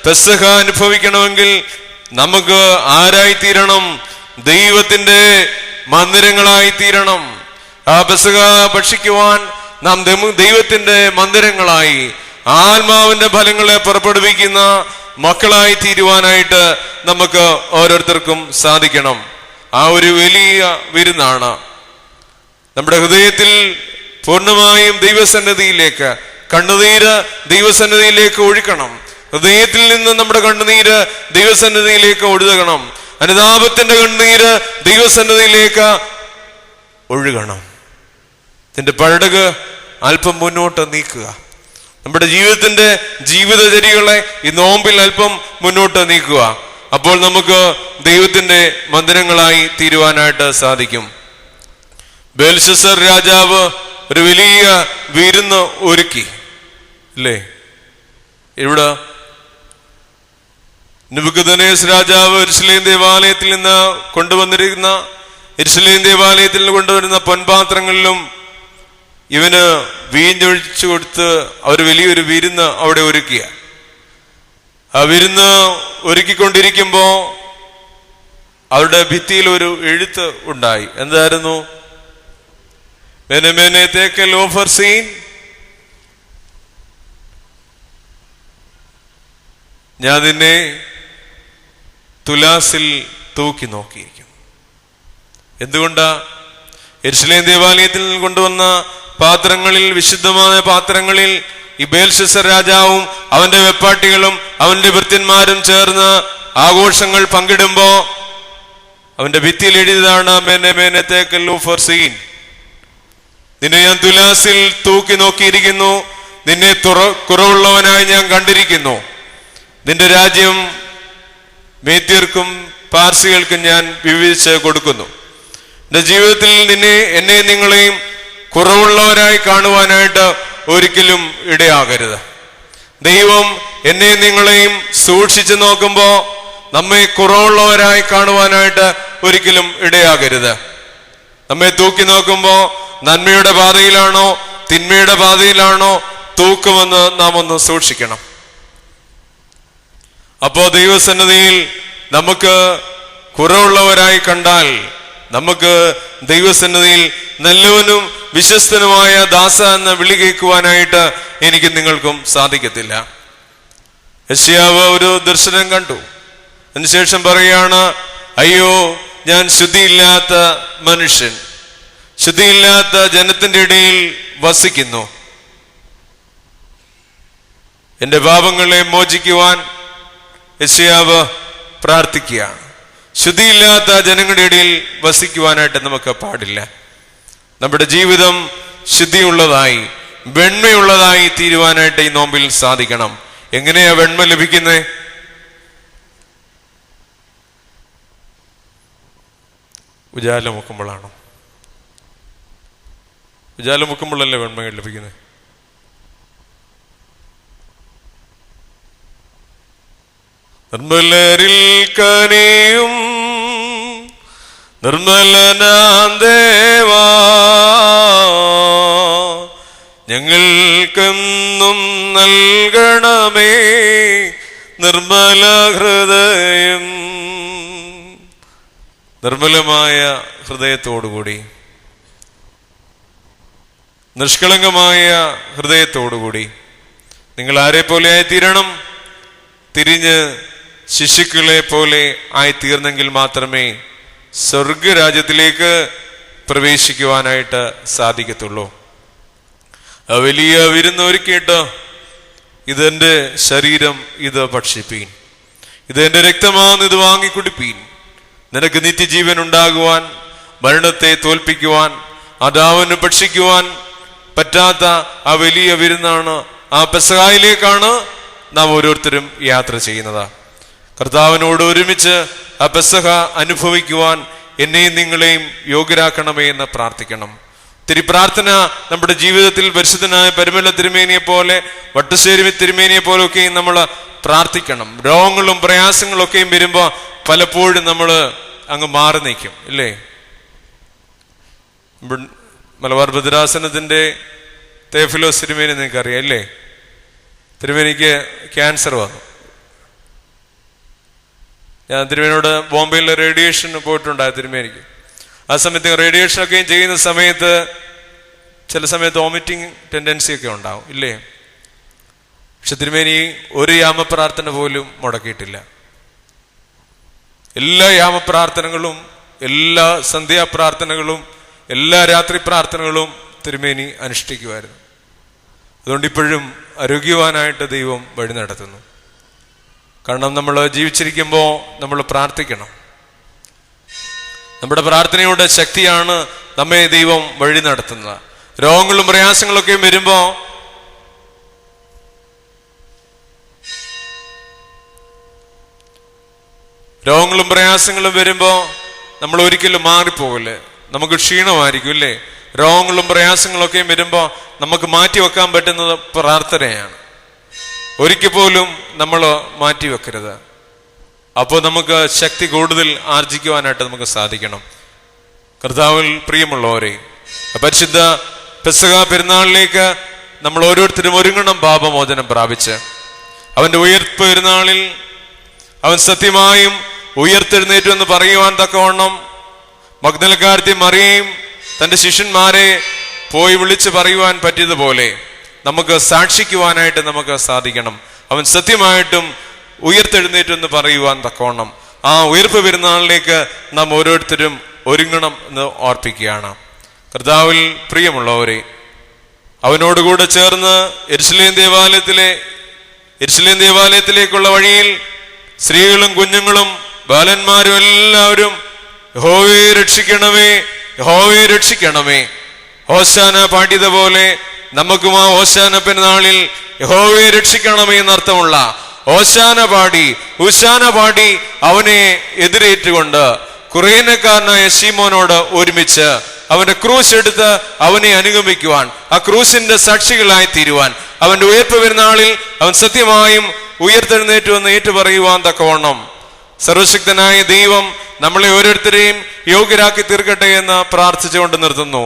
പെസഹ അനുഭവിക്കണമെങ്കിൽ നമുക്ക് ആരായിത്തീരണം? ദൈവത്തിന്റെ മന്ദിരങ്ങളായി തീരണം. ആ പെസഹ ഭക്ഷിക്കുവാൻ നാം ദൈവത്തിന്റെ മന്ദിരങ്ങളായി, ആത്മാവിന്റെ ഫലങ്ങളെ പുറപ്പെടുവിക്കുന്ന മക്കളായി തീരുവാനായിട്ട് നമുക്ക് ഓരോരുത്തർക്കും സാധിക്കണം. ആ ഒരു വലിയ വിരുന്നാണ്. നമ്മുടെ ഹൃദയത്തിൽ പൂർണ്ണമായും ദൈവസന്നിധിയിലേക്ക്, കണ്ണുനീര് ദൈവസന്നിധിയിലേക്ക് ഒഴുക്കണം. ഹൃദയത്തിൽ നിന്ന് നമ്മുടെ കണ്ണുനീര് ദൈവസന്നിധിയിലേക്ക് ഒഴുകണം. അനുതാപത്തിന്റെ കണ്ണുനീര് ദൈവസന്നിധിയിലേക്ക് ഒഴുകണം. ഇതിന്റെ പഴക് അല്പം മുന്നോട്ട് നീക്കുക. നമ്മുടെ ജീവിതത്തിന്റെ ജീവിതചര്യകളെ ഈ നോമ്പിൽ അല്പം മുന്നോട്ട് നീക്കുക. അപ്പോൾ നമുക്ക് ദൈവത്തിന്റെ മന്ദിരങ്ങളായി തീരുവാനായിട്ട് സാധിക്കും. ബേൽശസ്സർ രാജാവ് ഒരു വലിയ വിരുന്ന് ഒരുക്കി അല്ലേ? ഇവിടെ നെബൂഖദ്നേസർ രാജാവ് യെരൂശലേം ദേവാലയത്തിൽ നിന്ന് കൊണ്ടുവന്നിരിക്കുന്ന പൊൻപാത്രങ്ങളിലും ഇവന് വീഞ്ഞൊഴിച്ചു കൊടുത്ത് അവർ വലിയൊരു വിരുന്ന് അവിടെ ഒരുക്കിയ. ആ വിരുന്ന് ഒരുക്കിക്കൊണ്ടിരിക്കുമ്പോ അവരുടെ ഭിത്തിയിൽ ഒരു എഴുത്ത് ഉണ്ടായി. എന്തായിരുന്നു? മെനമെനെ തേക്കൽ ഓഫർസീൻ, ഞാൻ നിന്നെ തുലാസിൽ തൂക്കി നോക്കിയിരിക്കും. എന്തുകൊണ്ടാ? യെരൂശലേം ദേവാലയത്തിൽ കൊണ്ടുവന്ന പാത്രങ്ങളിൽ, വിശുദ്ധമായ പാത്രങ്ങളിൽ ഈ ബേൽശസ്സർ രാജാവും അവന്റെ വെപ്പാട്ടികളും അവന്റെ ഭൃത്യന്മാരും ചേർന്ന് ആഘോഷങ്ങൾ പങ്കിടുമ്പോ അവന്റെ ഭിത്തിയിൽ എഴുതിയതാണ് നിന്നെ ഞാൻ തുലാസിൽ തൂക്കി നോക്കിയിരിക്കുന്നു, നിന്നെ കുറവുള്ളവനായി ഞാൻ കണ്ടിരിക്കുന്നു, നിന്റെ രാജ്യം മേദ്യർക്കും പാർസികൾക്കും ഞാൻ വിഭജിച്ച് കൊടുക്കുന്നു. എന്റെ ജീവിതത്തിൽ എന്നെ നിങ്ങളെയും കുറവുള്ളവരായി കാണുവാനായിട്ട് ഒരിക്കലും ഇടയാകരുത്. ദൈവം എന്നെ നിങ്ങളെയും സൂക്ഷിച്ചു നോക്കുമ്പോ നമ്മെ കുറവുള്ളവരായി കാണുവാനായിട്ട് ഒരിക്കലും ഇടയാകരുത്. നമ്മെ തൂക്കി നോക്കുമ്പോ നന്മയുടെ പാതയിലാണോ തിന്മയുടെ പാതയിലാണോ തൂക്കുമെന്ന് നാം ഒന്ന് സൂക്ഷിക്കണം. അപ്പോ ദൈവസന്നിധിയിൽ നമുക്ക് കുറവുള്ളവരായി കണ്ടാൽ നമുക്ക് ദൈവസന്നിധിയിൽ നല്ലവനും വിശ്വസ്തനുമായ ദാസ എന്ന വിളി കേൾക്കുവാനായിട്ട് എനിക്ക് നിങ്ങൾക്കും സാധിക്കത്തില്ല. യെശയ്യാവ് ഒരു ദർശനം കണ്ടു. അതിനുശേഷം പറയുകയാണ്, അയ്യോ ഞാൻ ശുദ്ധിയില്ലാത്ത മനുഷ്യൻ, ശുദ്ധിയില്ലാത്ത ജനത്തിന്റെ ഇടയിൽ വസിക്കുന്നു. എന്റെ പാപങ്ങളെ മോചിക്കുവാൻ യെശയ്യാവ് പ്രാർത്ഥിക്കുകയാണ്. ശുദ്ധിയില്ലാത്ത ജനങ്ങളുടെ ഇടയിൽ വസിക്കുവാനായിട്ട് നമുക്ക് പാടില്ല. നമ്മുടെ ജീവിതം ശുദ്ധിയുള്ളതായി, വെണ്മയുള്ളതായി തീരുവാനായിട്ട് ഈ നോമ്പിൽ സാധിക്കണം. എങ്ങനെയാ വെണ്മ ലഭിക്കുന്നത്? ഉജാല മുക്കുമ്പോഴാണോ? ഉജാല മുക്കുമ്പോഴല്ലേ വെണ്മ ലഭിക്കുന്നത്? നിർമ്മലരിൽ കനിയും നിർമ്മലനാം ദേവാ, ഞങ്ങൾക്കെന്നും നൽകണമേ നിർമ്മല ഹൃദയം. നിർമ്മലമായ ഹൃദയത്തോടുകൂടി, നിഷ്കളങ്കമായ ഹൃദയത്തോടുകൂടി നിങ്ങൾ ആരെ പോലെ ആയിത്തീരണം? തിരിഞ്ഞ് ശിശുക്കളെ പോലെ ആയിത്തീർന്നെങ്കിൽ മാത്രമേ സ്വർഗരാജ്യത്തിലേക്ക് പ്രവേശിക്കുവാനായിട്ട് സാധിക്കത്തുള്ളൂ. വലിയ വിരുന്ന് ഒരുക്കിയിട്ട് ഇതെന്റെ ശരീരം, ഇത് ഭക്ഷിപ്പീൻ, ഇതെന്റെ രക്തമാണെന്ന് ഇത് വാങ്ങിക്കുടിപ്പീൻ, നിനക്ക് നിത്യജീവൻ ഉണ്ടാകുവാൻ, മരണത്തെ തോൽപ്പിക്കുവാൻ, അദാവന് ഭക്ഷിക്കുവാൻ പറ്റാത്ത ആ വലിയ വിരുന്നാണ്. ആ പെസഹായിലേക്കാണ് നാം ഓരോരുത്തരും യാത്ര ചെയ്യുന്നത്. കർത്താവിനോട് ഒരുമിച്ച് ആ പെസഹ അനുഭവിക്കുവാൻ എന്നെയും നിങ്ങളെയും യോഗ്യരാക്കണമേ എന്ന് പ്രാർത്ഥിക്കണം. പ്രാർത്ഥന നമ്മുടെ ജീവിതത്തിൽ പരിശുദ്ധനായ പരിമല തിരുമേനിയെ പോലെ, വട്ടശ്ശേരി തിരുമേനിയെ പോലൊക്കെയും നമ്മൾ പ്രാർത്ഥിക്കണം. രോഗങ്ങളും പ്രയാസങ്ങളും ഒക്കെയും വരുമ്പോൾ പലപ്പോഴും നമ്മൾ അങ്ങ് മാറി നിൽക്കും, ഇല്ലേ? മലബാർ ഭദ്രാസനത്തിന്റെ തേഫിലോസ് തിരുമേനി നിങ്ങൾക്കറിയാം, അല്ലേ? തിരുമേനിക്ക് ക്യാൻസർ വന്നു. ഞാൻ തിരുമേനിയോട് ബോംബെയിൽ റേഡിയേഷന് പോയിട്ടുണ്ടായ തിരുമേനിക്ക്. ആ സമയത്ത് റേഡിയേഷനൊക്കെയും ചെയ്യുന്ന സമയത്ത് ചില സമയത്ത് വോമിറ്റിംഗ് ടെൻഡൻസി ഒക്കെ ഉണ്ടാവും, ഇല്ലേ? പക്ഷെ തിരുമേനി ഒരു യാമപ്രാർത്ഥന പോലും മുടക്കിയിട്ടില്ല. എല്ലാ യാമപ്രാർത്ഥനകളും, എല്ലാ സന്ധ്യാപ്രാർത്ഥനകളും, എല്ലാ രാത്രി പ്രാർത്ഥനകളും തിരുമേനി അനുഷ്ഠിക്കുമായിരുന്നു. അതുകൊണ്ട് ഇപ്പോഴും ആരോഗ്യവാനായിട്ട് ദൈവം വഴി നടത്തുന്നു. കാരണം നമ്മൾ ജീവിച്ചിരിക്കുമ്പോൾ നമ്മൾ പ്രാർത്ഥിക്കണം. നമ്മുടെ പ്രാർത്ഥനയുടെ ശക്തിയാണ് നമ്മെ ദൈവം വഴി നടത്തുന്നത്. രോഗങ്ങളും പ്രയാസങ്ങളൊക്കെ വരുമ്പോ നമ്മൾ ഒരിക്കലും മാറിപ്പോകില്ലേ? നമുക്ക് ക്ഷീണമായിരിക്കും, ഇല്ലേ? രോഗങ്ങളും പ്രയാസങ്ങളൊക്കെ വരുമ്പോ നമുക്ക് മാറ്റിവെക്കാൻ പറ്റുന്നത് പ്രാർത്ഥനയാണ്. ഒരിക്കൽ പോലും നമ്മൾ മാറ്റിവെക്കരുത്. അപ്പോൾ നമുക്ക് ശക്തി കൂടുതൽ ആർജിക്കുവാനായിട്ട് നമുക്ക് സാധിക്കണം. കർത്താവിൽ പ്രിയമുള്ളവരെ, പരിശുദ്ധ പെസഹ പെരുന്നാളിലേക്ക് നമ്മൾ ഓരോരുത്തരും ഒരുങ്ങണം, പാപമോചനം പ്രാപിച്ച്. അവന്റെ ഉയർപ്പ് പെരുന്നാളിൽ അവൻ സത്യമായും ഉയർത്തെഴുന്നേറ്റു എന്ന് പറയുവാൻ തക്കവണ്ണം മഗ്ദലക്കാരത്തി മറിയയും തന്റെ ശിഷ്യന്മാരെ പോയി വിളിച്ച് പറയുവാൻ പറ്റിയതുപോലെ നമുക്ക് സാക്ഷിക്കുവാനായിട്ട് നമുക്ക് സാധിക്കണം. അവൻ സത്യമായിട്ടും ഉയർത്തെഴുന്നേറ്റു എന്ന് പറയുവാൻ തക്കവണ്ണം ആ ഉയർപ്പ് പെരുന്നാളിലേക്ക് നാം ഓരോരുത്തരും ഒരുങ്ങണം എന്ന് ഓർപ്പിക്കുകയാണ്. കർത്താവിൽ പ്രിയമുള്ളവരെ, അവനോടുകൂടെ ചേർന്ന് യെരുശലേം ദേവാലയത്തിലേക്കുള്ള വഴിയിൽ സ്ത്രീകളും കുഞ്ഞുങ്ങളും ബാലന്മാരും എല്ലാവരും യഹോവയെ രക്ഷിക്കണമേ, യഹോവയെ രക്ഷിക്കണമേ, ഹോശാന പാടിയതുപോലെ നമുക്കും ആ ഹോശാന പെരുന്നാളിൽ യഹോവയെ രക്ഷിക്കണമേ എന്നർത്ഥമുള്ള ഹോശാന പാടി, ഹുശാന പാടി അവനെ എതിരേറ്റുകൊണ്ട് കുറേനക്കാരനായ ശീമോനോട് ഒരുമിച്ച് അവന്റെ ക്രൂശ് എടുത്ത് അവനെ അനുഗമിക്കുവാൻ, ആ ക്രൂശിന്റെ സാക്ഷികളായി തീരുവാൻ, അവന്റെ ഉയർപ്പ് പെരുന്നാളിൽ അവൻ സത്യമായും ഉയർത്തെഴുന്നേറ്റു എന്ന് ഏറ്റുപറയുവാൻ തക്കവണ്ണം സർവശക്തനായ ദൈവം നമ്മളെ ഓരോരുത്തരെയും യോഗ്യരാക്കി തീർക്കട്ടെ എന്ന് പ്രാർത്ഥിച്ചുകൊണ്ട് നിർത്തുന്നു.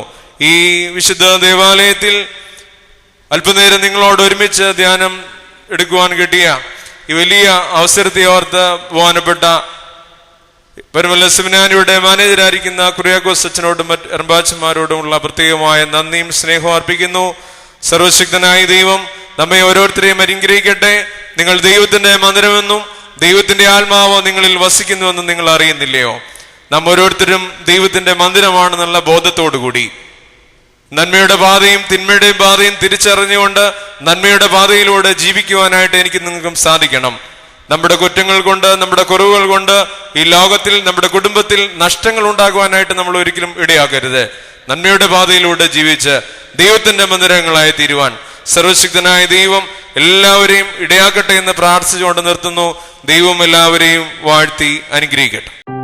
ഈ വിശുദ്ധ ദേവാലയത്തിൽ അല്പനേരം നിങ്ങളോട് ഒരുമിച്ച് ധ്യാനം എടുക്കുവാൻ കിട്ടിയ ഈ വലിയ അവസരത്തെ ഓർത്ത് ബഹുമാനപ്പെട്ട പരിമല സെമിനാരിയുടെ മാനേജരായിരിക്കുന്ന കുര്യാക്കോസ് അച്ഛനോടും മറ്റ് എറമ്പാച്ചന്മാരോടുമുള്ള പ്രത്യേകമായ നന്ദിയും സ്നേഹവും അർപ്പിക്കുന്നു. സർവശക്തനായ ദൈവം നമ്മെ ഓരോരുത്തരെയും അനുഗ്രഹിക്കട്ടെ. നിങ്ങൾ ദൈവത്തിന്റെ മന്ദിരമെന്നും ദൈവത്തിന്റെ ആത്മാവ് നിങ്ങളിൽ വസിക്കുന്നുവെന്നും നിങ്ങൾ അറിയുന്നില്ലയോ? നാം ഓരോരുത്തരും ദൈവത്തിന്റെ മന്ദിരമാണെന്നുള്ള ബോധത്തോടുകൂടി നന്മയുടെ പാതയും തിന്മയുടെയും പാതയും തിരിച്ചറിഞ്ഞുകൊണ്ട് നന്മയുടെ പാതയിലൂടെ ജീവിക്കുവാനായിട്ട് എനിക്ക് നിങ്ങൾക്കും സാധിക്കണം. നമ്മുടെ കുറ്റങ്ങൾ കൊണ്ട്, നമ്മുടെ കുറവുകൾ കൊണ്ട് ഈ ലോകത്തിൽ, നമ്മുടെ കുടുംബത്തിൽ നഷ്ടങ്ങൾ ഉണ്ടാകുവാനായിട്ട് നമ്മൾ ഒരിക്കലും ഇടയാക്കരുത്. നന്മയുടെ പാതയിലൂടെ ജീവിച്ച് ദൈവത്തിന്റെ മന്ദിരങ്ങളായി തീരുവാൻ സർവശക്തനായ ദൈവം എല്ലാവരെയും ഇടയാക്കട്ടെ എന്ന് പ്രാർത്ഥിച്ചുകൊണ്ട് നിർത്തുന്നു. ദൈവം എല്ലാവരെയും വാഴ്ത്തി അനുഗ്രഹിക്കട്ടെ.